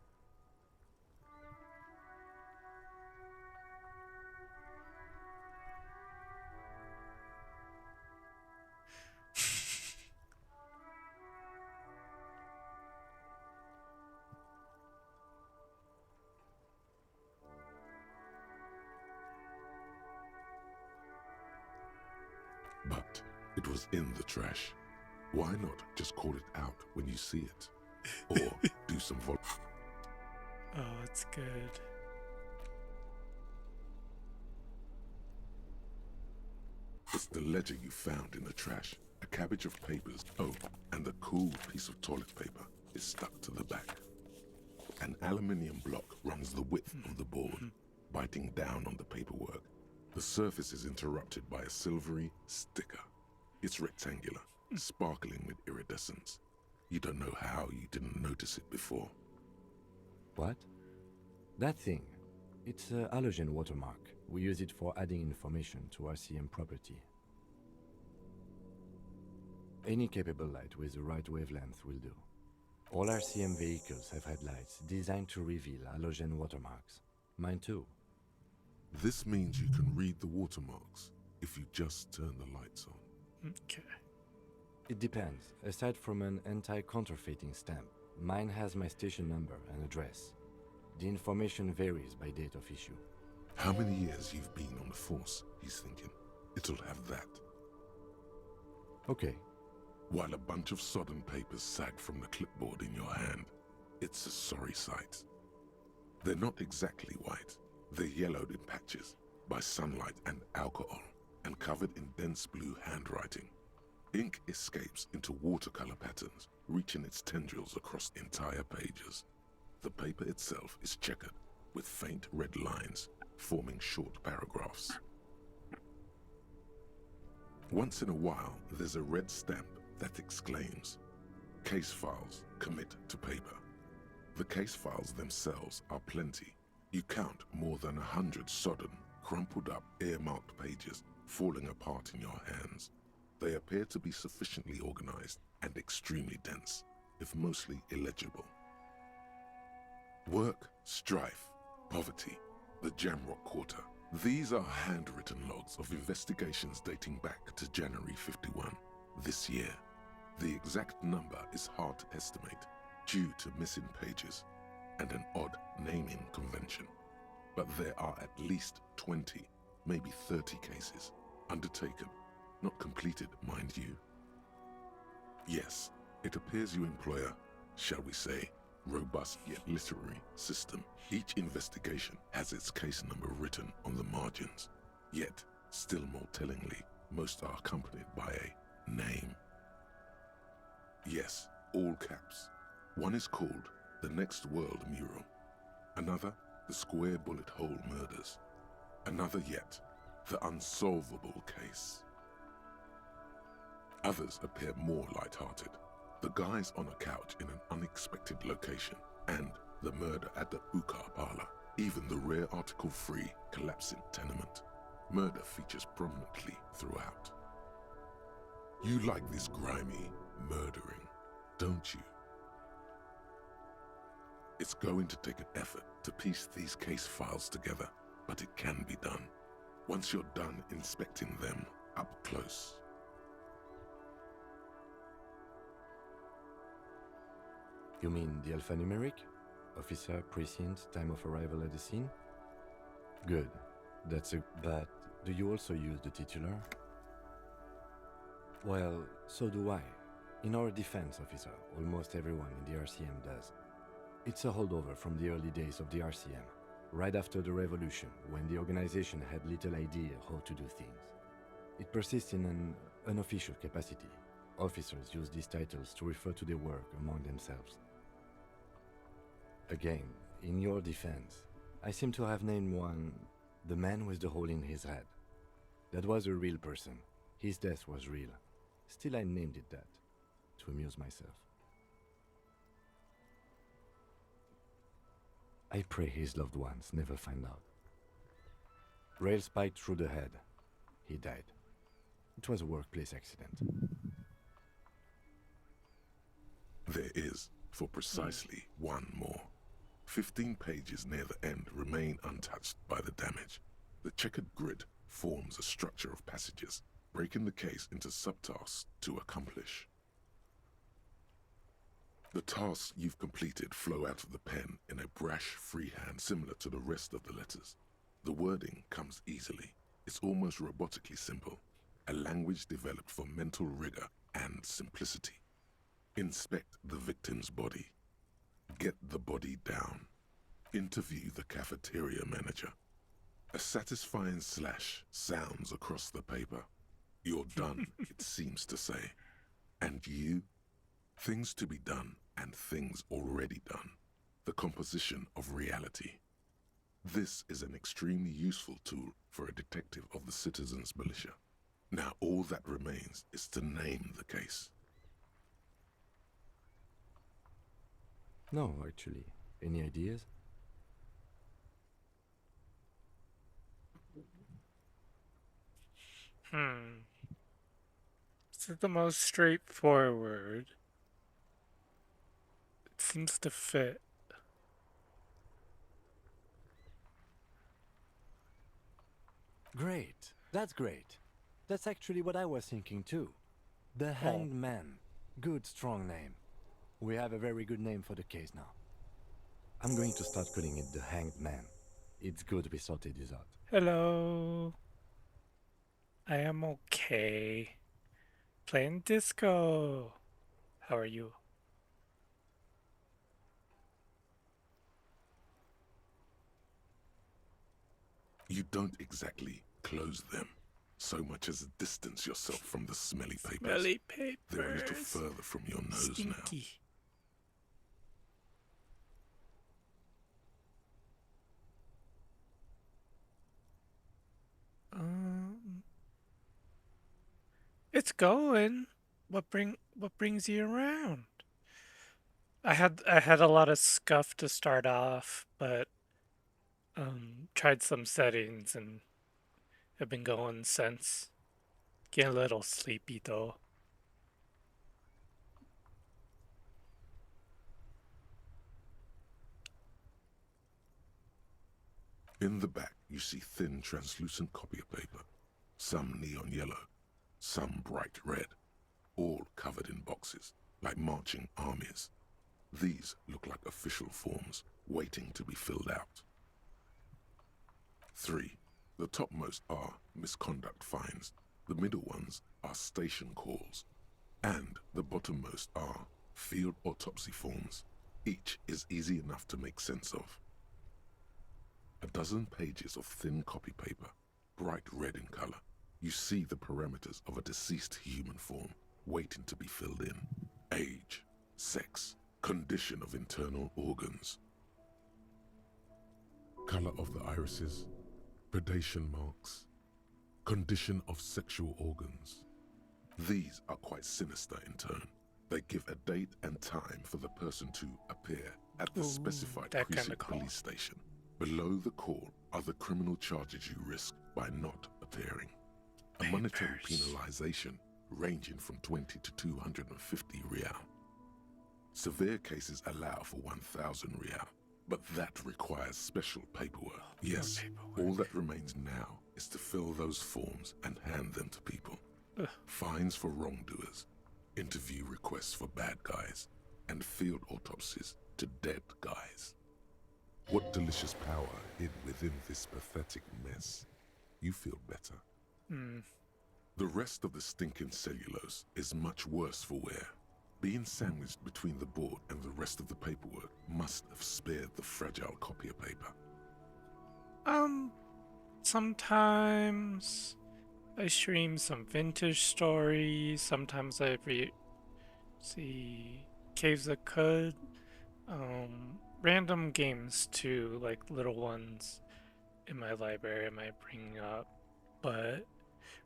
S3: But it was in the trash. Why not just call it out when you see it? Or do some
S1: Oh, it's good.
S3: It's the ledger you found in the trash. A cabbage of papers. Oh, and the cool piece of toilet paper is stuck to the back. An aluminium block runs the width of the board, biting down on the paperwork. The surface is interrupted by a silvery sticker. It's rectangular, sparkling with iridescence. You don't know how you didn't notice it before.
S6: What? That thing. It's a halogen watermark. We use it for adding information to RCM property. Any capable light with the right wavelength will do. All RCM vehicles have headlights designed to reveal halogen watermarks. Mine too.
S3: This means you can read the watermarks if you just turn the lights on.
S1: Okay.
S6: It depends. Aside from an anti-counterfeiting stamp, mine has my station number and address. The information varies by date of issue.
S3: How many years you've been on the force, he's thinking. It'll have that.
S6: Okay.
S3: While a bunch of sodden papers sag from the clipboard in your hand, it's a sorry sight. They're not exactly white. They're yellowed in patches by sunlight and alcohol, and covered in dense blue handwriting. Ink escapes into watercolor patterns, reaching its tendrils across entire pages. The paper itself is checkered, with faint red lines, forming short paragraphs. Once in a while, there's a red stamp that exclaims, "Case files, commit to paper." The case files themselves are plenty. You count more than 100 sodden, crumpled up, earmarked pages falling apart in your hands. They appear to be sufficiently organized and extremely dense, if mostly illegible. Work, strife, poverty, the Jamrock Quarter. These are handwritten logs of investigations dating back to January 51, this year. The exact number is hard to estimate due to missing pages and an odd naming convention. But there are at least 20, maybe 30 cases undertaken, not completed, mind you. Yes, it appears you employ a, shall we say, robust yet literary system. Each investigation has its case number written on the margins, yet, still more tellingly, most are accompanied by a name. Yes, all caps. One is called The Next World Mural, another The Square Bullet Hole Murders, another yet The Unsolvable Case. Others appear more light-hearted. The guys on a couch in an unexpected location, and the murder at the Uka parlor, even the rare article-free collapsing tenement. Murder features prominently throughout. You like this grimy murdering, don't you? It's going to take an effort to piece these case files together, but it can be done once you're done inspecting them up close.
S6: You mean the alphanumeric? Officer, precinct, time of arrival at the scene? Good. But do you also use the titular? Well, so do I. In our defense, officer, almost everyone in the RCM does. It's a holdover from the early days of the RCM, right after the revolution, when the organization had little idea how to do things. It persists in an unofficial capacity. Officers use these titles to refer to their work among themselves. Again, in your defense, I seem to have named one, the man with the hole in his head. That was a real person. His death was real. Still, I named it that, to amuse myself. I pray his loved ones never find out. Rail spiked through the head. He died. It was a workplace accident.
S3: There is, for precisely one more. 15 pages near the end remain untouched by the damage. The checkered grid forms a structure of passages, breaking the case into subtasks to accomplish. The tasks you've completed flow out of the pen in a brash freehand similar to the rest of the letters. The wording comes easily. It's almost robotically simple, a language developed for mental rigor and simplicity. Inspect the victim's body. Get the body down. Interview the cafeteria manager. A satisfying slash sounds across the paper. You're done, it seems to say. And you? Things to be done and things already done. The composition of reality. This is an extremely useful tool for a detective of the citizens' militia. Now all that remains is to name the case.
S6: No, actually. Any ideas?
S1: This is the most straightforward. It seems to fit.
S6: Great. That's great. That's actually what I was thinking too. The Hanged Man. Good, strong name. We have a very good name for the case now. I'm going to start calling it the Hanged Man. It's good we sorted this out.
S1: Hello. I am okay. Playing disco. How are you?
S3: You don't exactly close them, so much as distance yourself from the smelly papers.
S1: Smelly papers.
S3: They're a little further from your nose
S1: Stinky. now. It's going. What brings you around? I had a lot of scuff to start off, but tried some settings and have been going since. Getting a little sleepy though.
S3: In the back, you see thin, translucent copier paper. Some neon yellow, some bright red, all covered in boxes, like marching armies. These look like official forms, waiting to be filled out. 3. The topmost are misconduct fines, the middle ones are station calls, and the bottommost are field autopsy forms. Each is easy enough to make sense of. A dozen pages of thin copy paper, bright red in color. You see the parameters of a deceased human form, waiting to be filled in. Age, sex, condition of internal organs, color of the irises, predation marks, condition of sexual organs. These are quite sinister in turn. They give a date and time for the person to appear at the specified precinct police station. Below the call are the criminal charges you risk by not appearing. A monetary penalization ranging from 20 to 250 real. Severe cases allow for 1,000 real, but that requires special paperwork. Yes, all that remains now is to fill those forms and hand them to people. Fines for wrongdoers, interview requests for bad guys, and field autopsies to dead guys. What delicious power hid within this pathetic mess. You feel better. The rest of the stinking cellulose is much worse for wear. Being sandwiched between the board and the rest of the paperwork must have spared the fragile copier paper.
S1: Sometimes I stream some vintage stories. Sometimes I see Caves of Cud. Random games too, like little ones in my library I might bring up. But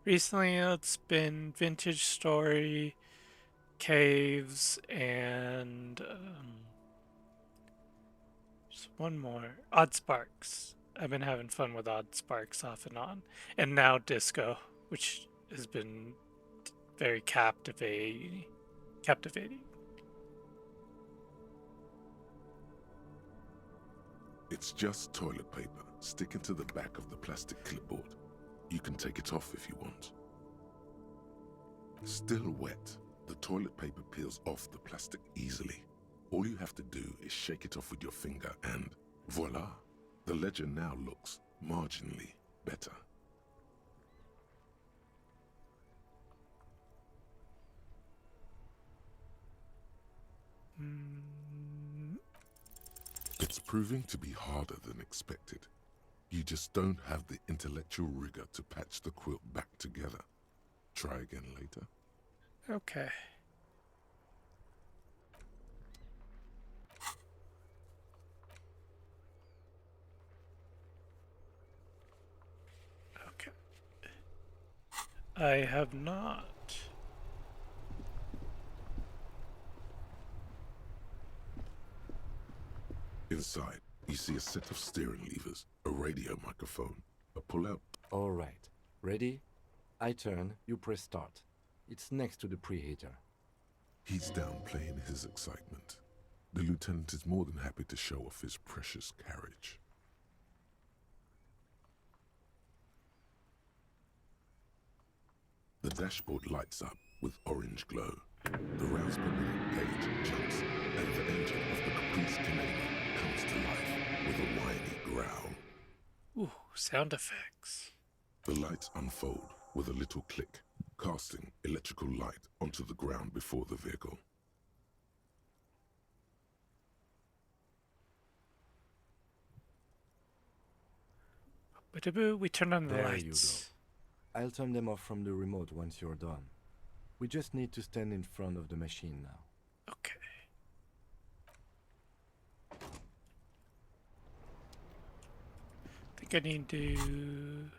S1: recently it's been vintage story, caves, and just one more. Odd Sparks. I've been having fun with Odd Sparks off and on. And now Disco, which has been very captivating.
S3: It's just toilet paper sticking to the back of the plastic clipboard. You can take it off if you want. Still wet, the toilet paper peels off the plastic easily. All you have to do is shake it off with your finger and voila! The ledger now looks marginally better. It's proving to be harder than expected. You just don't have the intellectual rigor to patch the quilt back together. Try again later.
S1: Okay. Okay. I have not.
S3: Inside, you see a set of steering levers, a radio microphone, a pull-out.
S6: All right. Ready? I turn, you press start. It's next to the preheater.
S3: He's downplaying his excitement. The lieutenant is more than happy to show off his precious carriage. The dashboard lights up with orange glow. The rounds per minute gauge jumps, and the engine of the Caprice Canadian comes to life with a whiny growl.
S1: Ooh, sound effects.
S3: The lights unfold with a little click, casting electrical light onto the ground before the vehicle.
S1: We turn on the
S6: There
S1: lights.
S6: you go. I'll turn them off from the remote once you're done. We just need to stand in front of the machine now.
S1: Okay. I think I need to...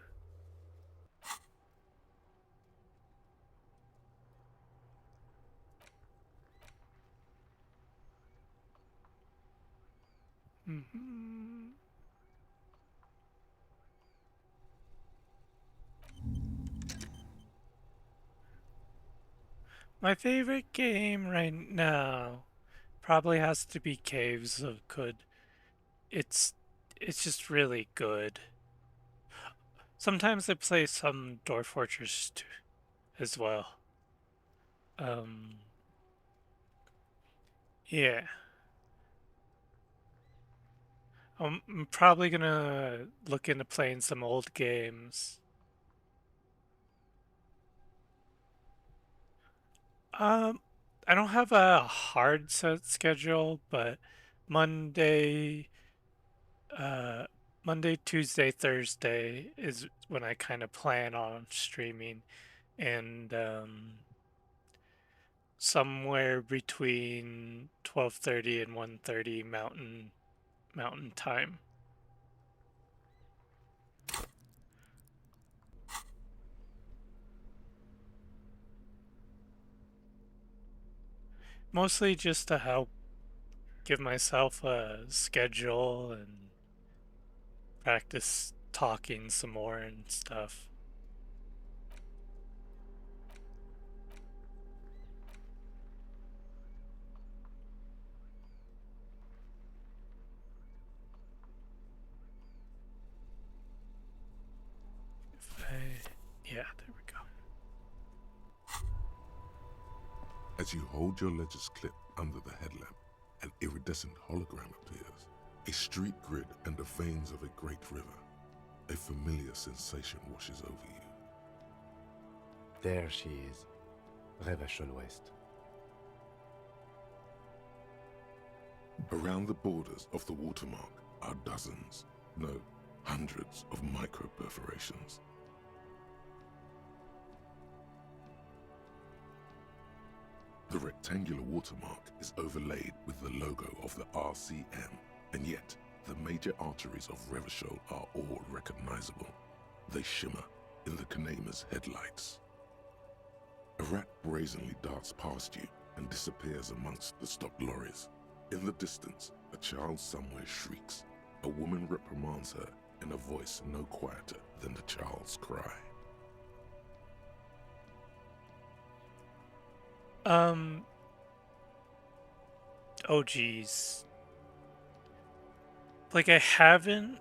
S1: My favorite game right now probably has to be Caves of Good. It's just really good. Sometimes I play some Dwarf Fortress 2 as well. Yeah. I'm probably gonna look into playing some old games. I don't have a hard set schedule, but Monday, Monday, Tuesday, Thursday is when I kind of plan on streaming, and somewhere between 12:30 and 1:30 Mountain Time. Mostly just to help give myself a schedule and practice talking some more and stuff. Yeah, there we go.
S3: As you hold your ledger's clip under the headlamp, an iridescent hologram appears. A street grid and the veins of a great river. A familiar sensation washes over you.
S6: There she is, Revachol West.
S3: Around the borders of the watermark are dozens, no, hundreds of micro-perforations. The rectangular watermark is overlaid with the logo of the RCM, and yet the major arteries of Revachol are all recognizable. They shimmer in the Kanema's headlights. A rat brazenly darts past you and disappears amongst the stopped lorries. In the distance, a child somewhere shrieks. A woman reprimands her in a voice no quieter than the child's cry.
S1: Oh geez. Like, I haven't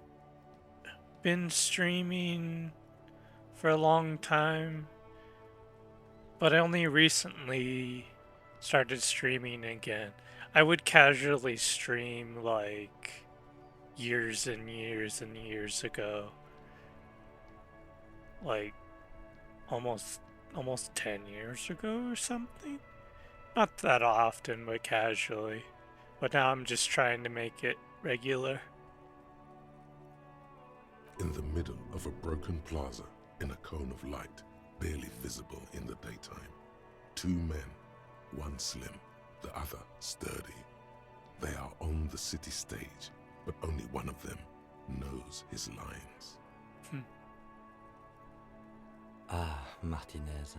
S1: been streaming for a long time, but I only recently started streaming again. I would casually stream like years and years and years ago. Like almost 10 years ago or something. Not that often, but casually. But now I'm just trying to make it regular.
S3: In the middle of a broken plaza, in a cone of light, barely visible in the daytime, two men, one slim, the other sturdy. They are on the city stage, but only one of them knows his lines.
S6: Ah, Martinez.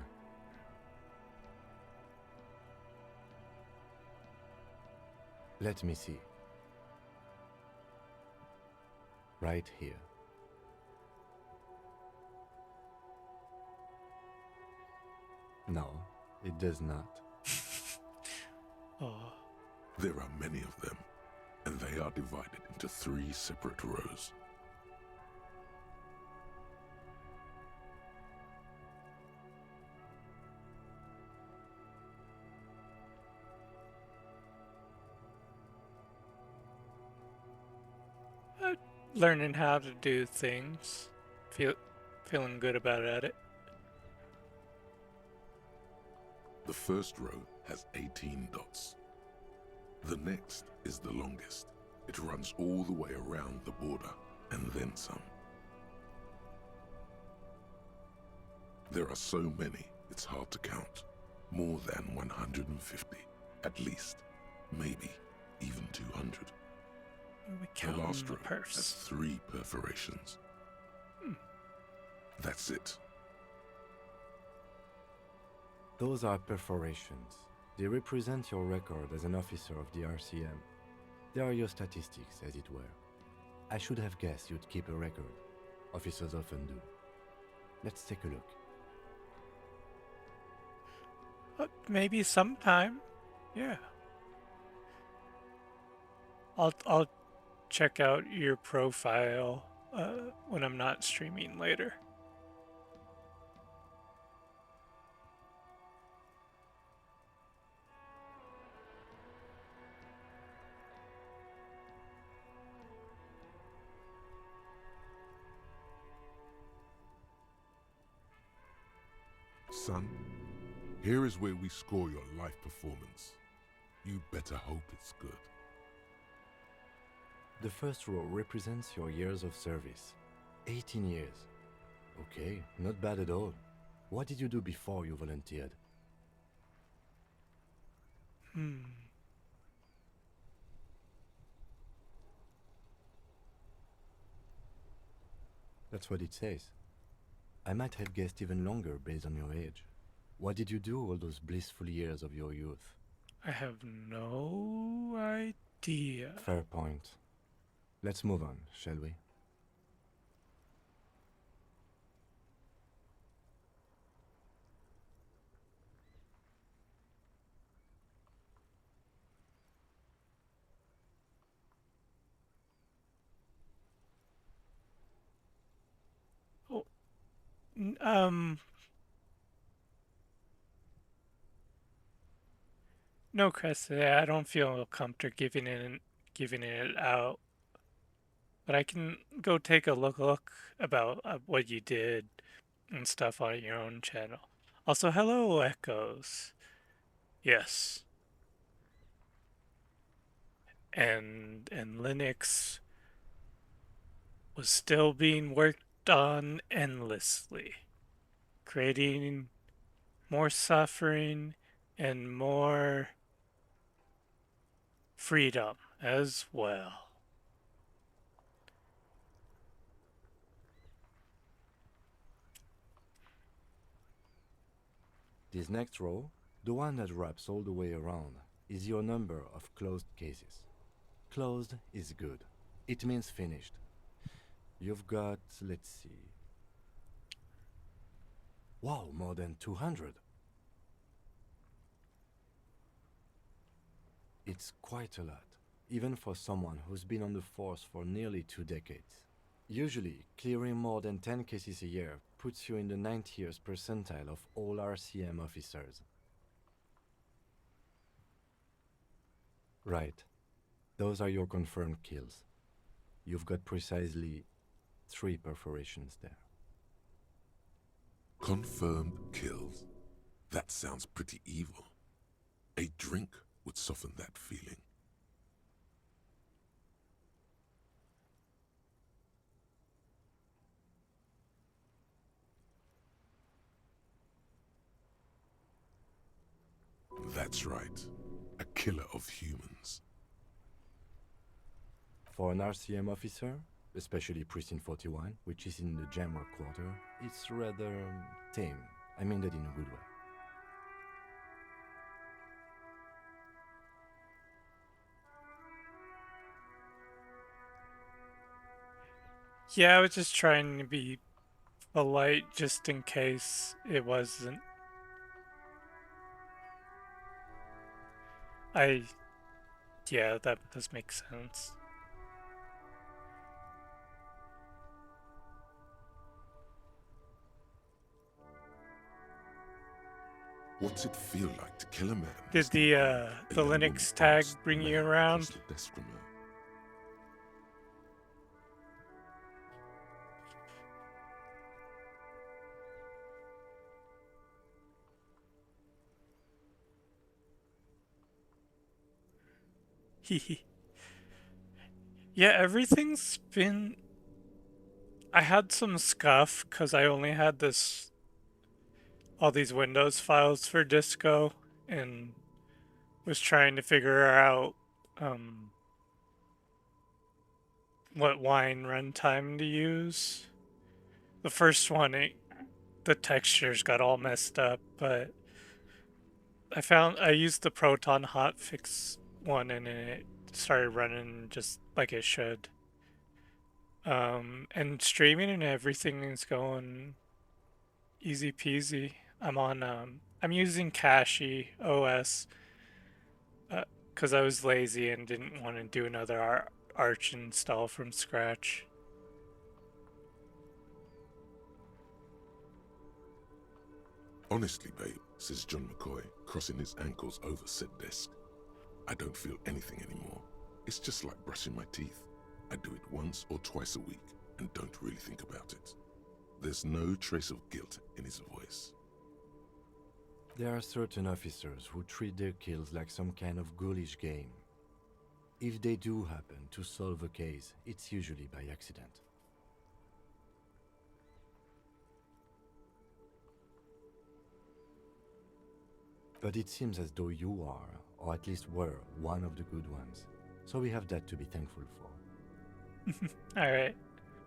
S6: Let me see. Right here. No, It does not.
S1: Oh.
S3: There are many of them, and they are divided into 3 separate rows.
S1: Learning how to do things. Feeling good about it.
S3: The first row has 18 dots. The next is the longest. It runs all the way around the border, and then some. There are so many, it's hard to count. More than 150, at least. Maybe even 200. The last row has 3 perforations. That's it.
S6: Those are perforations. They represent your record as an officer of the RCM. They are your statistics, as it were. I should have guessed you'd keep a record. Officers often do. Let's take a look.
S1: Maybe sometime. Yeah. I'll check out your profile when I'm not streaming later.
S3: Son, here is where we score your life performance. You better hope it's good.
S6: The first row represents your years of service. 18 years. Okay, not bad at all. What did you do before you volunteered? That's what it says. I might have guessed even longer based on your age. What did you do all those blissful years of your youth?
S1: I have no idea.
S6: Fair point. Let's move on, shall we?
S1: No, Chris, I don't feel comfortable giving it out. But I can go take a look about what you did and stuff on your own channel. Also, hello, Echoes. Yes. And Linux was still being worked on endlessly, creating more suffering and more freedom as well.
S6: This next row, the one that wraps all the way around, is your number of closed cases. Closed is good. It means finished. You've got, let's see. Wow, more than 200. It's quite a lot, even for someone who's been on the force for nearly 2 decades. Usually, clearing more than 10 cases a year puts you in the 90th percentile of all RCM officers. Right. Those are your confirmed kills. You've got precisely 3 perforations there.
S3: Confirmed kills? That sounds pretty evil. A drink would soften that feeling. That's right. A killer of humans.
S6: For an RCM officer, especially Precinct 41, which is in the Jamrock quarter, it's rather tame. I mean that in a good way.
S1: Yeah, I was just trying to be polite just in case it wasn't. Yeah, that does make sense.
S3: What's it feel like to kill a man?
S1: Did the Linux tag bring you around? Hehe. Yeah, everything's been. I had some scuff because I only had all these Windows files for Disco, and was trying to figure out what wine runtime to use. The first one, the textures got all messed up, but I used the Proton hotfix one, and it started running just like it should. And streaming and everything is going easy peasy. I'm using Cache OS because I was lazy and didn't want to do another Arch install from scratch.
S3: Honestly, babe, says John McCoy, crossing his ankles over said desk. I don't feel anything anymore. It's just like brushing my teeth. I do it once or twice a week and don't really think about it. There's no trace of guilt in his voice.
S6: There are certain officers who treat their kills like some kind of ghoulish game. If they do happen to solve a case, it's usually by accident. But it seems as though you are, or at least were, one of the good ones. So we have that to be thankful for.
S1: Alright.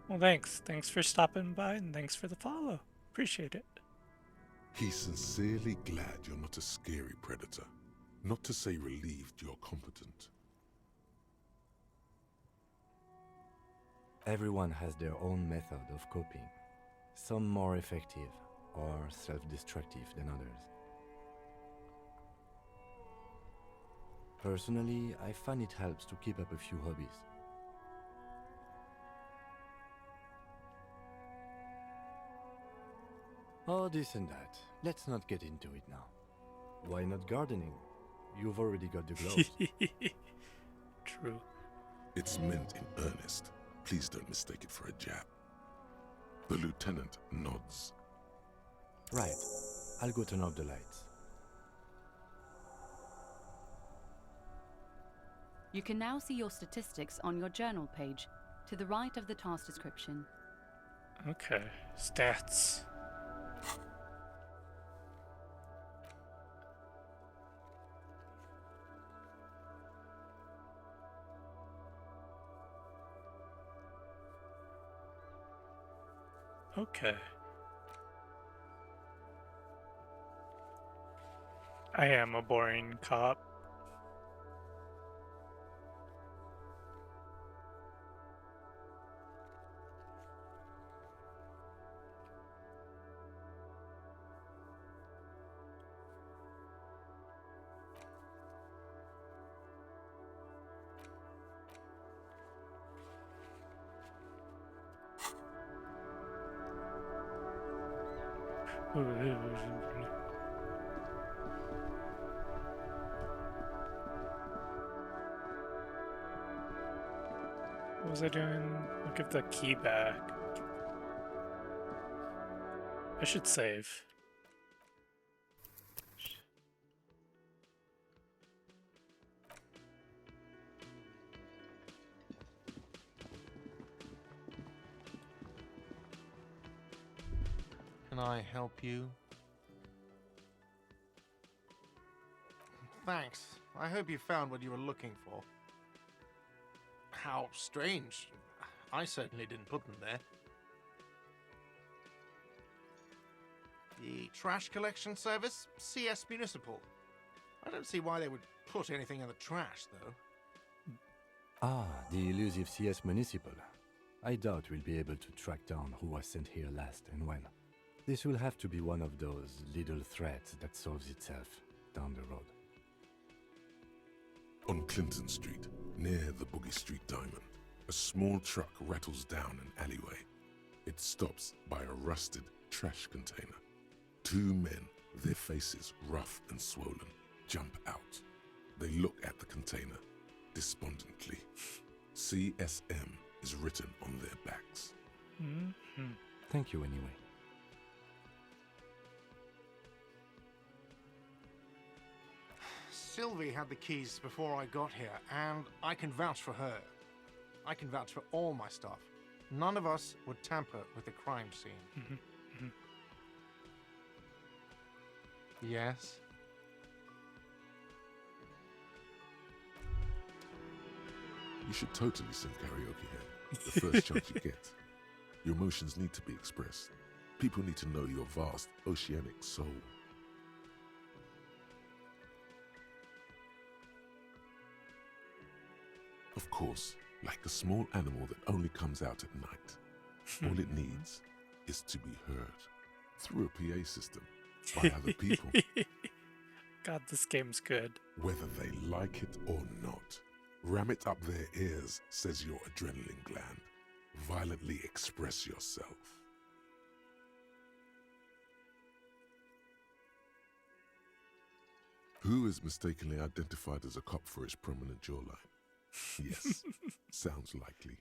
S1: Well, thanks. Thanks for stopping by, and thanks for the follow. Appreciate it.
S3: He's sincerely glad you're not a scary predator. Not to say relieved you're competent.
S6: Everyone has their own method of coping. Some more effective, or self-destructive than others. Personally, I find it helps to keep up a few hobbies. Oh, this and that. Let's not get into it now. Why not gardening? You've already got the gloves.
S1: True.
S3: It's meant in earnest. Please don't mistake it for a jab. The lieutenant nods.
S6: Right. I'll go turn off the lights.
S7: You can now see your statistics on your journal page, to the right of the task description.
S1: Okay. Stats. Okay. I am a boring cop. What was I doing? I'll give the key back. I should save.
S15: Can I help you? Thanks. I hope you found what you were looking for. How strange. I certainly didn't put them there. The trash collection service? CS Municipal. I don't see why they would put anything in the trash, though.
S6: Ah, the elusive CS Municipal. I doubt we'll be able to track down who was sent here last and when. This will have to be one of those little threads that solves itself down the road.
S3: On Clinton Street, near the Boogie Street Diamond, a small truck rattles down an alleyway. It stops by a rusted trash container. Two men, their faces rough and swollen, jump out. They look at the container despondently. CSM is written on their backs.
S6: Thank you anyway.
S15: Sylvie had the keys before I got here, and I can vouch for her. I can vouch for all my staff. None of us would tamper with the crime scene. Yes?
S3: You should totally sing karaoke here, the first chance you get. Your emotions need to be expressed. People need to know your vast, oceanic soul. Of course, like a small animal that only comes out at night, all it needs is to be heard through a PA system by other people.
S1: God, this game's good.
S3: Whether they like it or not, ram it up their ears, says your adrenaline gland. Violently express yourself. Who is mistakenly identified as a cop for his prominent jawline? Yes, sounds likely.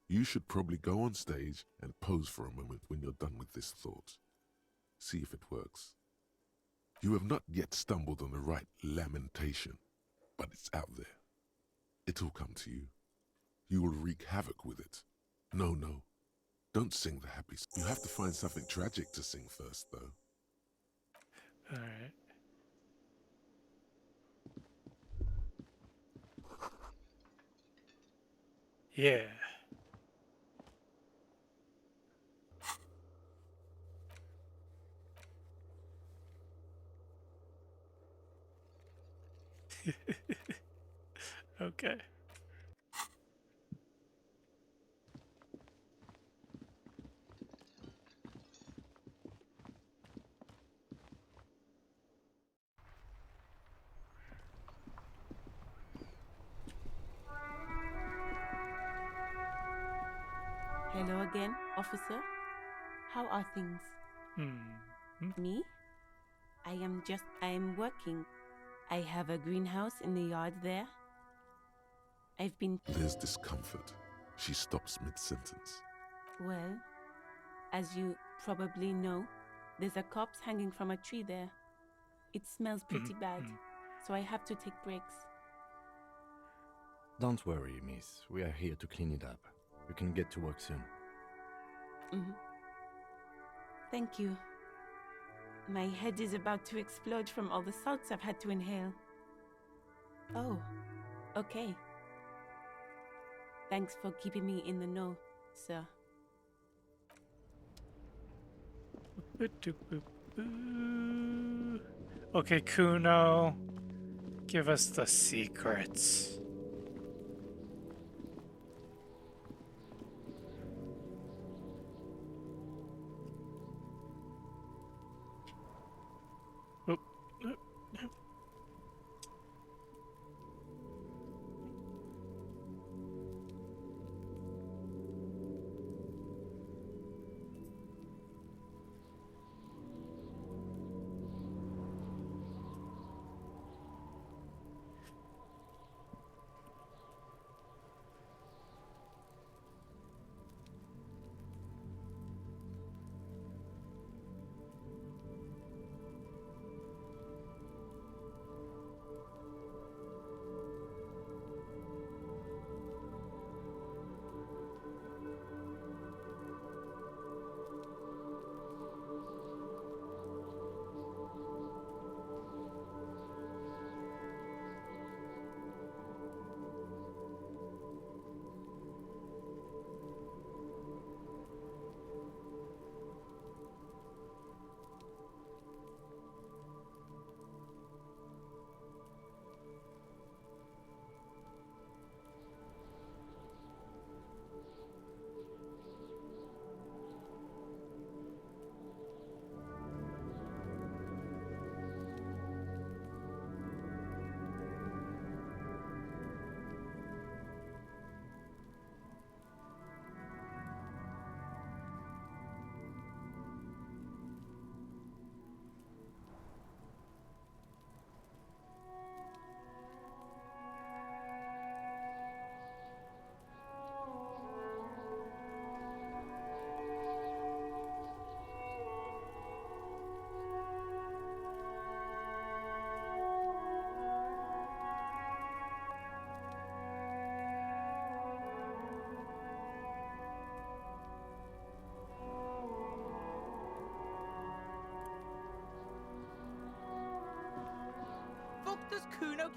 S3: You should probably go on stage and pose for a moment when you're done with this thought. See if it works. You have not yet stumbled on the right lamentation, but it's out there. It'll come to you. You will wreak havoc with it. No, don't sing the happy song. You have to find something tragic to sing first, though.
S1: All right. Yeah. Okay.
S14: Hello again, officer. How are things? Me? I am working. I have a greenhouse in the yard there. I've been...
S3: There's discomfort. She stops mid-sentence.
S14: Well, as you probably know, there's a corpse hanging from a tree there. It smells pretty bad, so I have to take breaks.
S6: Don't worry, miss. We are here to clean it up. You can get to work soon.
S14: Thank you. My head is about to explode from all the salts I've had to inhale. Oh, okay. Thanks for keeping me in the know, sir.
S1: Okay, Kuno, give us the secrets.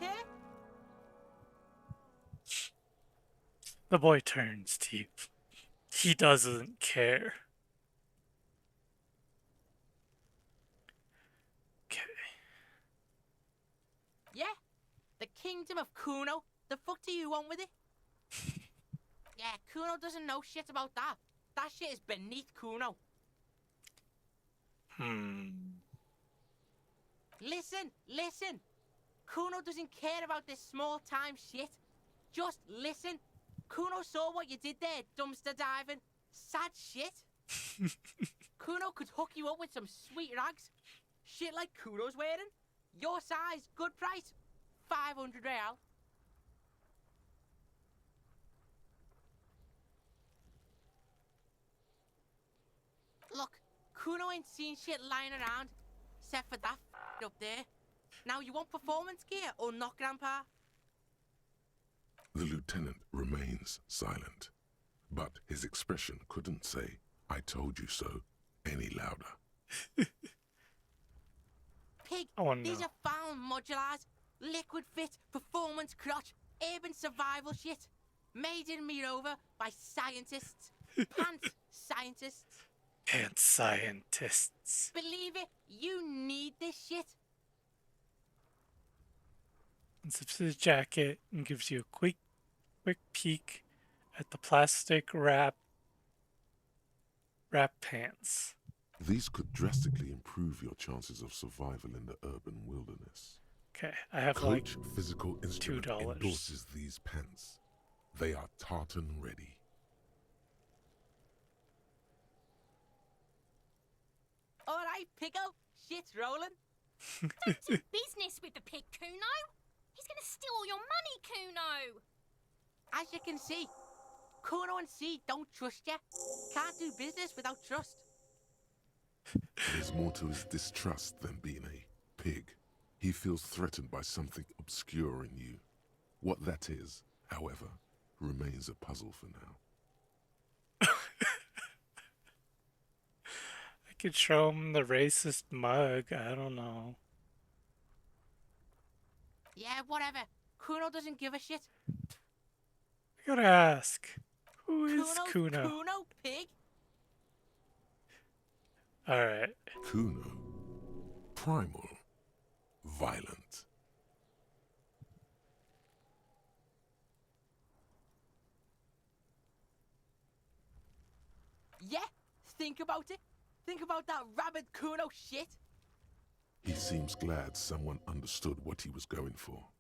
S8: care?
S1: The boy turns to you. He doesn't care. Okay.
S8: Yeah? The kingdom of Kuno? The fuck do you want with it? Yeah, Kuno doesn't know shit about that. That shit is beneath Kuno. Listen. Kuno doesn't care about this small time shit. Just listen. Kuno saw what you did there, dumpster diving. Sad shit. Kuno could hook you up with some sweet rags. Shit like Kuno's wearing. Your size, good price. 500 real. Look, Kuno ain't seen shit lying around, except for that up there. Now you want performance gear or not, Grandpa?
S3: The lieutenant remains silent, but his expression couldn't say, "I told you so," any louder.
S8: Pig,
S1: Oh, no.
S8: these are found modulars, liquid fit, performance crotch, urban survival shit. Made in Mirova by scientists. Pants scientists.
S1: And scientists.
S8: Believe it, you need this shit.
S1: And zips his jacket and gives you a quick peek at the plastic wrap pants.
S3: These could drastically improve your chances of survival in the urban wilderness.
S1: Okay, I have
S3: Coach
S1: like
S3: Physical Instrument
S1: $2.
S3: endorses these pants. They are tartan ready.
S8: Alright, Pico, shit's rolling.
S9: Don't do business with the pig, Kuno. He's gonna steal all your money, Kuno.
S8: As you can see, Kuno and C don't trust you. Can't do business without trust.
S3: There's more to his distrust than being a pig. He feels threatened by something obscure in you. What that is, however, remains a puzzle for now.
S1: I could show him the racist mug. I don't know.
S8: Yeah, whatever. Kuno doesn't give a shit.
S1: I gotta ask. Who is Kuno?
S8: Kuno, pig?
S1: Alright.
S3: Kuno. Primal. Violent.
S8: Yeah, think about it. Think about that rabid Kuno shit.
S3: He seems glad someone understood what he was going for.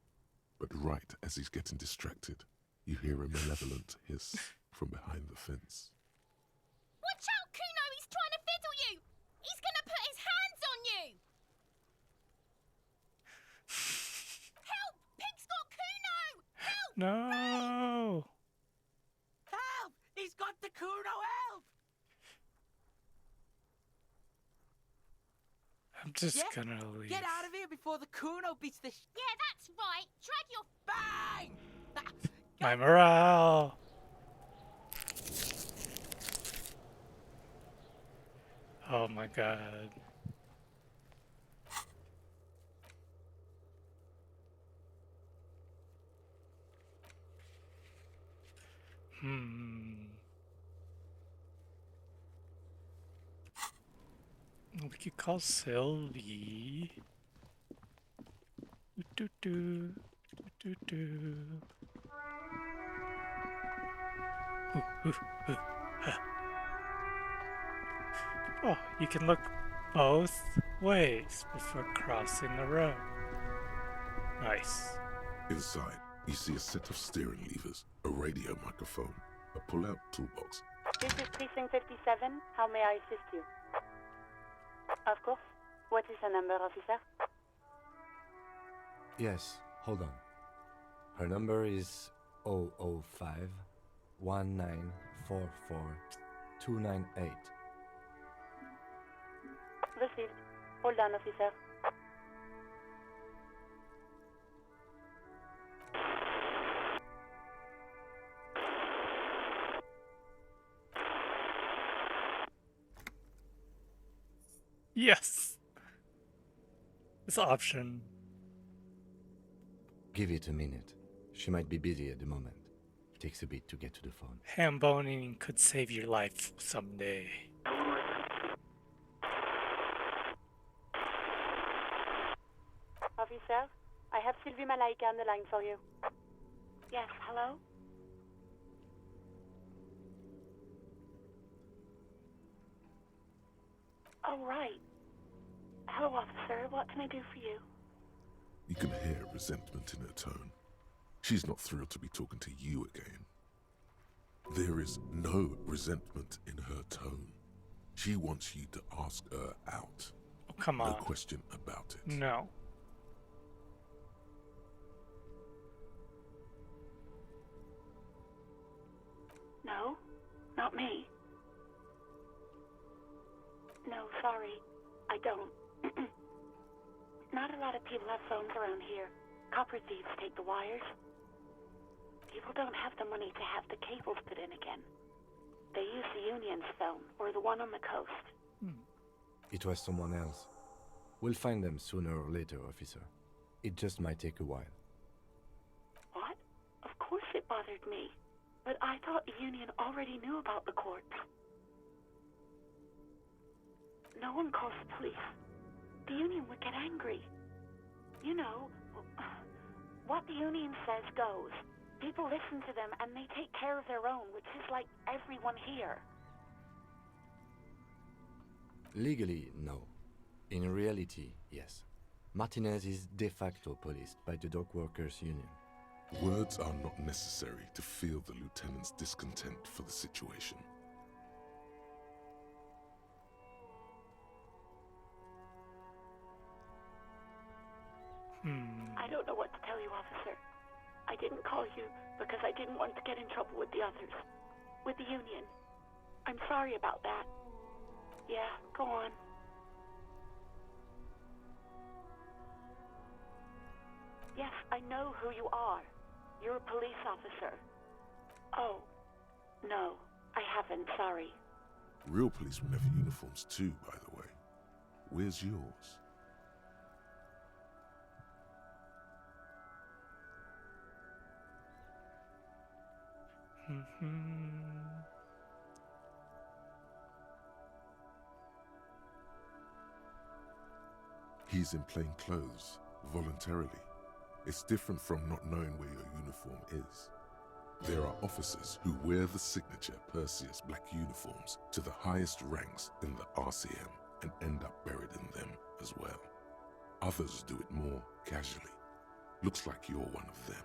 S3: But right as he's getting distracted, you hear a malevolent hiss from behind the fence.
S9: Watch out, Kuno! He's trying to fiddle you! He's gonna put his hands on you! Help! Pig's got Kuno! Help!
S1: No!
S8: Help! He's got the Kuno, help!
S1: I'm just gonna leave.
S8: Get out of here before the Kuno beats the
S9: Yeah, that's right. Drag your...
S8: Bang!
S1: My morale! Oh my god. We could call Sylvie. Do do do do. Ooh, ooh, ooh. Huh. Oh, you can look both ways before crossing the road. Nice.
S3: Inside, you see a set of steering levers, a radio microphone, a pull-out toolbox.
S10: This is Precinct 57. How may I assist you? Of course. What is the number, officer?
S6: Yes, hold on. Her number is 005 1944 298.
S10: Received. Hold on, officer.
S1: Yes! This option.
S6: Give it a minute. She might be busy at the moment. Takes a bit to get to the phone.
S1: Ham boning could save your life someday.
S10: Officer, I have Sylvie Malaika on the line for you. Yes, hello? Oh, right. Hello, officer. What can I do for you?
S3: You can hear resentment in her tone. She's not thrilled to be talking to you again. There is no resentment in her tone. She wants you to ask her out.
S1: Oh, come on.
S3: No question about it.
S1: No.
S10: No, not me. No, sorry. I don't. Not a lot of people have phones around here. Copper thieves take the wires. People don't have the money to have the cables put in again. They use the Union's phone, or the one on the coast.
S6: It was someone else. We'll find them sooner or later, officer. It just might take a while.
S10: What? Of course it bothered me. But I thought the Union already knew about the corpse. No one calls the police. The Union would get angry. You know, what the Union says goes. People listen to them and they take care of their own, which is like everyone here.
S6: Legally, no. In reality, yes. Martinez is de facto policed by the Dock Workers Union.
S3: Words are not necessary to feel the lieutenant's discontent for the situation.
S10: I don't know what to tell you, officer. I didn't call you because I didn't want to get in trouble with the others. With the Union. I'm sorry about that. Yeah, go on. Yes, I know who you are. You're a police officer. Oh, no, I haven't, sorry.
S3: Real policemen have uniforms too, by the way. Where's yours? He's in plain clothes, voluntarily. It's different from not knowing where your uniform is. There are officers who wear the signature Perseus black uniforms to the highest ranks in the RCM and end up buried in them as well. Others do it more casually. Looks like you're one of them.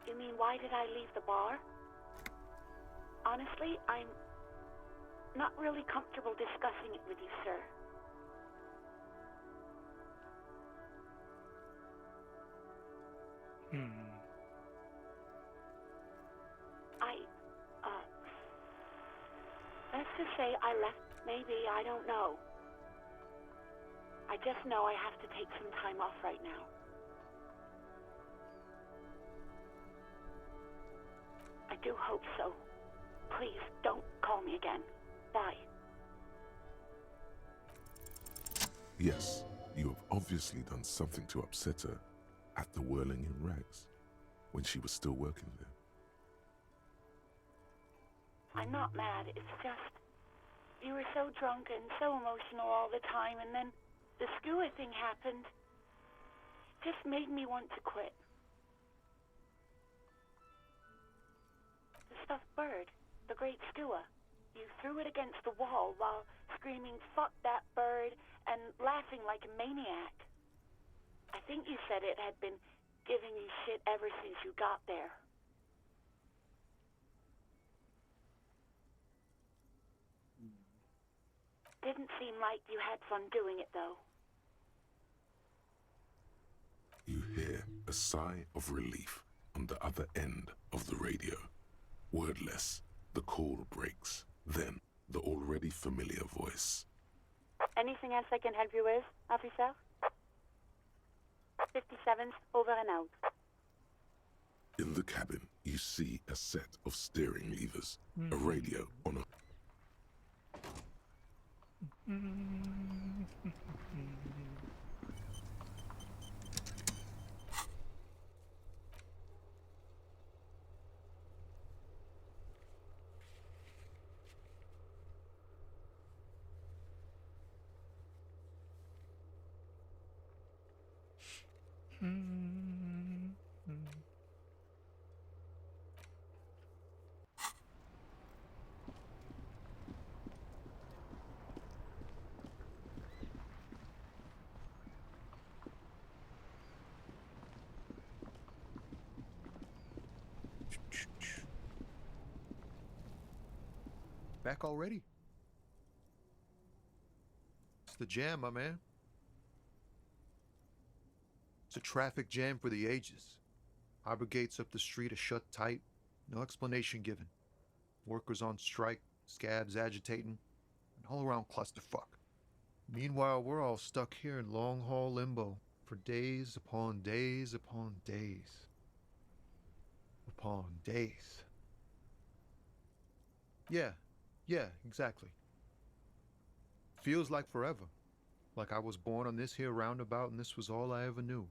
S10: You mean, why did I leave the bar? Honestly, I'm not really comfortable discussing it with you, sir. Let's just say I left, maybe, I don't know. I just know I have to take some time off right now. I do hope so. Please, don't call me again. Bye.
S3: Yes, you have obviously done something to upset her at the Whirling in Rags, when she was still working there.
S10: I'm not mad, it's just, you were so drunk and so emotional all the time, and then the skua thing happened. It just made me want to quit. The stuffed bird, the great skua, you threw it against the wall while screaming, "Fuck that bird," and laughing like a maniac. I think you said it had been giving you shit ever since you got there. Didn't seem like you had fun doing it, though.
S3: You hear a sigh of relief on the other end of the radio. Wordless, the call breaks. Then, the already familiar voice.
S10: Anything else I can help you with, officer? 57's over and out.
S3: In the cabin, you see a set of steering levers, a radio on a...
S19: Back already? It's the jam, my man. It's a traffic jam for the ages. Harbor gates up the street are shut tight, no explanation given. Workers on strike, scabs agitating, an all-around clusterfuck. Meanwhile, we're all stuck here in long-haul limbo for days upon days upon days. Upon days. Yeah, exactly. Feels like forever. Like I was born on this here roundabout and this was all I ever knew.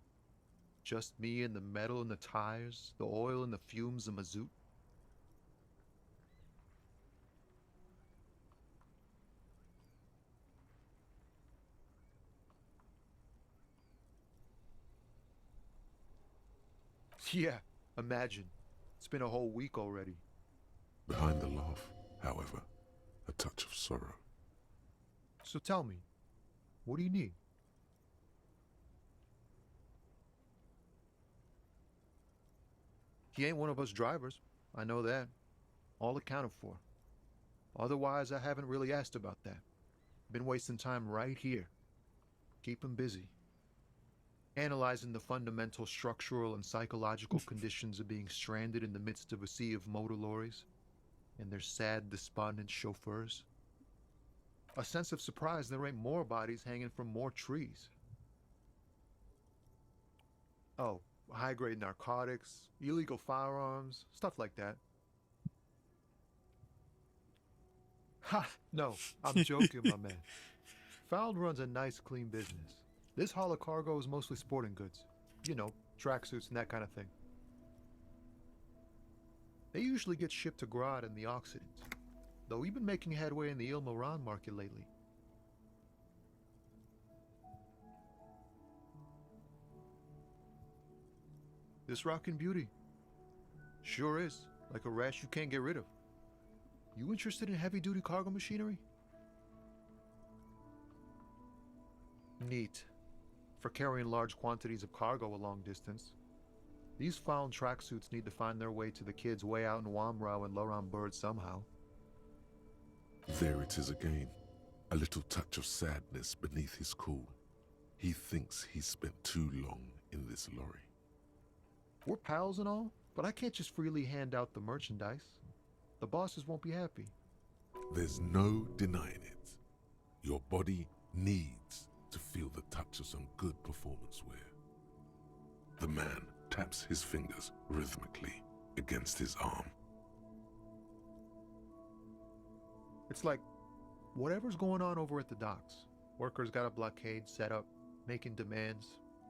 S19: Just me and the metal and the tires, the oil and the fumes of mazout. Yeah, imagine. It's been a whole week already.
S3: Behind the laugh, however, a touch of sorrow.
S19: So tell me, what do you need? He ain't one of us drivers. I know that. All accounted for. Otherwise, I haven't really asked about that. Been wasting time right here. Keep him busy. Analyzing the fundamental structural and psychological conditions of being stranded in the midst of a sea of motor lorries and their sad, despondent chauffeurs. A sense of surprise there ain't more bodies hanging from more trees. Oh, high-grade narcotics, illegal firearms, stuff like that. Ha! No, I'm joking, my man. Found runs a nice, clean business. This haul of cargo is mostly sporting goods. You know, tracksuits and that kind of thing. They usually get shipped to Grodd in the Occident, though we've been making headway in the Il Moran market lately. This rockin' beauty. Sure is, like a rash you can't get rid of. You interested in heavy-duty cargo machinery? Neat. For carrying large quantities of cargo a long distance. These found tracksuits need to find their way to the kids way out in Wamrau and Loran Bird somehow.
S3: There it is again. A little touch of sadness beneath his cool. He thinks he's spent too long in this lorry.
S19: We're pals and all, but I can't just freely hand out the merchandise. The bosses won't be happy.
S3: There's no denying it. Your body needs to feel the touch of some good performance wear. The man taps his fingers rhythmically against his arm.
S19: It's like, whatever's going on over at the docks. Workers got a blockade set up, making demands,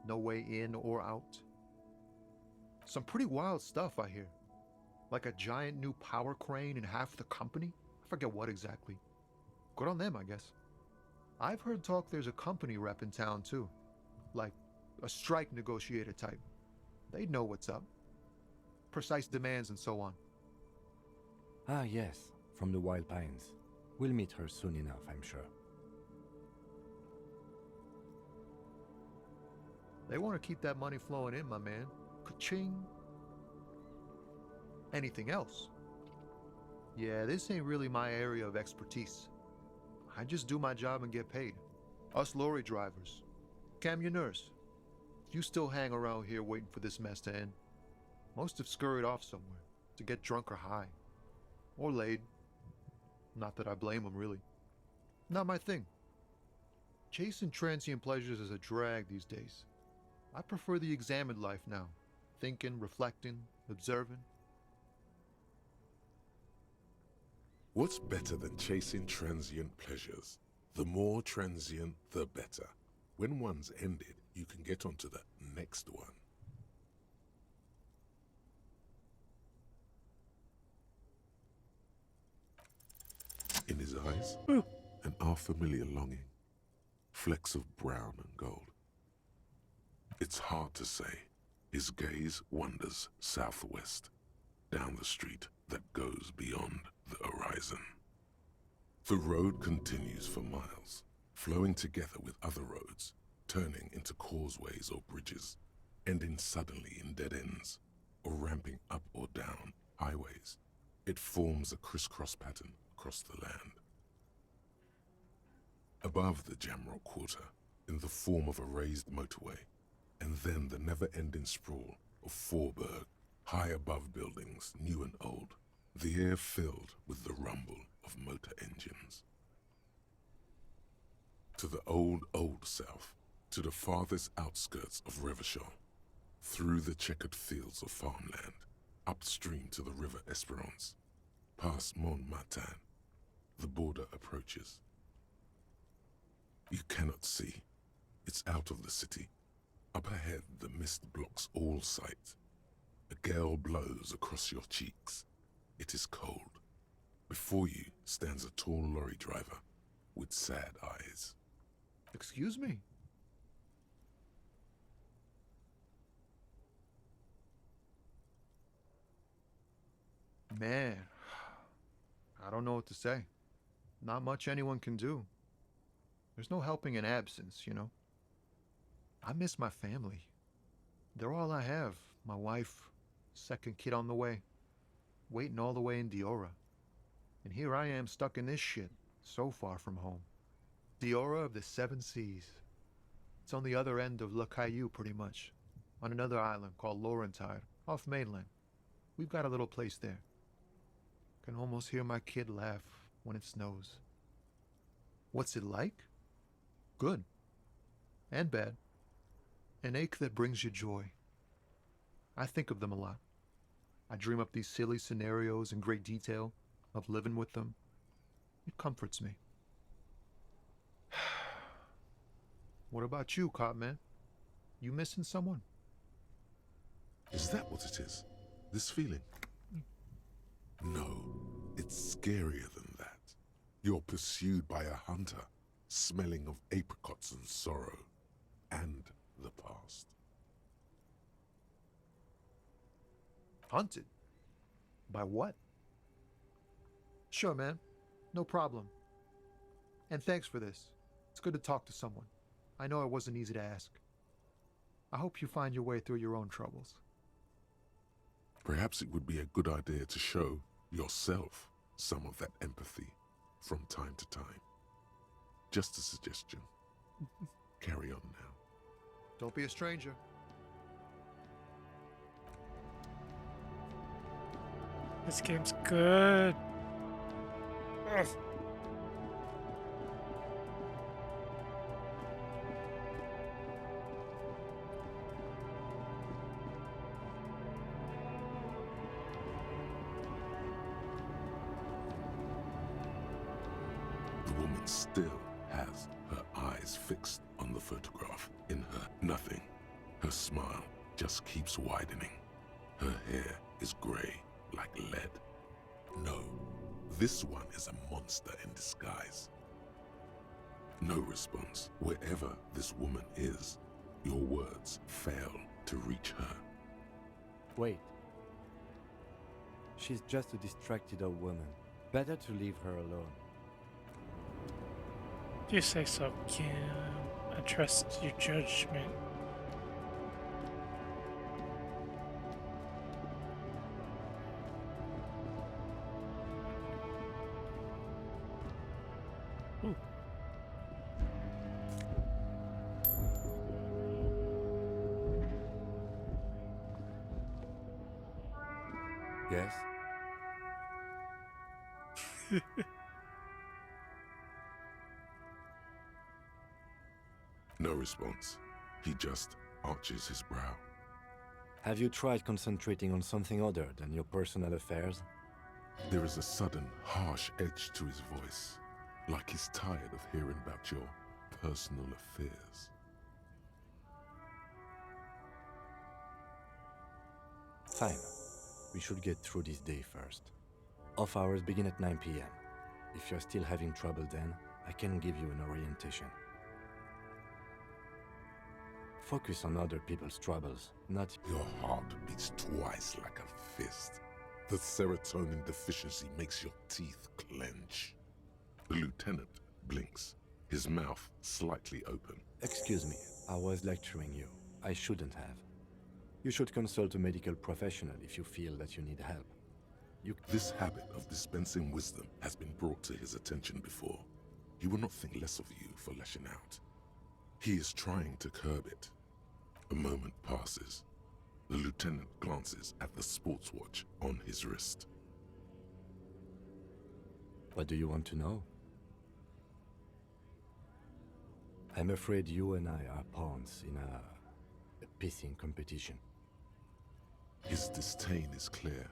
S19: no way in or out. Some pretty wild stuff, I hear. Like a giant new power crane in half the company? I forget what exactly. Good on them, I guess. I've heard talk there's a company rep in town, too. Like, a strike negotiator type. They'd know what's up. Precise demands and so on.
S6: Ah, yes, from the Wild Pines. We'll meet her soon enough, I'm sure.
S19: They want to keep that money flowing in, my man. Ka-ching. Anything else? Yeah, this ain't really my area of expertise. I just do my job and get paid. Us lorry drivers. Camionneurs. You still hang around here waiting for this mess to end. Most have scurried off somewhere to get drunk or high. Or laid. Not that I blame them, really. Not my thing. Chasing transient pleasures is a drag these days. I prefer the examined life now. Thinking, reflecting, observing.
S3: What's better than chasing transient pleasures? The more transient, the better. When one's ended, you can get onto the next one. In his eyes, an unfamiliar longing. Flecks of brown and gold. It's hard to say. His gaze wanders southwest, down the street that goes beyond the horizon. The road continues for miles, flowing together with other roads, turning into causeways or bridges, ending suddenly in dead ends, or ramping up or down highways. It forms a crisscross pattern across the land. Above the Jamrock Quarter, in the form of a raised motorway, and then the never-ending sprawl of Forburg, high above buildings, new and old, the air filled with the rumble of motor engines. To the old south, to the farthest outskirts of Revachol, through the checkered fields of farmland, upstream to the river Esperance, past Montmartin, the border approaches. You cannot see. It's out of the city. Up ahead, the mist blocks all sight. A gale blows across your cheeks. It is cold. Before you stands a tall lorry driver with sad eyes.
S19: Excuse me? Man, I don't know what to say. Not much anyone can do. There's no helping in absence, you know. I miss my family. They're all I have. My wife, second kid on the way, waiting all the way in Diora. And here I am stuck in this shit, so far from home. Diora of the Seven Seas. It's on the other end of Le Caillou, pretty much, on another island called Laurentide, off mainland. We've got a little place there. Can almost hear my kid laugh when it snows. What's it like? Good. And bad. An ache that brings you joy. I think of them a lot. I dream up these silly scenarios in great detail of living with them. It comforts me. What about you, Cop Man? You missing someone?
S3: Is that what it is? This feeling? No, it's scarier than that. You're pursued by a hunter, smelling of apricots and sorrow, and the past.
S19: Hunted? By what? Sure, man. No problem. And thanks for this. It's good to talk to someone. I know it wasn't easy to ask. I hope you find your way through your own troubles.
S3: Perhaps it would be a good idea to show yourself some of that empathy from time to time. Just a suggestion. Carry on now.
S19: Don't be a stranger.
S1: This game's good. Ugh.
S3: The woman still has her eyes fixed on the photograph. In her, nothing. Her smile just keeps widening. Her hair is gray like lead. No, this one is a monster in disguise. No response. Wherever this woman is, your words fail to reach her.
S6: Wait. She's just a distracted old woman. Better to leave her alone.
S1: You say so, Kim. I trust your judgment. Ooh.
S6: Yes?
S3: No response. He just arches his brow.
S6: Have you tried concentrating on something other than your personal affairs?
S3: There is a sudden, harsh edge to his voice, like he's tired of hearing about your personal affairs.
S6: Fine. We should get through this day first. Off hours begin at 9 p.m. If you're still having trouble then, I can give you an orientation. Focus on other people's troubles, not...
S3: Your heart beats twice like a fist. The serotonin deficiency makes your teeth clench. The lieutenant blinks, his mouth slightly open.
S6: Excuse me, I was lecturing you. I shouldn't have. You should consult a medical professional if you feel that you need help.
S3: This habit of dispensing wisdom has been brought to his attention before. He will not think less of you for lashing out. He is trying to curb it. A moment passes. The lieutenant glances at the sports watch on his wrist.
S6: What do you want to know? I'm afraid you and I are pawns in a pissing competition.
S3: His disdain is clear.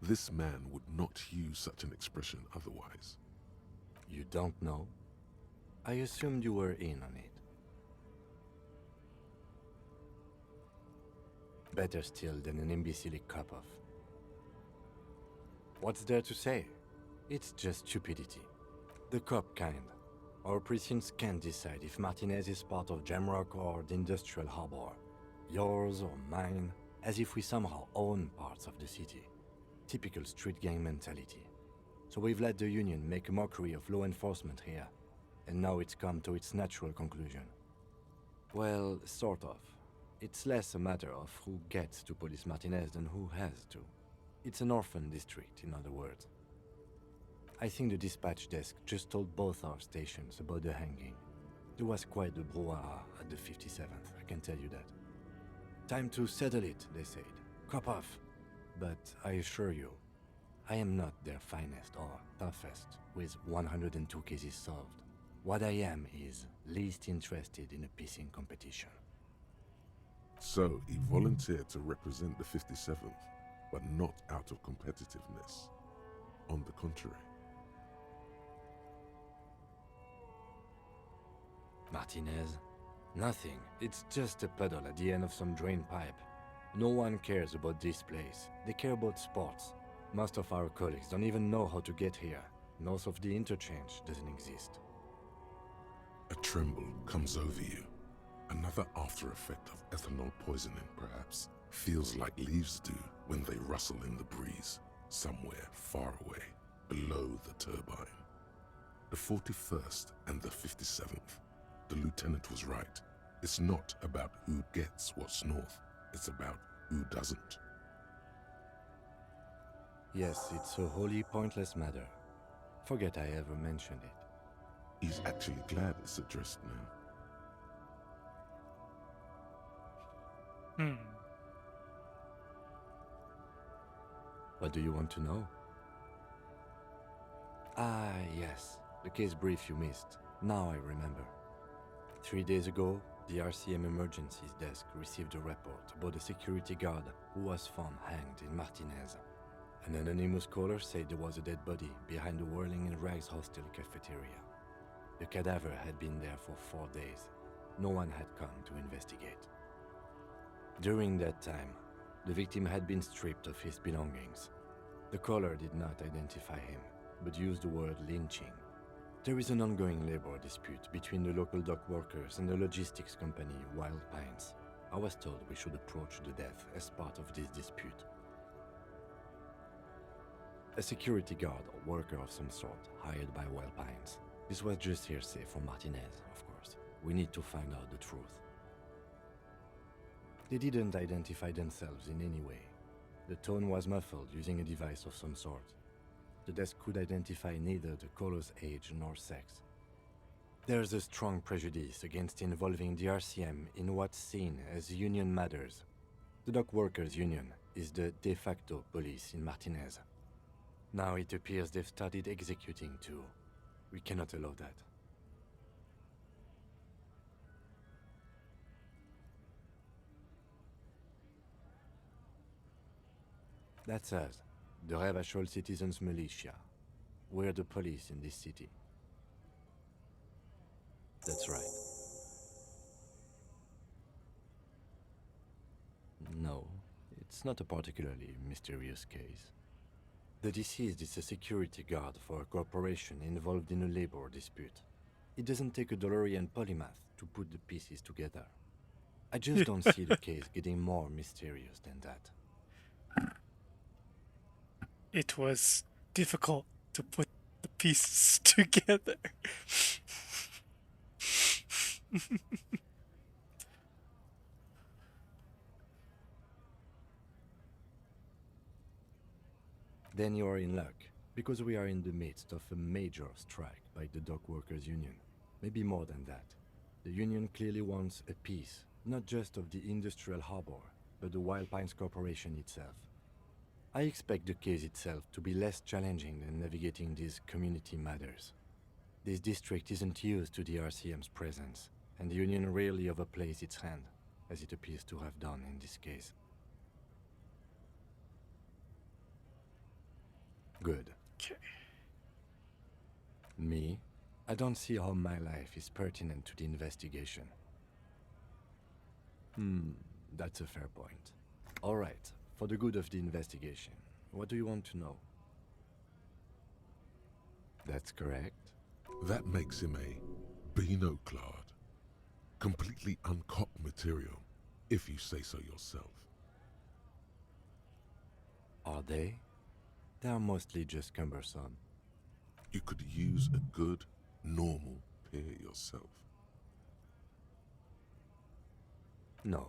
S3: This man would not use such an expression otherwise.
S6: You don't know? I assumed you were in on it. Better still than an imbecile cop-off. What's there to say? It's just stupidity. The cop kind. Our precincts can't decide if Martinez is part of Jamrock or the Industrial Harbor. Yours or mine, as if we somehow own parts of the city. Typical street gang mentality. So we've let the Union make a mockery of law enforcement here, and now it's come to its natural conclusion. Well, sort of. It's less a matter of who gets to police Martinez than who has to. It's an orphan district, in other words. I think the dispatch desk just told both our stations about the hanging. There was quite the brouhaha at the 57th, I can tell you that. Time to settle it, they said. Cop off. But I assure you, I am not their finest or toughest, with 102 cases solved. What I am is least interested in a pissing competition.
S3: So he volunteered to represent the 57th, but not out of competitiveness. On the contrary.
S6: Martinez? Nothing. It's just a puddle at the end of some drain pipe. No one cares about this place. They care about sports. Most of our colleagues don't even know how to get here. North of the interchange doesn't exist.
S3: A tremble comes over you. Another after effect of ethanol poisoning, perhaps. Feels like leaves do when they rustle in the breeze, somewhere far away, below the turbine. The 41st and the 57th. The lieutenant was right. It's not about who gets what's north. It's about who doesn't.
S6: Yes, it's a wholly pointless matter. Forget I ever mentioned it.
S3: He's actually glad it's addressed now.
S6: What do you want to know? Ah, yes. The case brief you missed. Now I remember. 3 days ago, the RCM Emergencies Desk received a report about a security guard who was found hanged in Martinez. An anonymous caller said there was a dead body behind the Whirling in Rags hostel cafeteria. The cadaver had been there for 4 days. No one had come to investigate. During that time, the victim had been stripped of his belongings. The caller did not identify him, but used the word lynching. There is an ongoing labor dispute between the local dock workers and the logistics company Wild Pines. I was told we should approach the death as part of this dispute. A security guard or worker of some sort hired by Wild Pines. This was just hearsay from Martinez, of course. We need to find out the truth. They didn't identify themselves in any way. The tone was muffled using a device of some sort. The desk could identify neither the caller's age nor sex. There's a strong prejudice against involving the RCM in what's seen as union matters. The dock workers' union is the de facto police in Martinez. Now it appears they've started executing too. We cannot allow that. That's us, the Revachol Citizens Militia. We're the police in this city. That's right. No, it's not a particularly mysterious case. The deceased is a security guard for a corporation involved in a labor dispute. It doesn't take a DeLorean polymath to put the pieces together. I just don't see the case getting more mysterious than that.
S1: It was difficult to put the pieces together.
S6: Then you are in luck, because we are in the midst of a major strike by the Dock Workers Union. Maybe more than that. The union clearly wants a piece, not just of the industrial harbor, but the Wild Pines Corporation itself. I expect the case itself to be less challenging than navigating these community matters. This district isn't used to the RCM's presence, and the union rarely overplays its hand, as it appears to have done in this case. Good.
S1: Okay.
S6: Me? I don't see how my life is pertinent to the investigation. That's a fair point. All right, for the good of the investigation, what do you want to know? That's correct.
S3: That makes him a Beano-clad, completely uncocked material, if you say so yourself.
S6: Are they? They are mostly just cumbersome.
S3: You could use a good, normal pair yourself.
S6: No.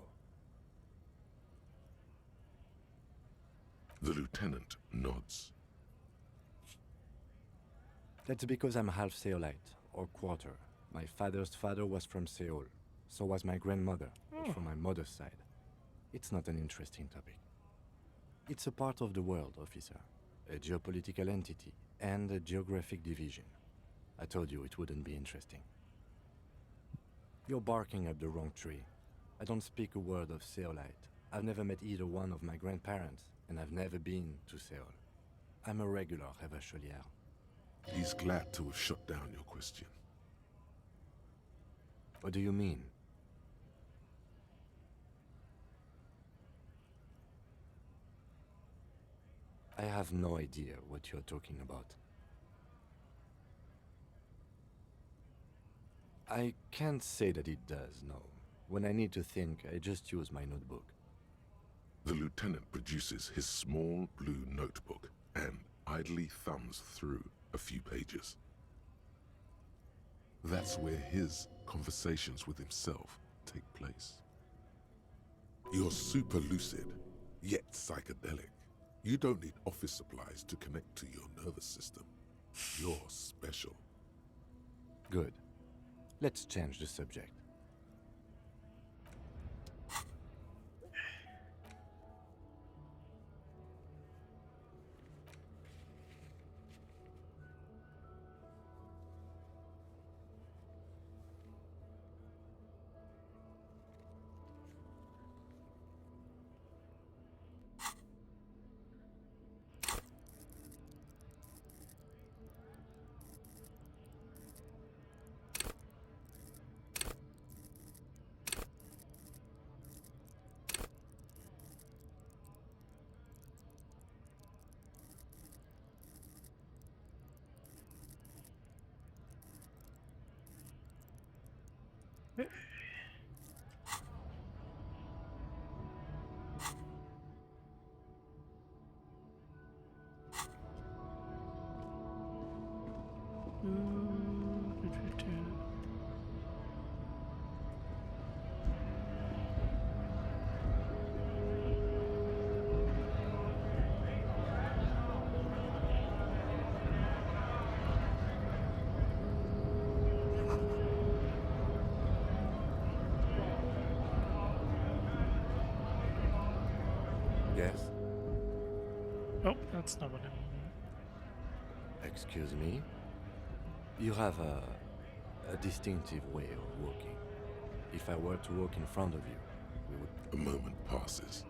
S3: The lieutenant nods.
S6: That's because I'm half Seolite, or quarter. My father's father was from Seoul. So was my grandmother, but from my mother's side. It's not an interesting topic. It's a part of the world, officer. A geopolitical entity, and a geographic division. I told you it wouldn't be interesting. You're barking up the wrong tree. I don't speak a word of Seolite. I've never met either one of my grandparents, and I've never been to Seoul. I'm a regular Revacholière.
S3: He's glad to have shut down your question.
S6: What do you mean? I have no idea what you're talking about. I can't say that it does, no. When I need to think, I just use my notebook.
S3: The lieutenant produces his small blue notebook and idly thumbs through a few pages. That's where his conversations with himself take place. You're super lucid, yet psychedelic. You don't need office supplies to connect to your nervous system. You're special.
S6: Good. Let's change the subject. Yes?
S1: Oh, that's not what I mean.
S6: Excuse me? You have a distinctive way of walking. If I were to walk in front of you, we would...
S3: A moment passes.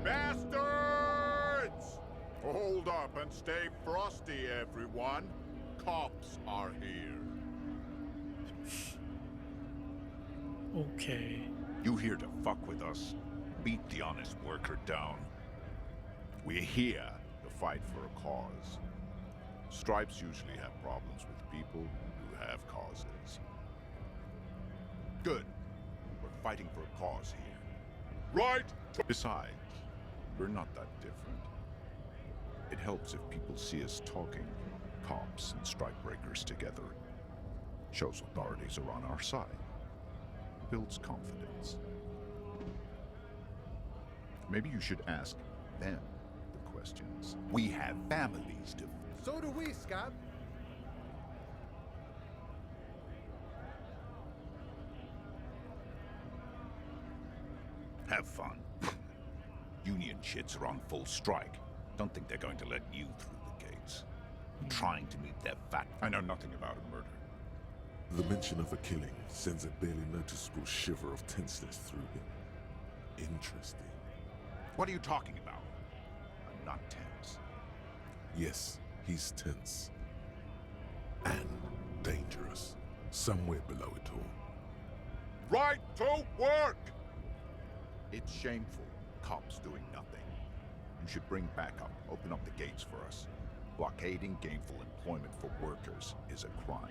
S17: Bastards! Hold up and stay frosty, everyone. Cops are here.
S1: Okay.
S17: You here to fuck with us? Beat the honest worker down. We're here to fight for a cause. Stripes usually have problems with people who have causes. Good. We're fighting for a cause here. Right! Besides, we're not that different. It helps if people see us talking, cops and strikebreakers together. Shows authorities are on our side. Builds confidence. Maybe you should ask them the questions. We have families to...
S19: So do we, Scab.
S17: Have fun. Union shits are on full strike. Don't think they're going to let you through the gates. Trying to meet their fat... I know nothing about a murder.
S3: The mention of a killing sends a barely noticeable shiver of tenseness through him. Interesting.
S17: What are you talking about? I'm not tense.
S3: Yes, he's tense. And dangerous. Somewhere below it all.
S17: Right to work! It's shameful. Cops doing nothing. You should bring backup. Open up the gates for us. Blockading gainful employment for workers is a crime.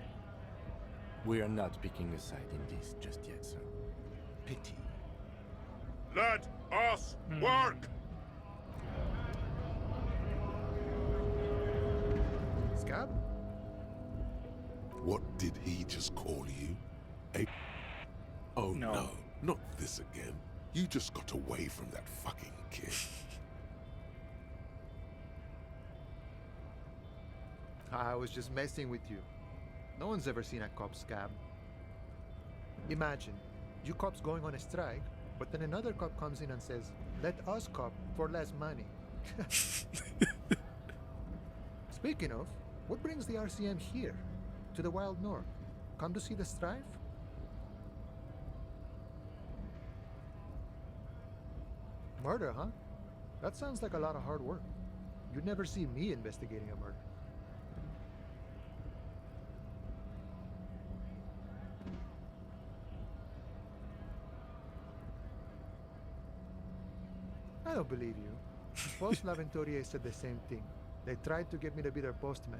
S6: We are not picking a side in this just yet, sir.
S17: Pity. Let us work!
S19: Scab?
S3: What did he just call you? Oh no, not this again. You just got away from that fucking kid.
S19: I was just messing with you. No one's ever seen a cop scab. Imagine, you cops going on a strike, but then another cop comes in and says, let us cop for less money. Speaking of, what brings the RCM here? To the Wild North? Come to see the strife? Murder, huh? That sounds like a lot of hard work. You'd never see me investigating a murder. I don't believe you. Post Laventurier said the same thing. They tried to get me to be their postman.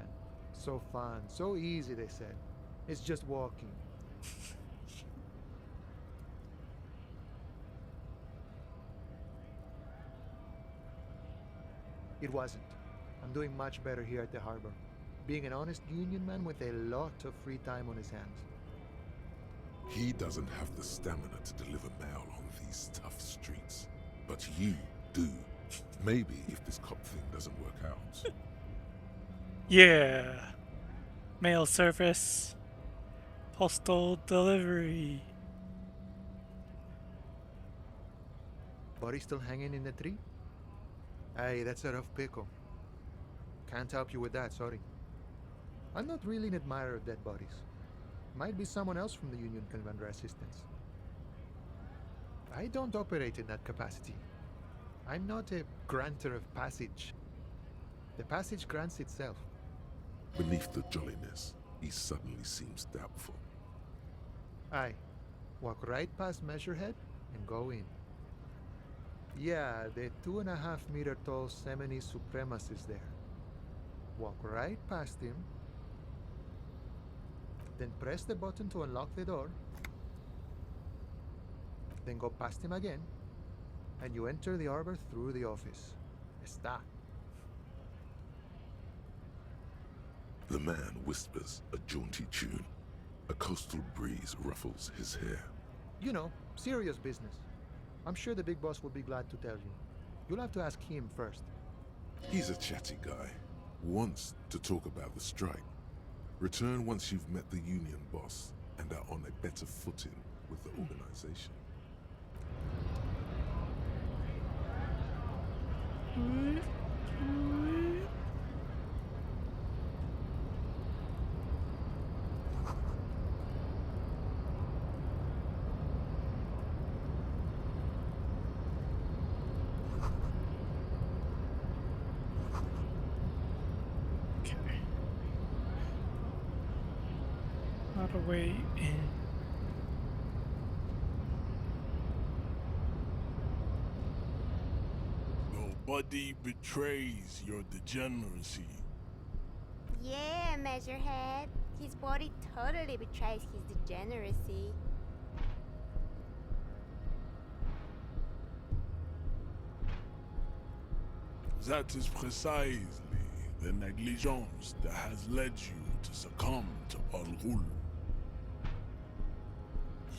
S19: So fun, so easy, they said. It's just walking. It wasn't. I'm doing much better here at the harbor. Being an honest union man with a lot of free time on his hands.
S3: He doesn't have the stamina to deliver mail on these tough streets. But you do. Maybe if this cop thing doesn't work out.
S1: Yeah. Mail service. Postal delivery.
S19: Body still hanging in the tree? Hey, that's a rough pickle. Can't help you with that, sorry. I'm not really an admirer of dead bodies. Might be someone else from the Union can render assistance. I don't operate in that capacity. I'm not a granter of passage. The passage grants itself.
S3: Beneath the jolliness, he suddenly seems doubtful.
S19: Aye. Walk right past Measurehead and go in. Yeah, the 2.5-meter tall Semini Supremus is there. Walk right past him. Then press the button to unlock the door. Then go past him again. And you enter the arbor through the office. Está.
S3: The man whispers a jaunty tune. A coastal breeze ruffles his hair.
S19: You know, serious business. I'm sure the big boss will be glad to tell you. You'll have to ask him first.
S3: He's a chatty guy. Wants to talk about the strike. Return once you've met the union boss and are on a better footing with the organization.
S1: Not a way in.
S20: Nobody betrays your degeneracy.
S21: Yeah, Measurehead. His body totally betrays his degeneracy.
S20: That is precisely the negligence that has led you to succumb to Al-Ghul.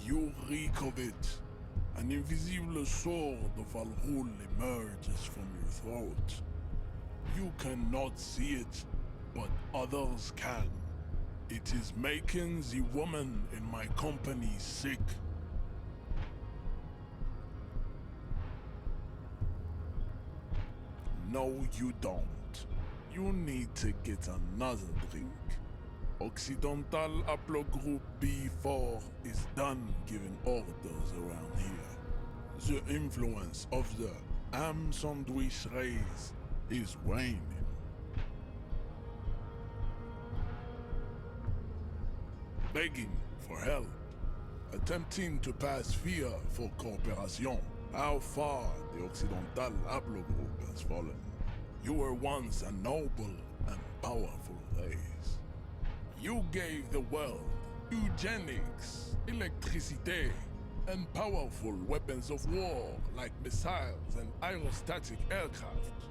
S20: You reek of it. An invisible sword of Al-Ghul emerges from your throat. You cannot see it, but others can. It is making the woman in my company sick. No, you don't. You need to get another drink. Occidental Haplogroup B4 is done giving orders around here. The influence of the ham sandwich race is waning. Begging for help. Attempting to pass fear for cooperation. How far the Occidental Haplogroup has fallen. You were once a noble and powerful race. You gave the world eugenics, electricity, and powerful weapons of war like missiles and aerostatic aircraft.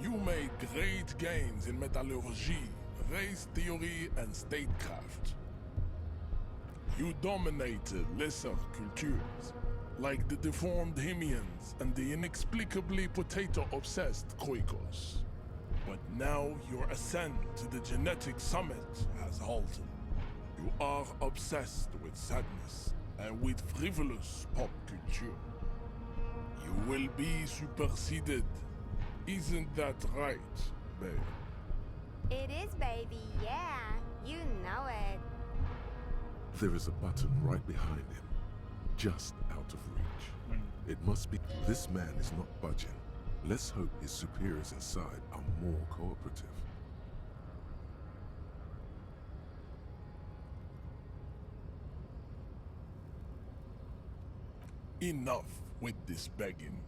S20: You made great gains in metallurgy, race theory, and statecraft. You dominated lesser cultures, like the deformed Hemians and the inexplicably potato-obsessed Khoikos. But now your ascent to the genetic summit has halted. You are obsessed with sadness and with frivolous pop culture. You will be superseded. Isn't that right, babe?
S21: It is, baby, yeah. You know it.
S3: There is a button right behind him, just out of reach. It must be. This man is not budging. Let's hope his superiors inside are more cooperative.
S20: Enough with this begging.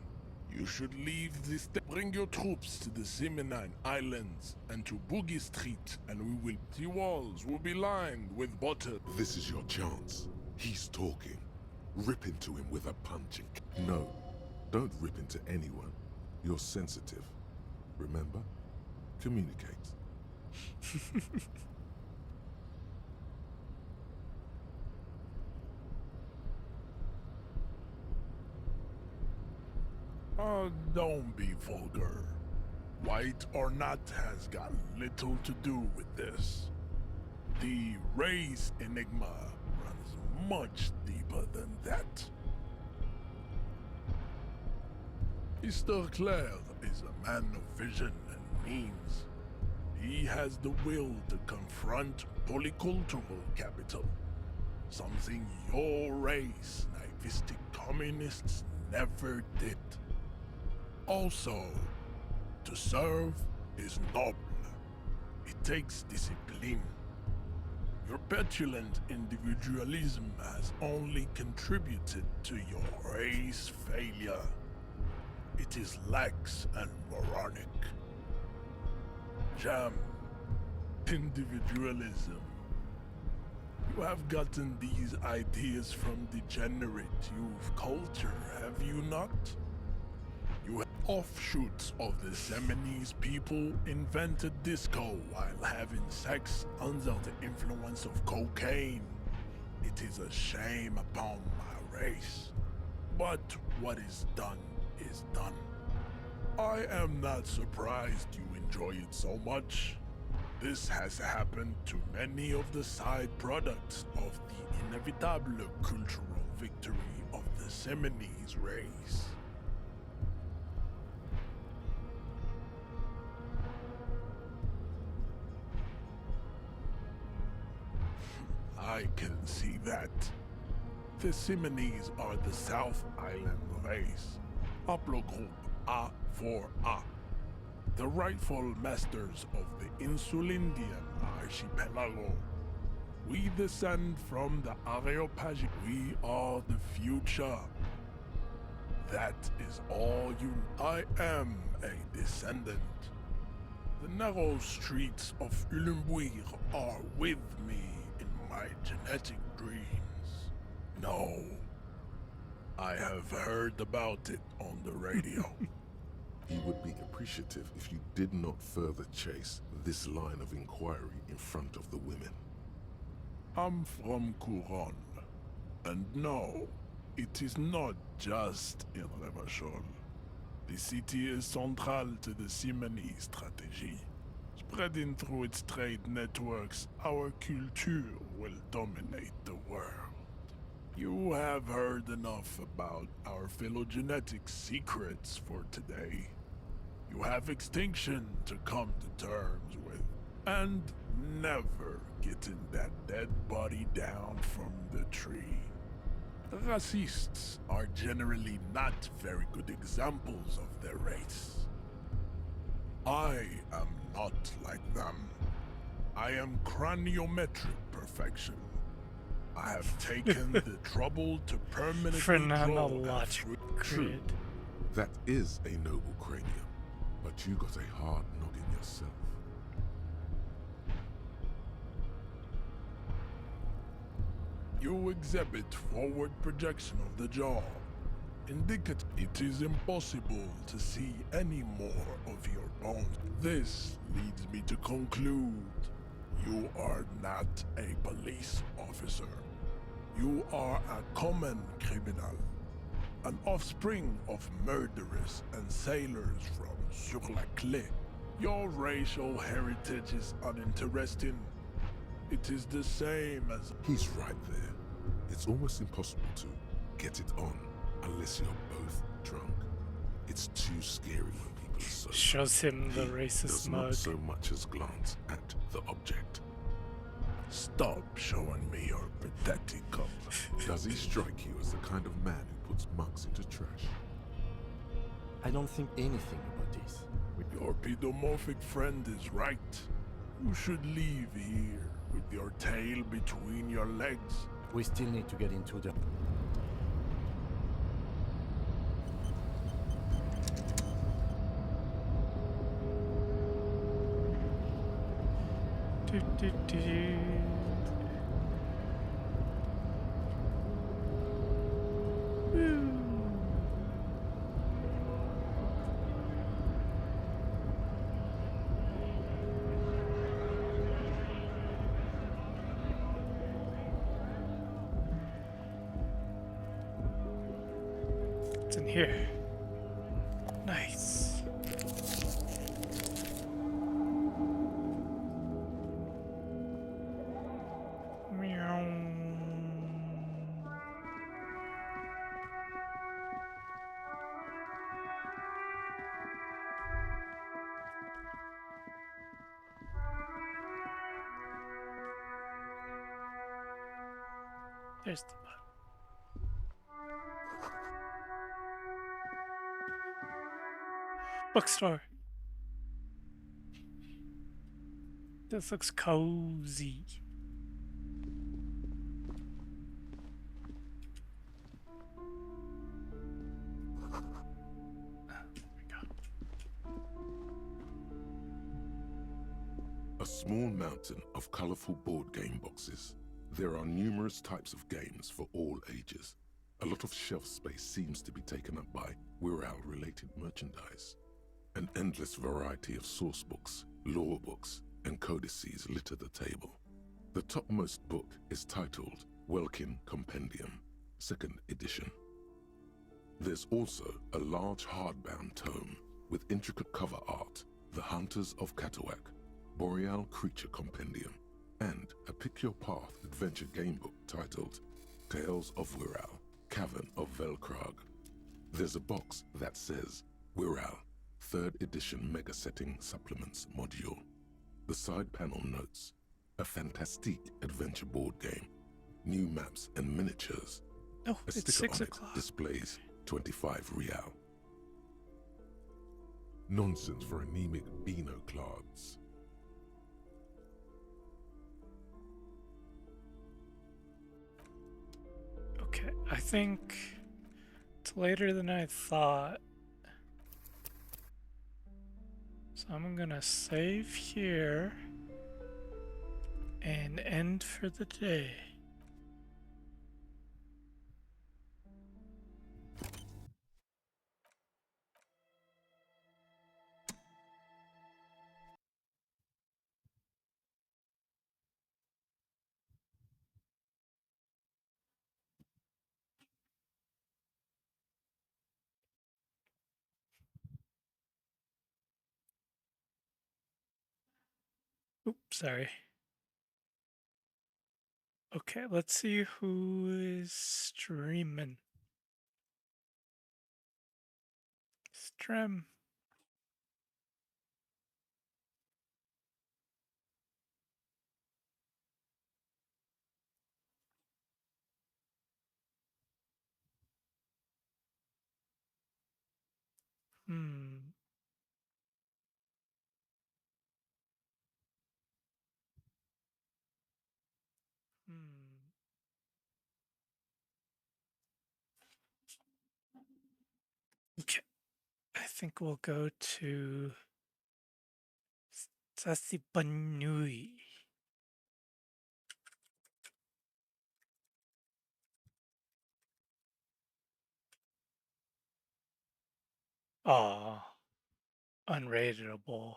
S20: You should leave this. Bring your troops to the Simonine Islands and to Boogie Street, and the walls will be lined with butter.
S3: This is your chance. He's talking. Rip into him with a punch and... No, don't rip into anyone. You're sensitive. Remember? Communicate.
S20: Oh, don't be vulgar. White or not has got little to do with this. The race enigma runs much deeper than that. Mr. Clare is a man of vision and means. He has the will to confront polycultural capital, something your race, naivistic communists, never did. Also, to serve is noble. It takes discipline. Your petulant individualism has only contributed to your race failure. It is lax and moronic. Jam. Individualism. You have gotten these ideas from degenerate youth culture, have you not? You have offshoots of the Seminese people invented disco while having sex under the influence of cocaine. It is a shame upon my race. But what is done is done. I am not surprised you enjoy it so much. This has happened to many of the side products of the inevitable cultural victory of the Seminese race. I can see that. The Seminese are the South Island race. Haplogroup A4A. The rightful masters of the Insulindian archipelago. We descend from the Areopagitic. We are the future. That is all you... I am a descendant. The narrow streets of Ulumbuir are with me in my genetic dreams. No, I have heard about it on the radio.
S3: He would be appreciative if you did not further chase this line of inquiry in front of the women.
S20: I'm from Couronne, and no, it is not just in Revachol. The city is central to the Simony strategy. Spreading through its trade networks, our culture will dominate the world. You have heard enough about our phylogenetic secrets for today. You have extinction to come to terms with, and never getting that dead body down from the tree. Racists are generally not very good examples of their race. I am not like them. I am craniometric perfection. I have taken the trouble to permanently grow
S3: True. That is a noble cranium, but you got a hard noggin yourself.
S20: You exhibit forward projection of the jaw. Indicate it is impossible to see any more of your bones. This leads me to conclude you are not a police officer. You are a common criminal, an offspring of murderers and sailors from Sur-la-Clé. Your racial heritage is uninteresting. It is the same as...
S3: He's right there. It's almost impossible to get it on unless you're both drunk. It's too scary when people are so...
S1: Shows him the
S3: He
S1: racist
S3: does
S1: mug.
S3: not so much as glance at the object.
S20: Stop showing me your pathetic cup.
S3: Does he strike you as the kind of man who puts mugs into trash?
S6: I don't think anything about this.
S20: Your pedomorphic friend is right. You should leave here with your tail between your legs.
S6: We still need to get into the...
S1: It's in here. Nice. Meow. There's the button. Bookstore. This looks cozy.
S3: A small mountain of colorful board game boxes. There are numerous types of games for all ages. A lot of shelf space seems to be taken up by Wirral-related merchandise. An endless variety of source books, lore books, and codices litter the table. The topmost book is titled Welkin Compendium, 2nd edition. There's also a large hardbound tome with intricate cover art, The Hunters of Catawak, Boreal Creature Compendium, and a Pick Your Path adventure game book titled Tales of Wirral, Cavern of Velkrag. There's a box that says Wirral, 3rd edition Mega Setting Supplements Module. The side panel notes, a fantastique adventure board game, new maps and miniatures.
S1: Oh,
S3: a
S1: it's
S3: sticker
S1: 6
S3: on
S1: o'clock.
S3: it displays 25 real. Nonsense for anemic Beano-clads.
S1: Okay, I think it's later than I thought. So I'm gonna save here and end for the day. Oops, sorry. Okay, let's see who is streaming. Stream. Hmm. Hmm. Okay. I think we'll go to Sasibanui. Aw, unrateable.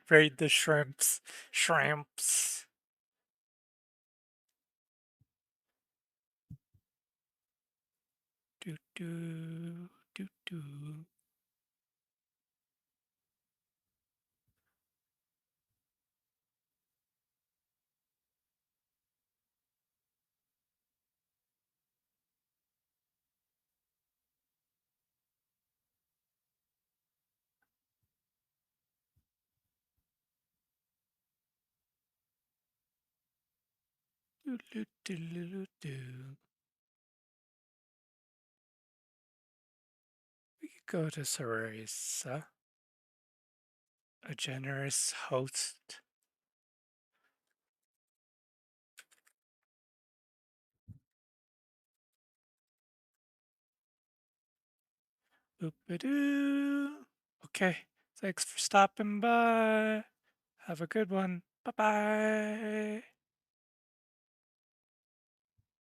S1: Raid the shrimps. Shrimps. Do do do do. Do do do do do. We could go to Cereza, a generous host. Boop-a-doo. Okay, thanks for stopping by. Have a good one. Bye-bye.